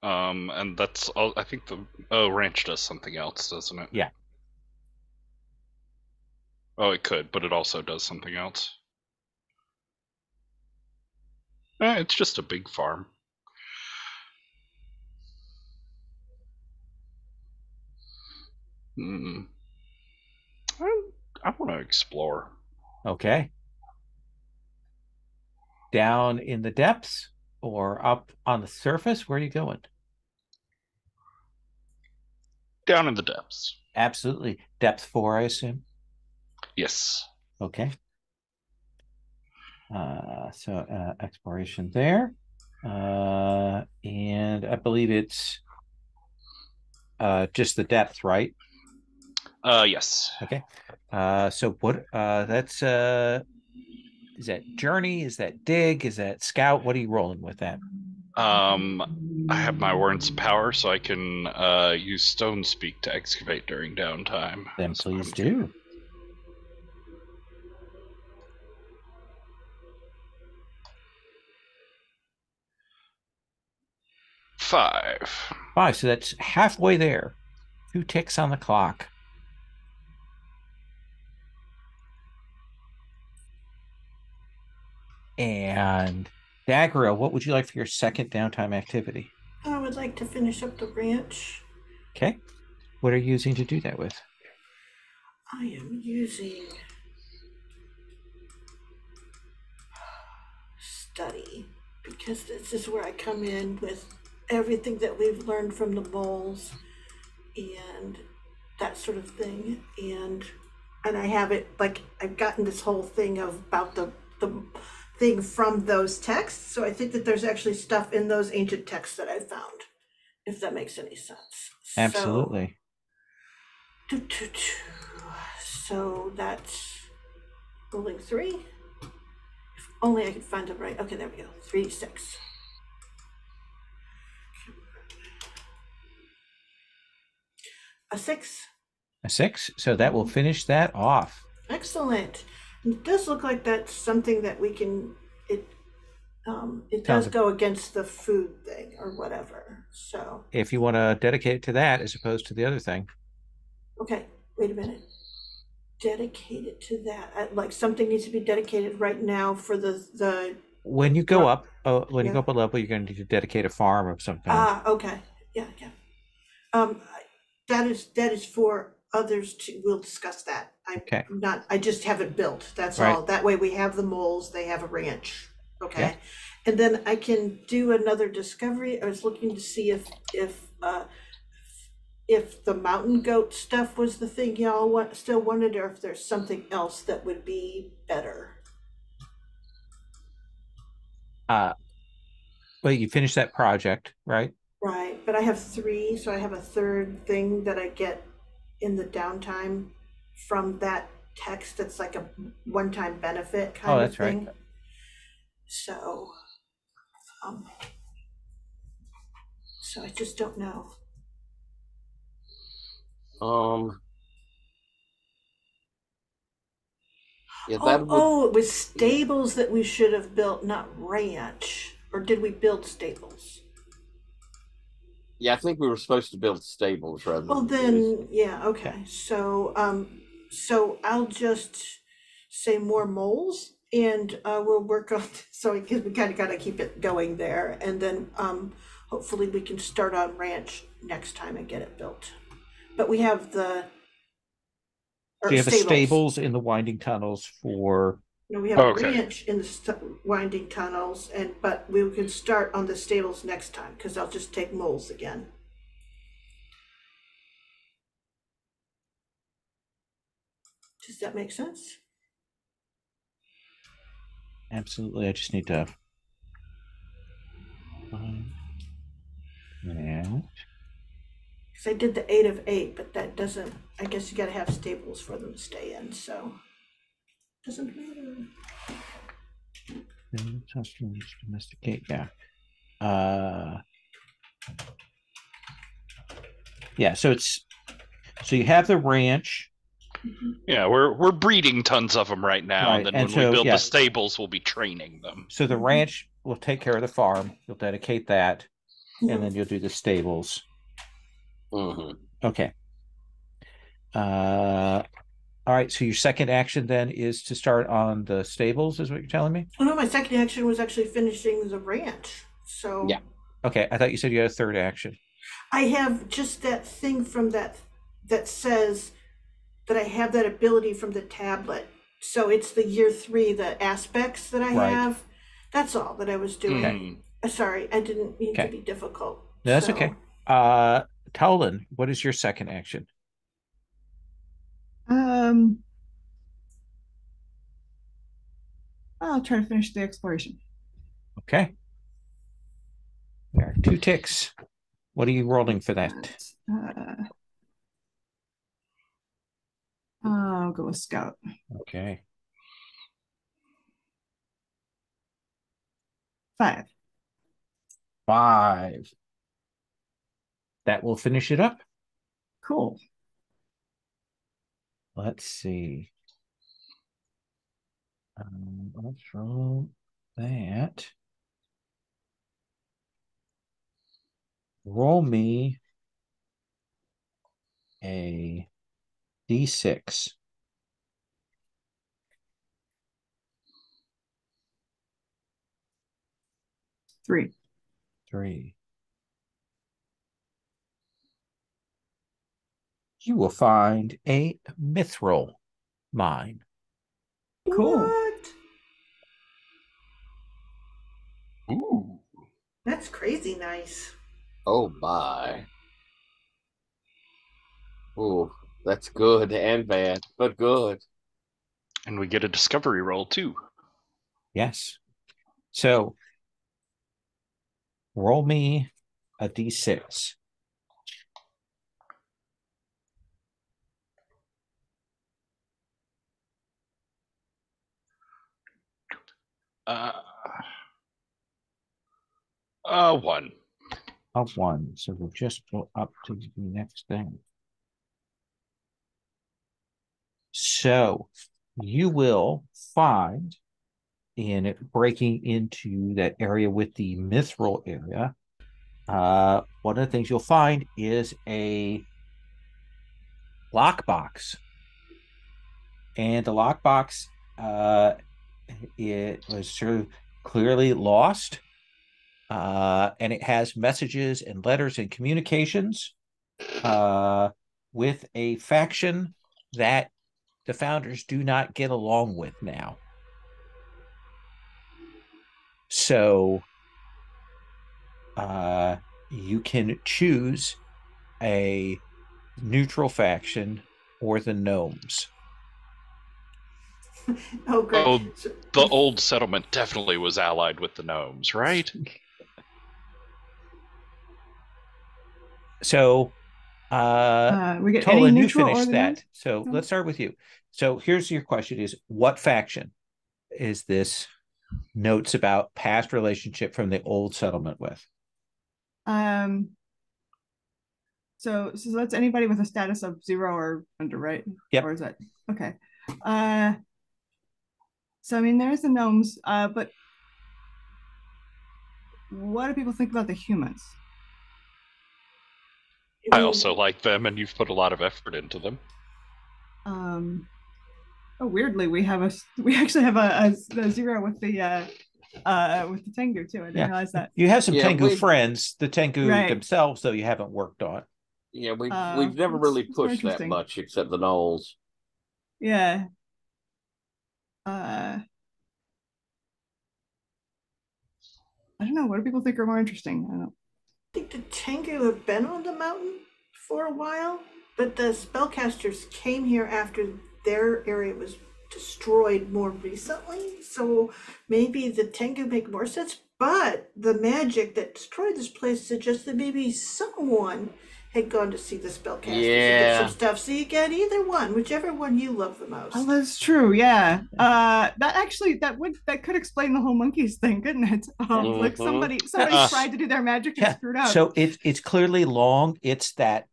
And that's all. I think the ranch does something else, doesn't it? Yeah. Oh, it could, but it also does something else. It's just a big farm. I want to explore. Okay. Down in the depths or up on the surface? Where are you going? Down in the depths. Absolutely. Depth 4, I assume? Yes. Okay. Exploration there. And I believe it's just the depth, right? Yes. Okay. So what that's is that journey? Is that dig? Is that scout? What are you rolling with that? I have my words of power, so I can use stone speak to excavate during downtime. Then please do. Five. So that's halfway there. 2 ticks on the clock. And Daggerel, what would you like for your second downtime activity? I would like to finish up the ranch. Okay. What are you using to do that with? I am using study, because this is where I come in with everything that we've learned from the moles and that sort of thing. And I have it, like, I've gotten this whole thing about the thing from those texts. So I think that there's actually stuff in those ancient texts that I found, if that makes any sense. Absolutely. So that's rolling 3. If only I could find it right. Okay, there we go. 3, 6. A 6. A 6. So that will finish that off. Excellent. It does look like that's something that we can. It does go against the food thing or whatever. So if you want to dedicate it to that as opposed to the other thing. Okay. Wait a minute. dedicated to that? Like something needs to be dedicated right now for the When you go up, when you yeah. go up a level, you're going to need to dedicate a farm of some kind. Ah, okay. Yeah, yeah. Um, that is for others to, we'll discuss that. Okay. I just have it built, that's Right. all. That way we have the moles, they have a ranch, okay? Yeah. And then I can do another discovery. I was looking to see if the mountain goat stuff was the thing y'all still wanted, or if there's something else that would be better. Well, you finished that project, right? Right, but I have three, so I have a third thing that I get in the downtime from that text that's like a one-time benefit Oh, kind of that's right. thing. So, um, so I just don't know. Yeah, that would. It was stables that we should have built, not ranch. Or did we build stables? Yeah, I think we were supposed to build stables rather. Well, then, yeah, okay. So, so I'll just say more moles, and we'll work on. So because we kind of got to keep it going there, and then hopefully we can start on ranch next time and get it built. But we have the. So you have stables in the winding tunnels for. No, we have a ranch in the winding tunnels, but we can start on the stables next time because I'll just take moles again. Does that make sense? Absolutely. I just need to. Yeah. Because I did the 8 of 8, but that doesn't. I guess you got to have stables for them to stay in, so doesn't matter. Domesticate, yeah. Yeah, so you have the ranch. Yeah, we're breeding tons of them right now. Right. And then and when so, we build yeah. the stables, we'll be training them. So the ranch will take care of the farm. You'll dedicate that, and then you'll do the stables. Okay. All right. So your second action then is to start on the stables, is what you're telling me? Oh no, my second action was actually finishing the ranch. So yeah. Okay, I thought you said you had a third action. I have just that thing from that says that I have that ability from the tablet. So it's the year 3, the aspects that I have. That's all that I was doing. Sorry, I didn't mean to be difficult. No, that's okay. Tolan, what is your second action? I'll try to finish the exploration. Okay. There are 2 ticks. What are you rolling for that? I'll go with Scout. Okay. 5. 5. That will finish it up. Cool. Let's see. Let's roll that. Roll me a D6. 3. 3. You will find a mithril mine. Cool. What? Ooh. That's crazy nice. Oh my. Ooh, that's good and bad, but good. And we get a discovery roll too. Yes. So roll me a D6. One. A 1. So we'll just go up to the next thing. So you will find in breaking into that area with the mithril area, one of the things you'll find is a lockbox. And the lockbox, it was sort of clearly lost, and it has messages and letters and communications with a faction that the founders do not get along with now. So you can choose a neutral faction or the gnomes. Oh, great. Oh, the old settlement definitely was allied with the gnomes, right? So we get Tolan, any you neutral or finished the that. gnomes? So let's start with you. So here's your question: is what faction is this notes about past relationship from the old settlement with? So that's anybody with a status of 0 or under, right? Yep. Or is that okay? So I mean, there's the gnomes, but what do people think about the humans? I also like them, and you've put a lot of effort into them. Oh, weirdly, we actually have a 0 with the Tengu too. I didn't realize that. You have some Tengu friends. The Tengu themselves, though, you haven't worked on. Yeah, we've never really pushed that much, except the gnolls. Yeah. I don't know. What do people think are more interesting? I don't know. I think the Tengu have been on the mountain for a while, but the spellcasters came here after their area was destroyed more recently. So maybe the Tengu make more sense. But the magic that destroyed this place suggests that maybe someone had gone to see the spellcasters and get some stuff. So you get either one, whichever one you love the most. Oh, that's true. Yeah. That could explain the whole monkeys thing, couldn't it? Like somebody tried to do their magic and screwed up. So it's clearly long. It's that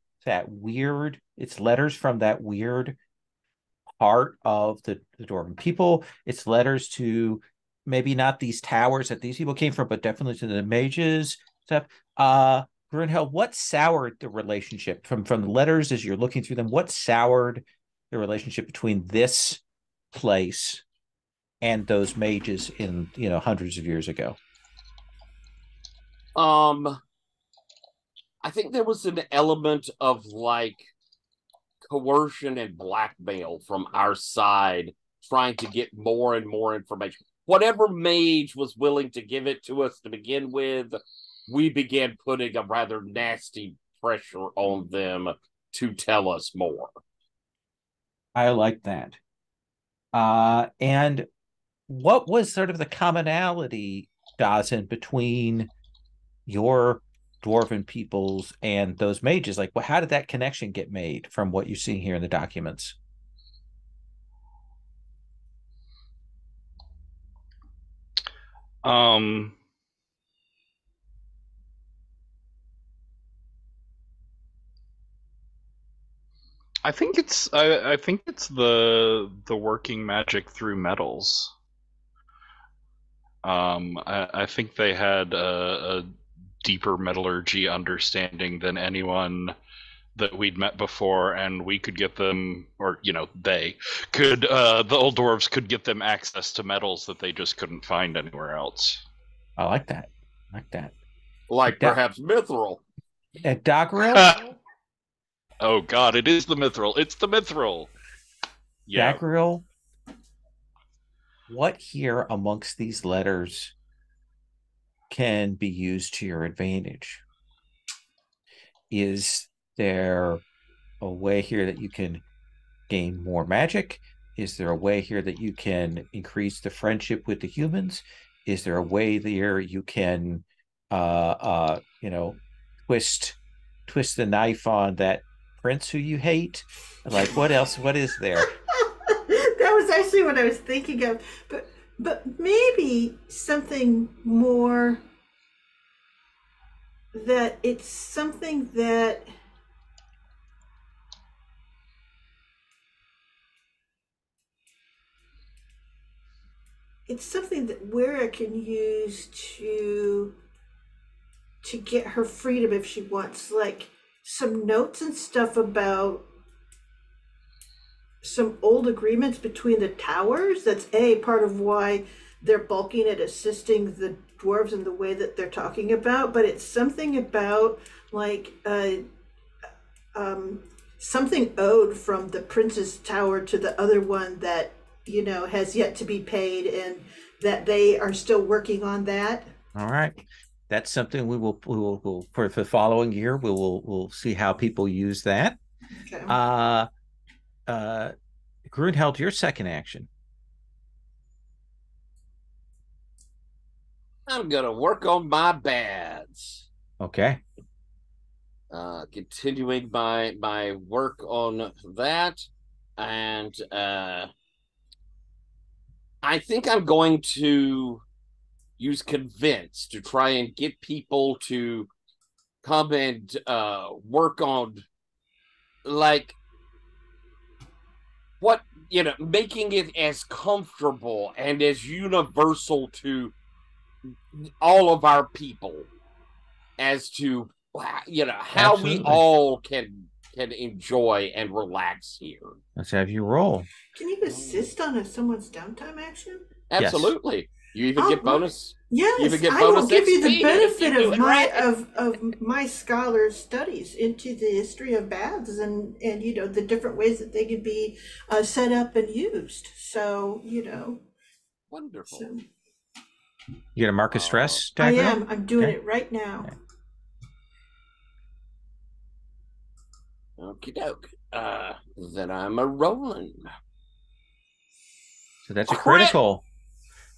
weird. It's letters from that weird heart of the dwarven people. It's letters to maybe not these towers that these people came from, but definitely to the mages stuff. Brunhilde, what soured the relationship from the letters as you're looking through them? What soured the relationship between this place and those mages in hundreds of years ago? I think there was an element of like coercion and blackmail from our side, trying to get more and more information. Whatever mage was willing to give it to us to begin with, we began putting a rather nasty pressure on them to tell us more. I like that. And what was sort of the commonality, Dawson, between your dwarven peoples and those mages? Like, how did that connection get made from what you see here in the documents? I think it's the working magic through metals. I think they had a deeper metallurgy understanding than anyone that we'd met before, and we could get them, or they could. The old dwarves could get them access to metals that they just couldn't find anywhere else. I like that. Like perhaps mithril. At Dagriel? Oh God, it is the mithril. It's the mithril. Yeah. Dagriel, what here amongst these letters can be used to your advantage? Is there a way here that you can gain more magic? Is there a way here that you can increase the friendship with the humans? Is there a way there you can twist the knife on that prince who you hate? Like, what else? What is there? That was actually what I was thinking of, but maybe something more, that it's something that Wera can use to get her freedom if she wants, like some notes and stuff about some old agreements between the towers. That's part of why they're bulking at assisting the dwarves in the way that they're talking about. But it's something about like something owed from the prince's tower to the other one that has yet to be paid, and that they are still working on that. All right. That's something we will for the following year. We'll see how people use that. Okay. Grunheld, your second action. I'm gonna work on my baths. Okay. Continuing my work on that, and I think I'm going to use convince to try and get people to come and work on, like, what, making it as comfortable and as universal to all of our people as to how Absolutely. we all can enjoy and relax here. Let's have you roll. Can you assist on someone's downtime action? Absolutely. Yes. You even get bonus. Yes, you even get I bonus will give you the XP benefit of my of my scholar's studies into the history of baths and the different ways that they can be set up and used. So Wonderful. So, you gonna mark a stress? I am. I'm doing it right now. Okay. Okie doke. Then I'm a rolling. So that's a critical.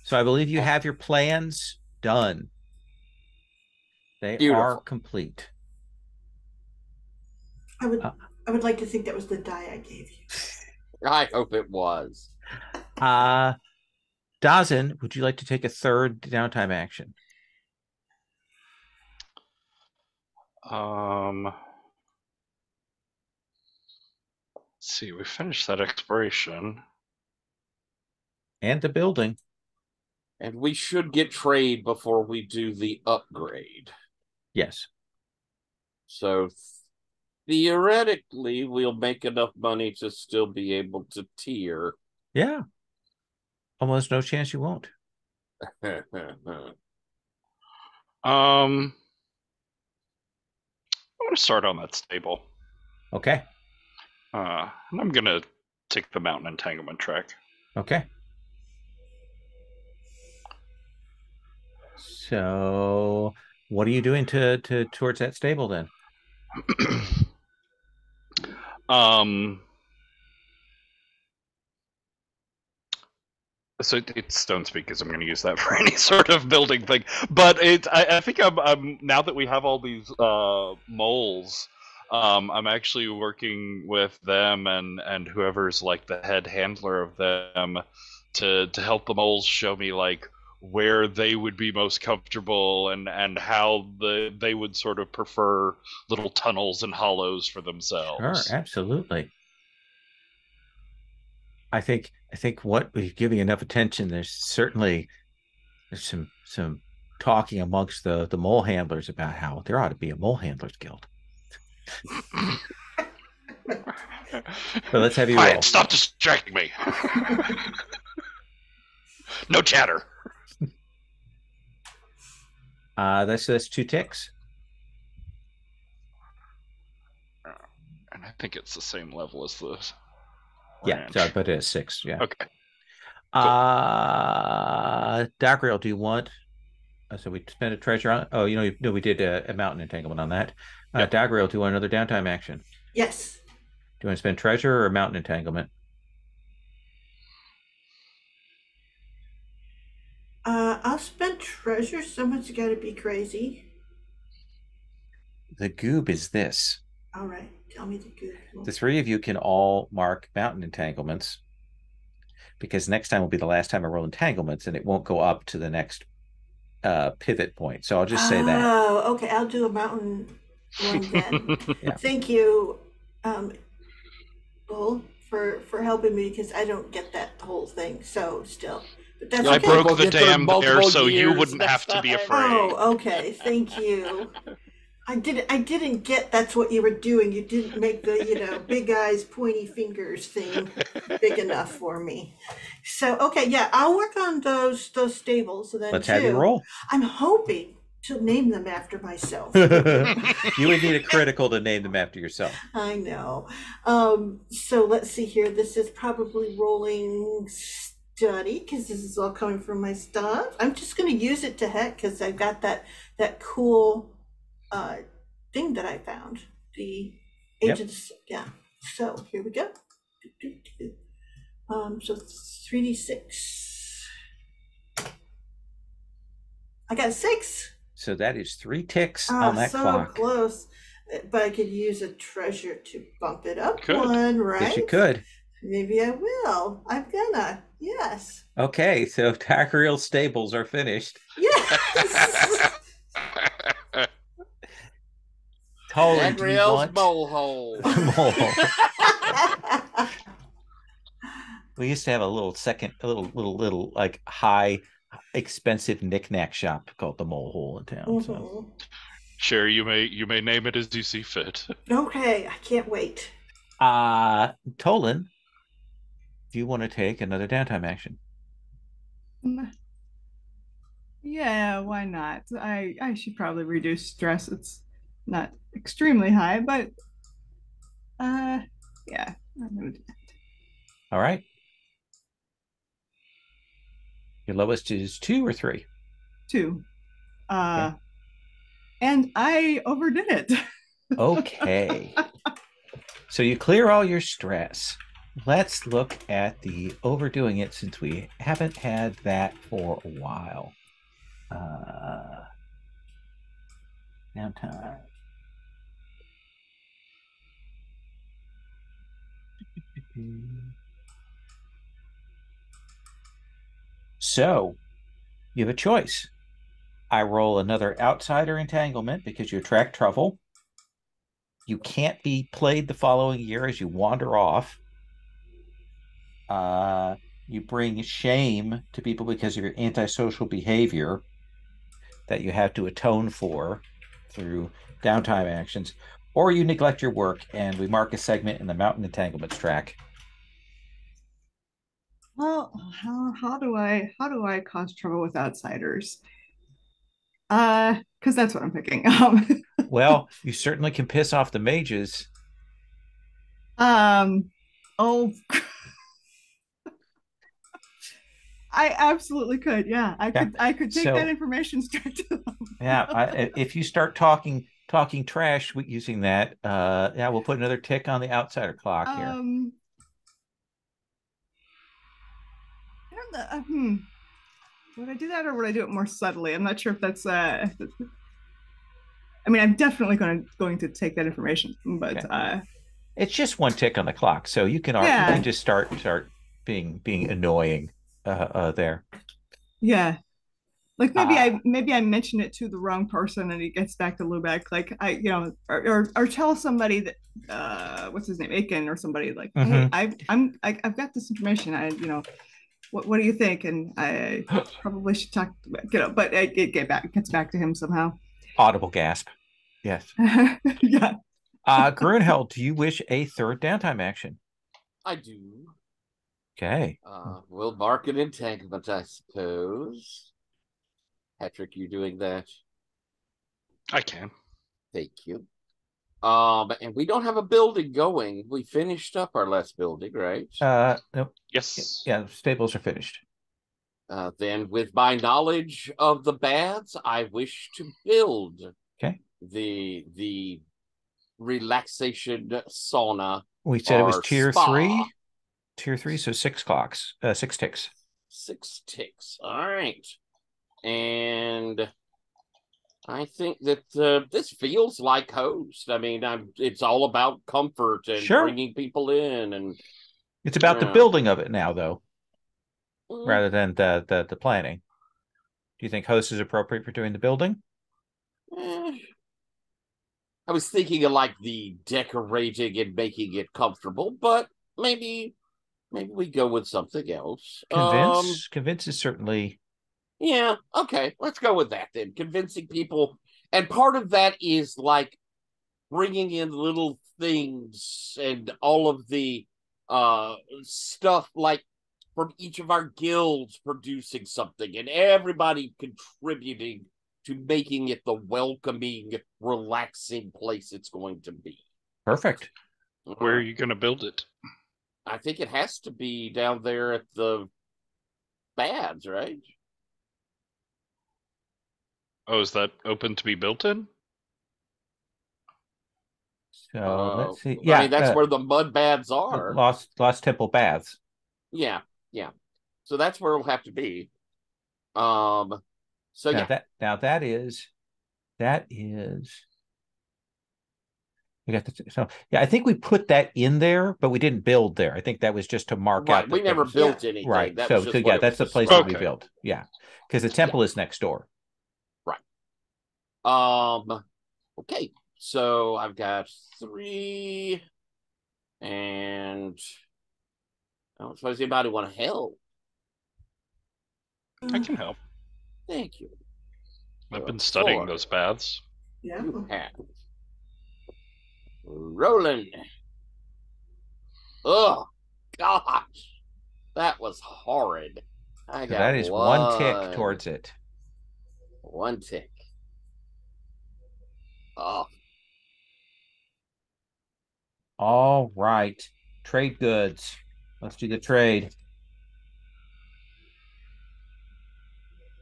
So I believe you have your plans done. They are complete. I would like to think that was the die I gave you. I hope it was. Dazin, would you like to take a third downtime action? Let's see, we finished that exploration. And the building. And we should get trade before we do the upgrade. Yes. So theoretically, we'll make enough money to still be able to tier. Yeah. Almost no chance you won't. I'm going to start on that stable. Okay. And I'm going to take the mountain entanglement track. Okay. So what are you doing towards that stable then? So it's stone speak because I'm going to use that for any sort of building thing. But I think I'm now that we have all these moles, I'm actually working with them and whoever's like the head handler of them to help the moles show me like where they would be most comfortable and how they would sort of prefer little tunnels and hollows for themselves. Sure, absolutely. I think what we're giving enough attention, there's some talking amongst the mole handlers about how there ought to be a mole handlers guild. So let's have you roll. Stop distracting me. No chatter. That's 2 ticks. And I think it's the same level as the ranch. Yeah, but it's 6. Yeah. Okay. Dagriel, do you want? So we spent a treasure on. Oh, we did a mountain entanglement on that. Yep. Dagriel, do you want another downtime action? Yes. Do you want to spend treasure or mountain entanglement? I'll spend treasure. Someone's got to be crazy. The goob is this. All right. Tell me the goob. The 3 of you can all mark mountain entanglements because next time will be the last time I roll entanglements and it won't go up to the next pivot point. So I'll just say that. Oh, okay. I'll do a mountain one then. Yeah. Thank you, Bull, for helping me because I don't get that whole thing. So still. But that's I okay. broke the dam there so you wouldn't have to be afraid. Oh, okay. Thank you. I didn't get that's what you were doing. You didn't make the big eyes, pointy fingers thing big enough for me. So, okay, yeah, I'll work on those stables. And then Let's have you two, roll. I'm hoping to name them after myself. You would need a critical to name them after yourself. I know. So let's see here. This is probably rolling study because this is all coming from my stuff. I'm just going to use it to heck because I've got that cool thing that I found. The Yep. agents. Yeah. So here we go. So 3d6. I got a 6. So that is 3 ticks on that so clock. close. But I could use a treasure to bump it up Could. one, right? Yes, you could. Maybe I will. I'm gonna. Yes. Okay, so Tackeriel stables are finished. Yes. Tolan, do you Gabrielle's want mole hole. Mole. We used to have a little like high expensive knickknack shop called the Mole Hole in town. So Sherry, you may name it as you see fit. Okay, I can't wait. Tolan, do you want to take another downtime action? Yeah, why not? I should probably reduce stress. It's not extremely high, but yeah, I'm gonna do that. All right. Your lowest is 2 or 3? 2. Okay. And I overdid it. Okay. So you clear all your stress. Let's look at the overdoing it since we haven't had that for a while. Downtime. So you have a choice. I roll another outsider entanglement because you attract trouble. You can't be played the following year as you wander off. You bring shame to people because of your antisocial behavior that you have to atone for through downtime actions, or you neglect your work and we mark a segment in the mountain entanglements track. Well, how do I cause trouble with outsiders? Because that's what I'm picking. Well, you certainly can piss off the mages. Oh, I absolutely could. Yeah, I could take that information straight to them. Yeah, if you start talking trash using that, yeah, we'll put another tick on the outsider clock here. I don't know. Would I do that or would I do it more subtly? I'm not sure if that's. I mean, I'm definitely going to take that information, but it's just 1 tick on the clock, so you can just start being annoying there. Yeah, like maybe I mention it to the wrong person and he gets back to Lubeck, like or tell somebody that what's his name, Aiken or somebody, like, hey, I've got this information. What do you think? And I probably should talk, but it gets back to him somehow. Audible gasp. Yes. Yeah. Grunheld, do you wish a third downtime action? I do. Okay. We'll mark an entanglement, I suppose. Patrick, you doing that? I can. Thank you. And we don't have a building going. We finished up our last building, right? Nope. Yes. Yeah, stables are finished. Then with my knowledge of the baths, I wish to build the relaxation sauna. We said it was tier spa. 3. Tier 3, so 6 clocks, 6 ticks. 6 ticks. All right. And I think that this feels like host. I mean, it's all about comfort and bringing people in, and it's about the building of it now, though, rather than the planning. Do you think host is appropriate for doing the building? I was thinking of like the decorating and making it comfortable, but maybe we go with something else. Convince is certainly. Yeah, okay, let's go with that then. Convincing people And part of that is like bringing in little things and all of the stuff like from each of our guilds producing something and everybody contributing to making it the welcoming, relaxing place it's going to be. Perfect. Where are you going to build it? I think it has to be down there at the baths, right? Oh, is that open to be built in? So let's see. I Yeah, mean, that's where the mud baths are. Lost Temple Baths. Yeah. So that's where it'll have to be. So now yeah. that is we got the, so yeah, I think we put that in there, but we didn't build there. I think that was just to mark Right. out We that never was, built anything. right. That So was just yeah, that's the place to be Okay. built. Yeah, because the temple is next door. Right. Okay. So I've got 3, and I don't suppose anybody want to help. I can help. Thank you. I've been studying 4. those baths. Yeah. You have. Rolling. Oh gosh, that was horrid. I So got that is 1 tick towards it. 1 tick. Oh, All right. Trade goods. Let's do the trade.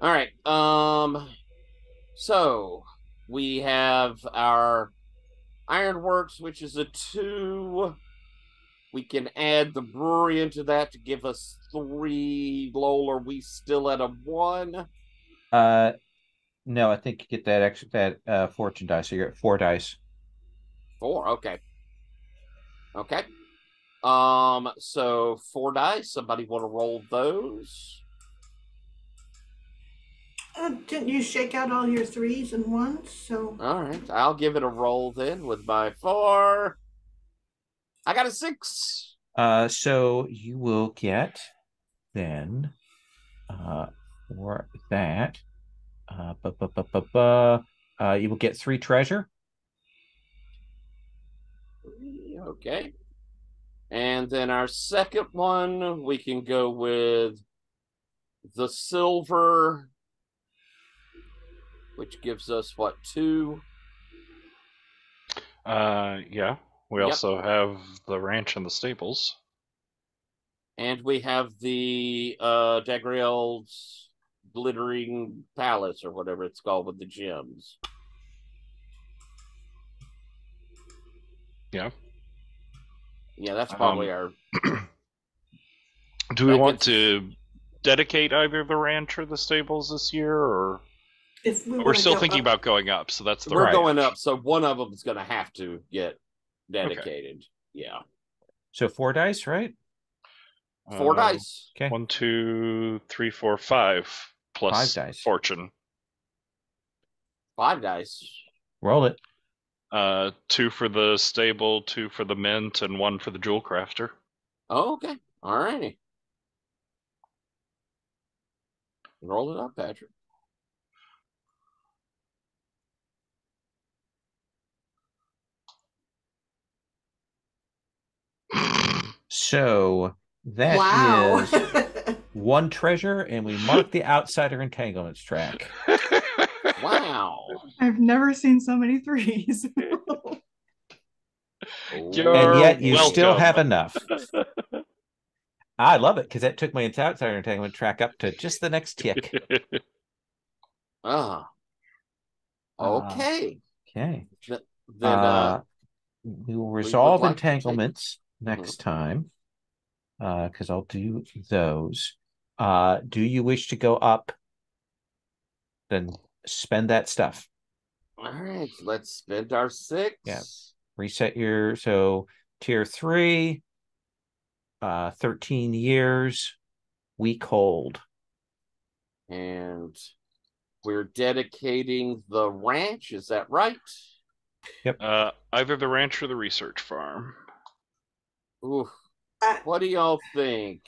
all right. So we have our ironworks, which is a 2. We can add the brewery into that to give us 3. Lol, are we still at a 1? No, I think you get that extra fortune dice. So you're at 4 dice. 4. Okay. So 4 dice. Somebody want to roll those? Didn't you shake out all your 3s and 1s? So All right, I'll give it a roll then with my 4. I got a 6. So you will get then for that you will get 3 treasure. Okay. And then our second one, we can go with the silver, which gives us what, 2? Yeah. We also have the ranch and the stables. And we have the Dagriel's glittering palace or whatever it's called with the gems. Yeah. Yeah, that's probably our. Do we want to dedicate either the ranch or the stables this year, or if we we're still go thinking up, about going up? So that's the we're ranch. going up, so one of them is going to have to get dedicated. Okay. Yeah. So 4 dice, right? 4 dice. Okay. 1, 2, 3, 4, 5 plus 5 dice. fortune. 5 dice. Roll it. 2 for the stable, 2 for the mint, and 1 for the jewel crafter. Oh, okay. All righty. Roll it up, Patrick. So that is 1 treasure, and we mark the outsider entanglements track. Wow. I've never seen so many 3s. And yet you still have enough. I love it because that took my outsider entanglement track up to just the next tick. Okay. Okay. Then we will resolve entanglements next time because I'll do those. Do you wish to go up? Then spend that stuff. All right, let's spend our 6. Yeah. Reset your tier 3, 13 years, weak hold. And we're dedicating the ranch, is that right? Yep. Either the ranch or the research farm. Ooh. What do y'all think?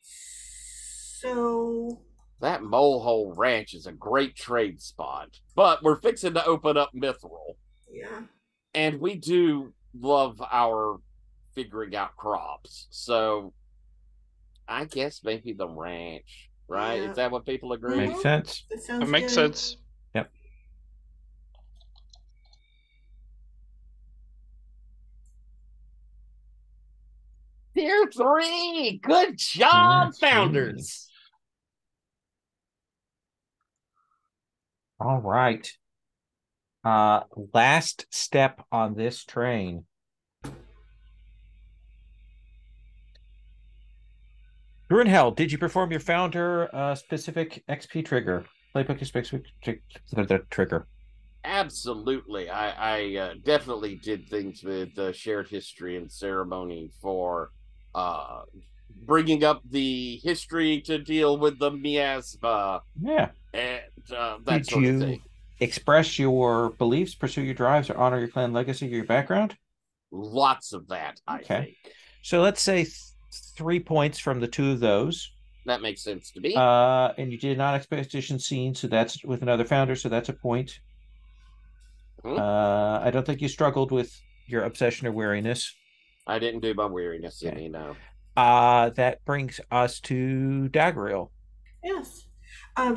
So That Molehole Ranch is a great trade spot, but we're fixing to open up Mithril, Yeah. and we do love our figuring out crops. So I guess maybe the ranch, right? Yeah. Is that what people agree? Makes sense. That That sounds makes good. sense. Yep. Tier 3! Good Tier job, 3. founders! All right. Last step on this train. Brunheld, did you perform your founder specific XP trigger? Playbook specific trigger. Absolutely. I definitely did things with shared history and ceremony for bringing up the history to deal with the miasma Yeah. and that Did sort of you thing. express your beliefs, pursue your drives, or honor your clan legacy or your background? Lots of that, I Okay. think. So let's say 3 points from the 2 of those. That makes sense to me. And you did a non-expedition scene, so that's with another founder, so that's a point. I don't think you struggled with your obsession or weariness. I didn't do my weariness Okay. any, no. That brings us to Daggeril. Yes.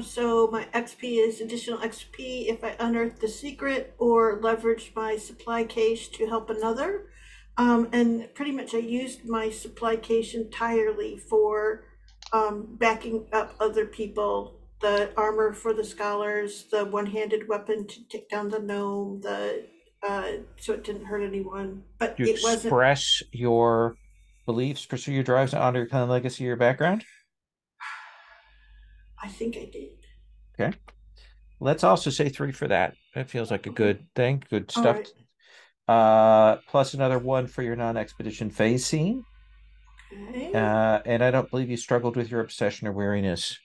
So my XP is additional XP if I unearth the secret or leverage my supply cache to help another. And pretty much I used my supply cache entirely for backing up other people. The armor for the scholars, the one-handed weapon to take down the gnome, so it didn't hurt anyone. But You it wasn't. express your beliefs, pursue your drives, and honor your clan legacy or your background. I think I did. Okay. Let's also say 3 for that. That feels like a good thing. Good All stuff. right. Plus another 1 for your non-expedition phase scene. Okay. And I don't believe you struggled with your obsession or weariness.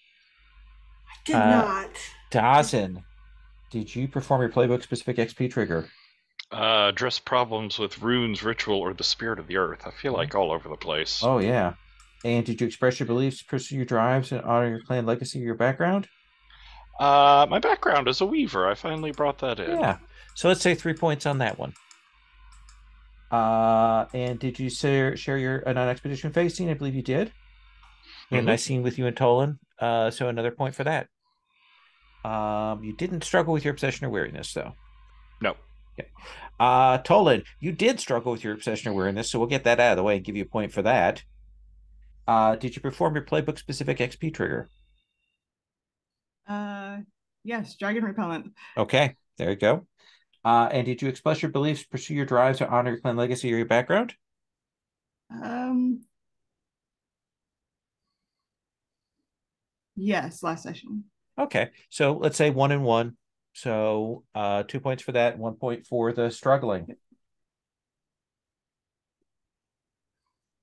I did not. Dawson, did you perform your playbook specific XP trigger? Address problems with runes, ritual, or the spirit of the earth. I feel like all over the place. Oh, yeah. And did you express your beliefs, pursue your drives, and honor your clan legacy or your background? My background is a weaver. I finally brought that in. Yeah. So let's say 3 points on that one. And did you share your non-expedition phase scene? I believe you did. We had a nice scene with you and Tolan. So another point for that. You didn't struggle with your obsession or weariness, though. No. Okay. Tolan, you did struggle with your obsession or weariness, so we'll get that out of the way and give you a point for that. Did you perform your playbook specific XP trigger? Yes, dragon repellent. Okay, there you go. And did you express your beliefs, pursue your drives, or honor your clan legacy or your background? Yes, last session. Okay, so let's say 1 and 1. So 2 points for that, 1 point for the struggling.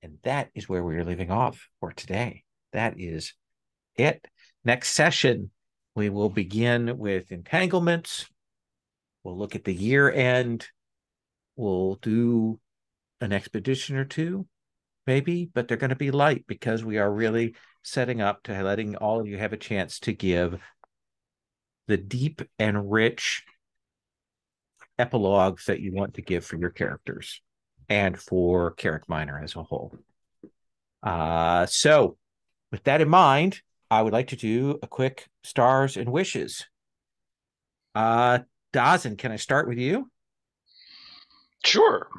And that is where we are leaving off for today. That is it. Next session, we will begin with entanglements. We'll look at the year end. We'll do an expedition or 2, maybe, but they're going to be light because we are really setting up to letting all of you have a chance to give the deep and rich epilogues that you want to give for your characters and for Carrick Minor as a whole. So with that in mind, I would like to do a quick stars and wishes. Dawson, can I start with you? Sure.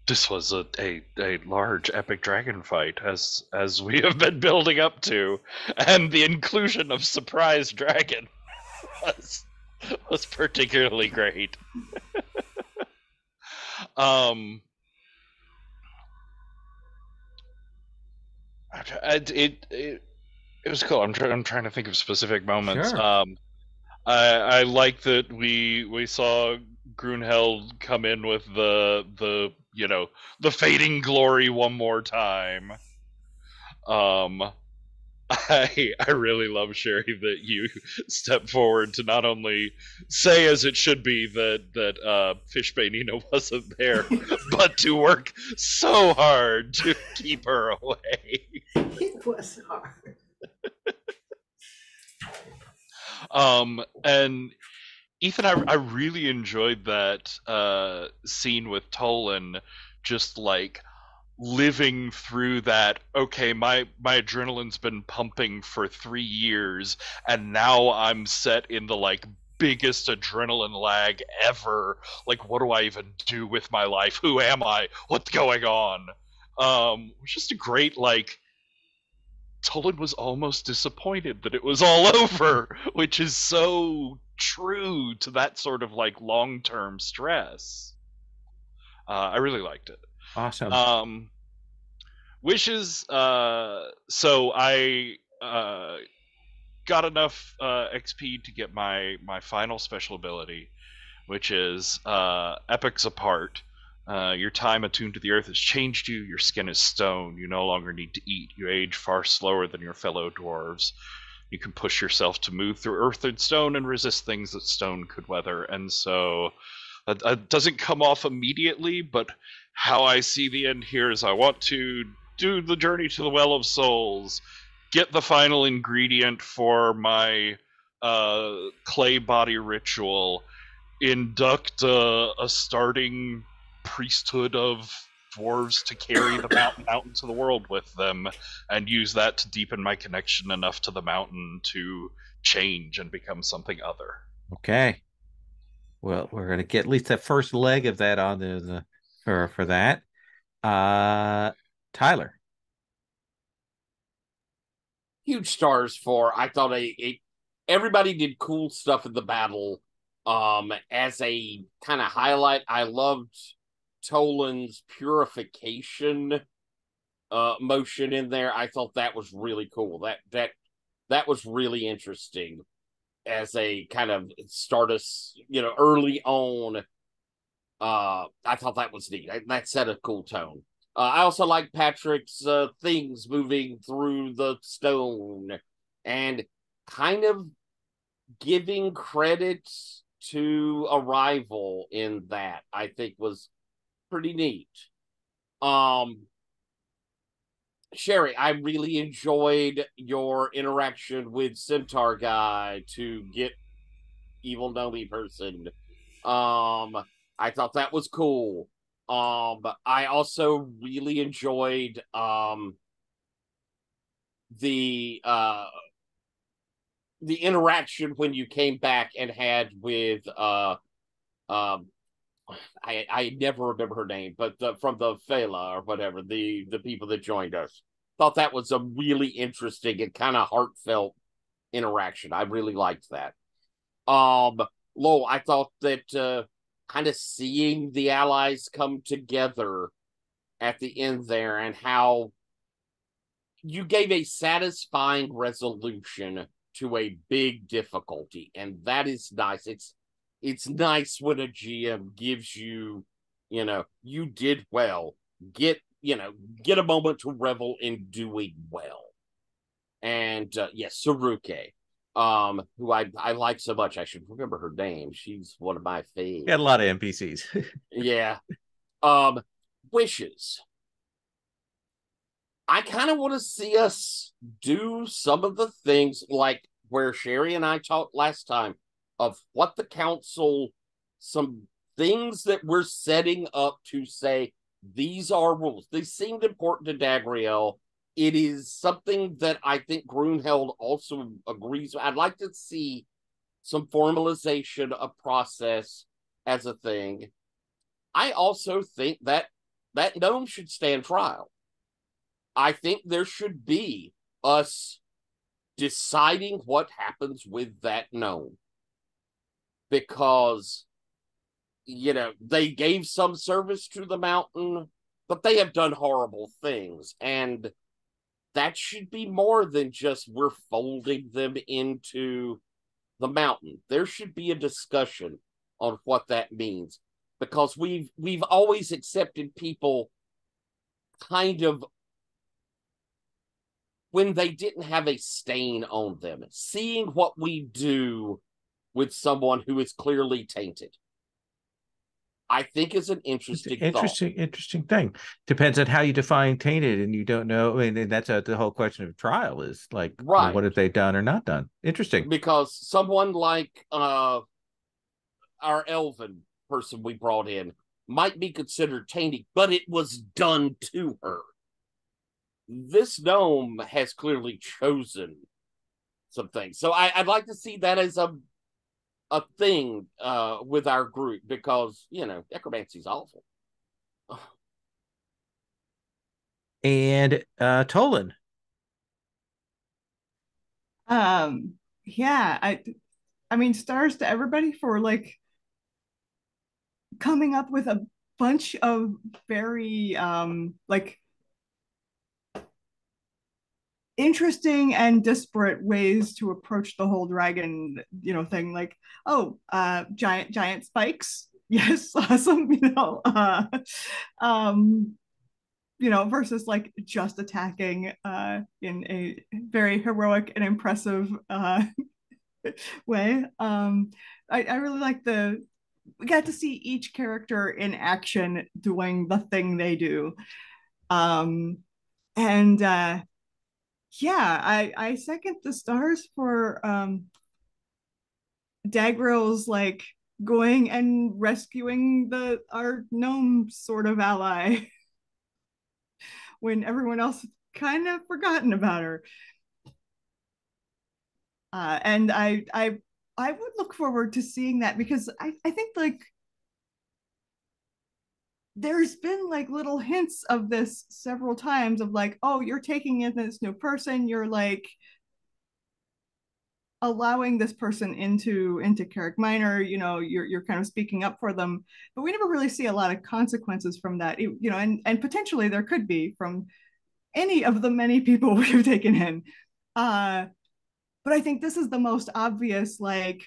This was a large epic dragon fight as we have been building up to, and the inclusion of surprise dragon was particularly great. It was cool. I'm trying to think of specific moments. Sure. I like that we saw Grunheld come in with the the fading glory one more time. I really love, Sherry, that you step forward to not only say as it should be that Fishbane Nina wasn't there, but to work so hard to keep her away. It was hard. And Ethan, I really enjoyed that scene with Tolan, just like living through that. Okay, my adrenaline's been pumping for 3 years, and now I'm set in the like biggest adrenaline lag ever. Like, what do I even do with my life? Who am I? What's going on? It was just a great like. Tolan was almost disappointed that it was all over, which is so true to that sort of like long-term stress. I really liked it. Awesome. Wishes. So I got enough XP to get my final special ability, which is Epics Apart. Your time attuned to the earth has changed you. Your skin is stone. You no longer need to eat. You age far slower than your fellow dwarves. You can push yourself to move through earth and stone and resist things that stone could weather. And so that doesn't come off immediately, but how I see the end here is I want to do the journey to the Well of Souls, get the final ingredient for my clay body ritual, induct a starting priesthood of dwarves to carry the mountain out into the world with them, and use that to deepen my connection enough to the mountain to change and become something other. Okay. Well, we're gonna get at least that first leg of that on the for that. Tyler. Huge stars for. I thought everybody did cool stuff in the battle. As a kind of highlight, I loved Tolan's purification motion in there. I thought that was really cool. That was really interesting as a kind of start us, early on. I thought that was neat. That set a cool tone. I also like Patrick's things moving through the stone and kind of giving credit to Arrival in that. I think was pretty neat. Sherry, I really enjoyed your interaction with Centaur Guy to get Evil Nomi person. I thought that was cool. I also really enjoyed the interaction when you came back and had with I never remember her name, but from the Fela or whatever, the people that joined us. Thought that was a really interesting and kind of heartfelt interaction. I really liked that. Lowell, I thought that kind of seeing the allies come together at the end there and how you gave a satisfying resolution to a big difficulty, and that is nice. It's nice when a GM gives you, you did well. Get a moment to revel in doing well. And yes, Saruke, who I like so much. I should remember her name. She's one of my faves. Got a lot of NPCs. Yeah. Wishes. I kind of want to see us do some of the things like where Sherry and I talked last time of what the council, some things that we're setting up to say, these are rules. They seemed important to Dagriel. It is something that I think Grunheld also agrees with. I'd like to see some formalization of process as a thing. I also think that gnome should stand trial. I think there should be us deciding what happens with that gnome. Because, they gave some service to the mountain, but they have done horrible things. And that should be more than just we're folding them into the mountain. There should be a discussion on what that means. Because we've always accepted people kind of when they didn't have a stain on them, seeing what we do with someone who is clearly tainted, I think is an interesting thought. Interesting thing. Depends on how you define tainted, and you don't know. And that's the whole question of trial is like, well, Right. what have they done or not done? Interesting. Because someone like our elven person we brought in might be considered tainted, but it was done to her. This gnome has clearly chosen some things. So I'd like to see that as a thing with our group, because necromancy is awful. And Tolan. Yeah, I mean, stars to everybody for like coming up with a bunch of very like interesting and disparate ways to approach the whole dragon thing. Like, oh, giant spikes, yes, awesome. Versus like just attacking in a very heroic and impressive way. I really like we got to see each character in action doing the thing they do. And yeah, I second the stars for Dagril's like going and rescuing our gnome sort of ally when everyone else kind of forgotten about her. And I would look forward to seeing that, because I think like there's been like little hints of this several times of like, oh, you're taking in this new person, you're like allowing this person into Carrick Minor, you're kind of speaking up for them, but we never really see a lot of consequences from that, and potentially there could be from any of the many people we've taken in. But I think this is the most obvious, like,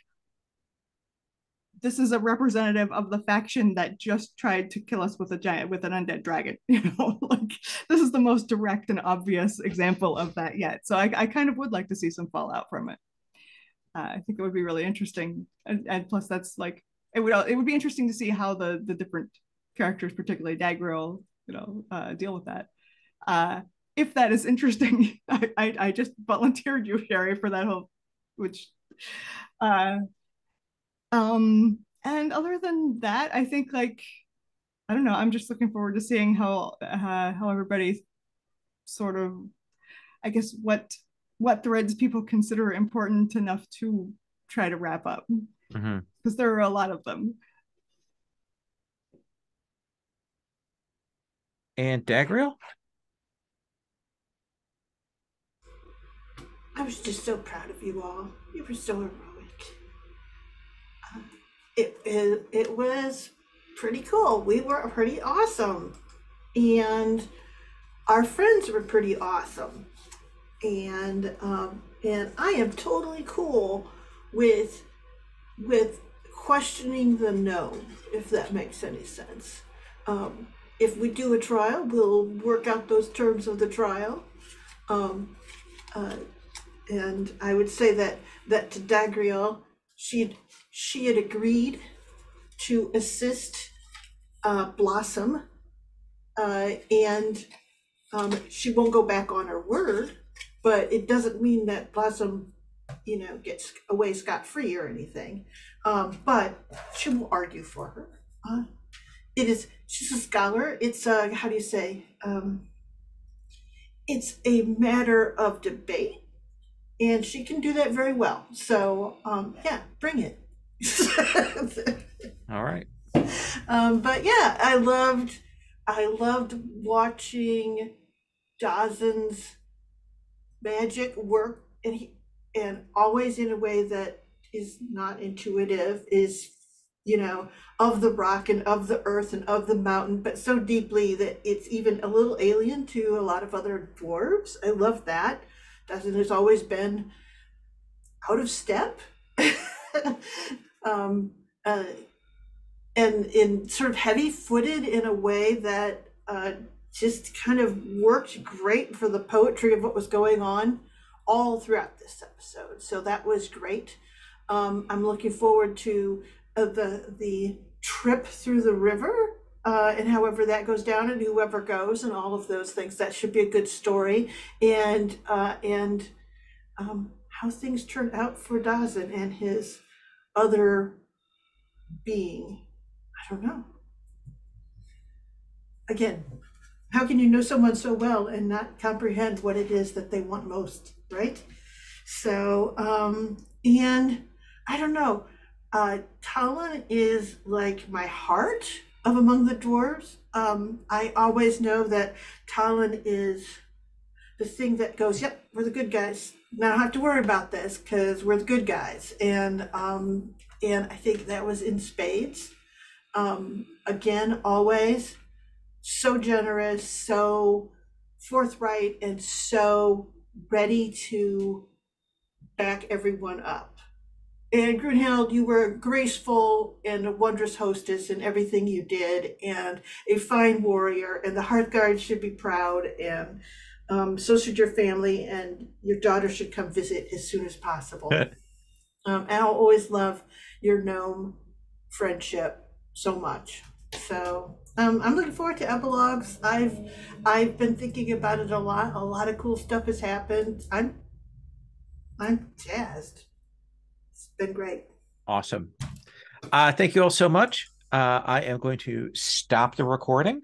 this is a representative of the faction that just tried to kill us with an undead dragon. Like, this is the most direct and obvious example of that yet. So I kind of would like to see some fallout from it. I think it would be really interesting, and plus that's like it would be interesting to see how the different characters, particularly Dagril, deal with that. If that is interesting, I just volunteered you, Sherry, for that whole, which and other than that, I think like I don't know, I'm just looking forward to seeing how everybody sort of, I guess, what threads people consider important enough to try to wrap up, because there are a lot of them. And Dagriel? I was just so proud of you all. You were so heroic. It was pretty cool. We were pretty awesome, and our friends were pretty awesome, and I am totally cool with questioning the gnome, if that makes any sense. If we do a trial, we'll work out those terms of the trial. And I would say that to Dagriel, she had agreed to assist Blossom, and she won't go back on her word, but it doesn't mean that Blossom, gets away scot-free or anything. But she will argue for her. She's a scholar. It's how do you say? It's a matter of debate, and she can do that very well. So yeah, bring it. All right. But yeah, I loved watching Dawson's magic work, and always in a way that is not intuitive, is of the rock and of the earth and of the mountain, but so deeply that it's even a little alien to a lot of other dwarves. I love that. Dawson has always been out of step. And in sort of heavy-footed in a way that just kind of worked great for the poetry of what was going on all throughout this episode. So that was great. I'm looking forward to the trip through the river, and however that goes down, and whoever goes, and all of those things. That should be a good story, and how things turn out for Dazin and his other being. I don't know. Again, how can you know someone so well and not comprehend what it is that they want most, right? So, and I don't know, Talon is like my heart of among the dwarves. I always know that Talon is the thing that goes, yep, we're the good guys. Now I don't have to worry about this because we're the good guys. And I think that was in spades. Again, always so generous, so forthright, and so ready to back everyone up. And Grunhild, you were graceful and a wondrous hostess in everything you did, and a fine warrior, and the Hearthguard should be proud, and so should your family, and your daughter should come visit as soon as possible. And I'll always love your gnome friendship so much. So I'm looking forward to epilogues. I've been thinking about it a lot. A lot of cool stuff has happened. I'm jazzed. It's been great. Awesome. Thank you all so much. I am going to stop the recording.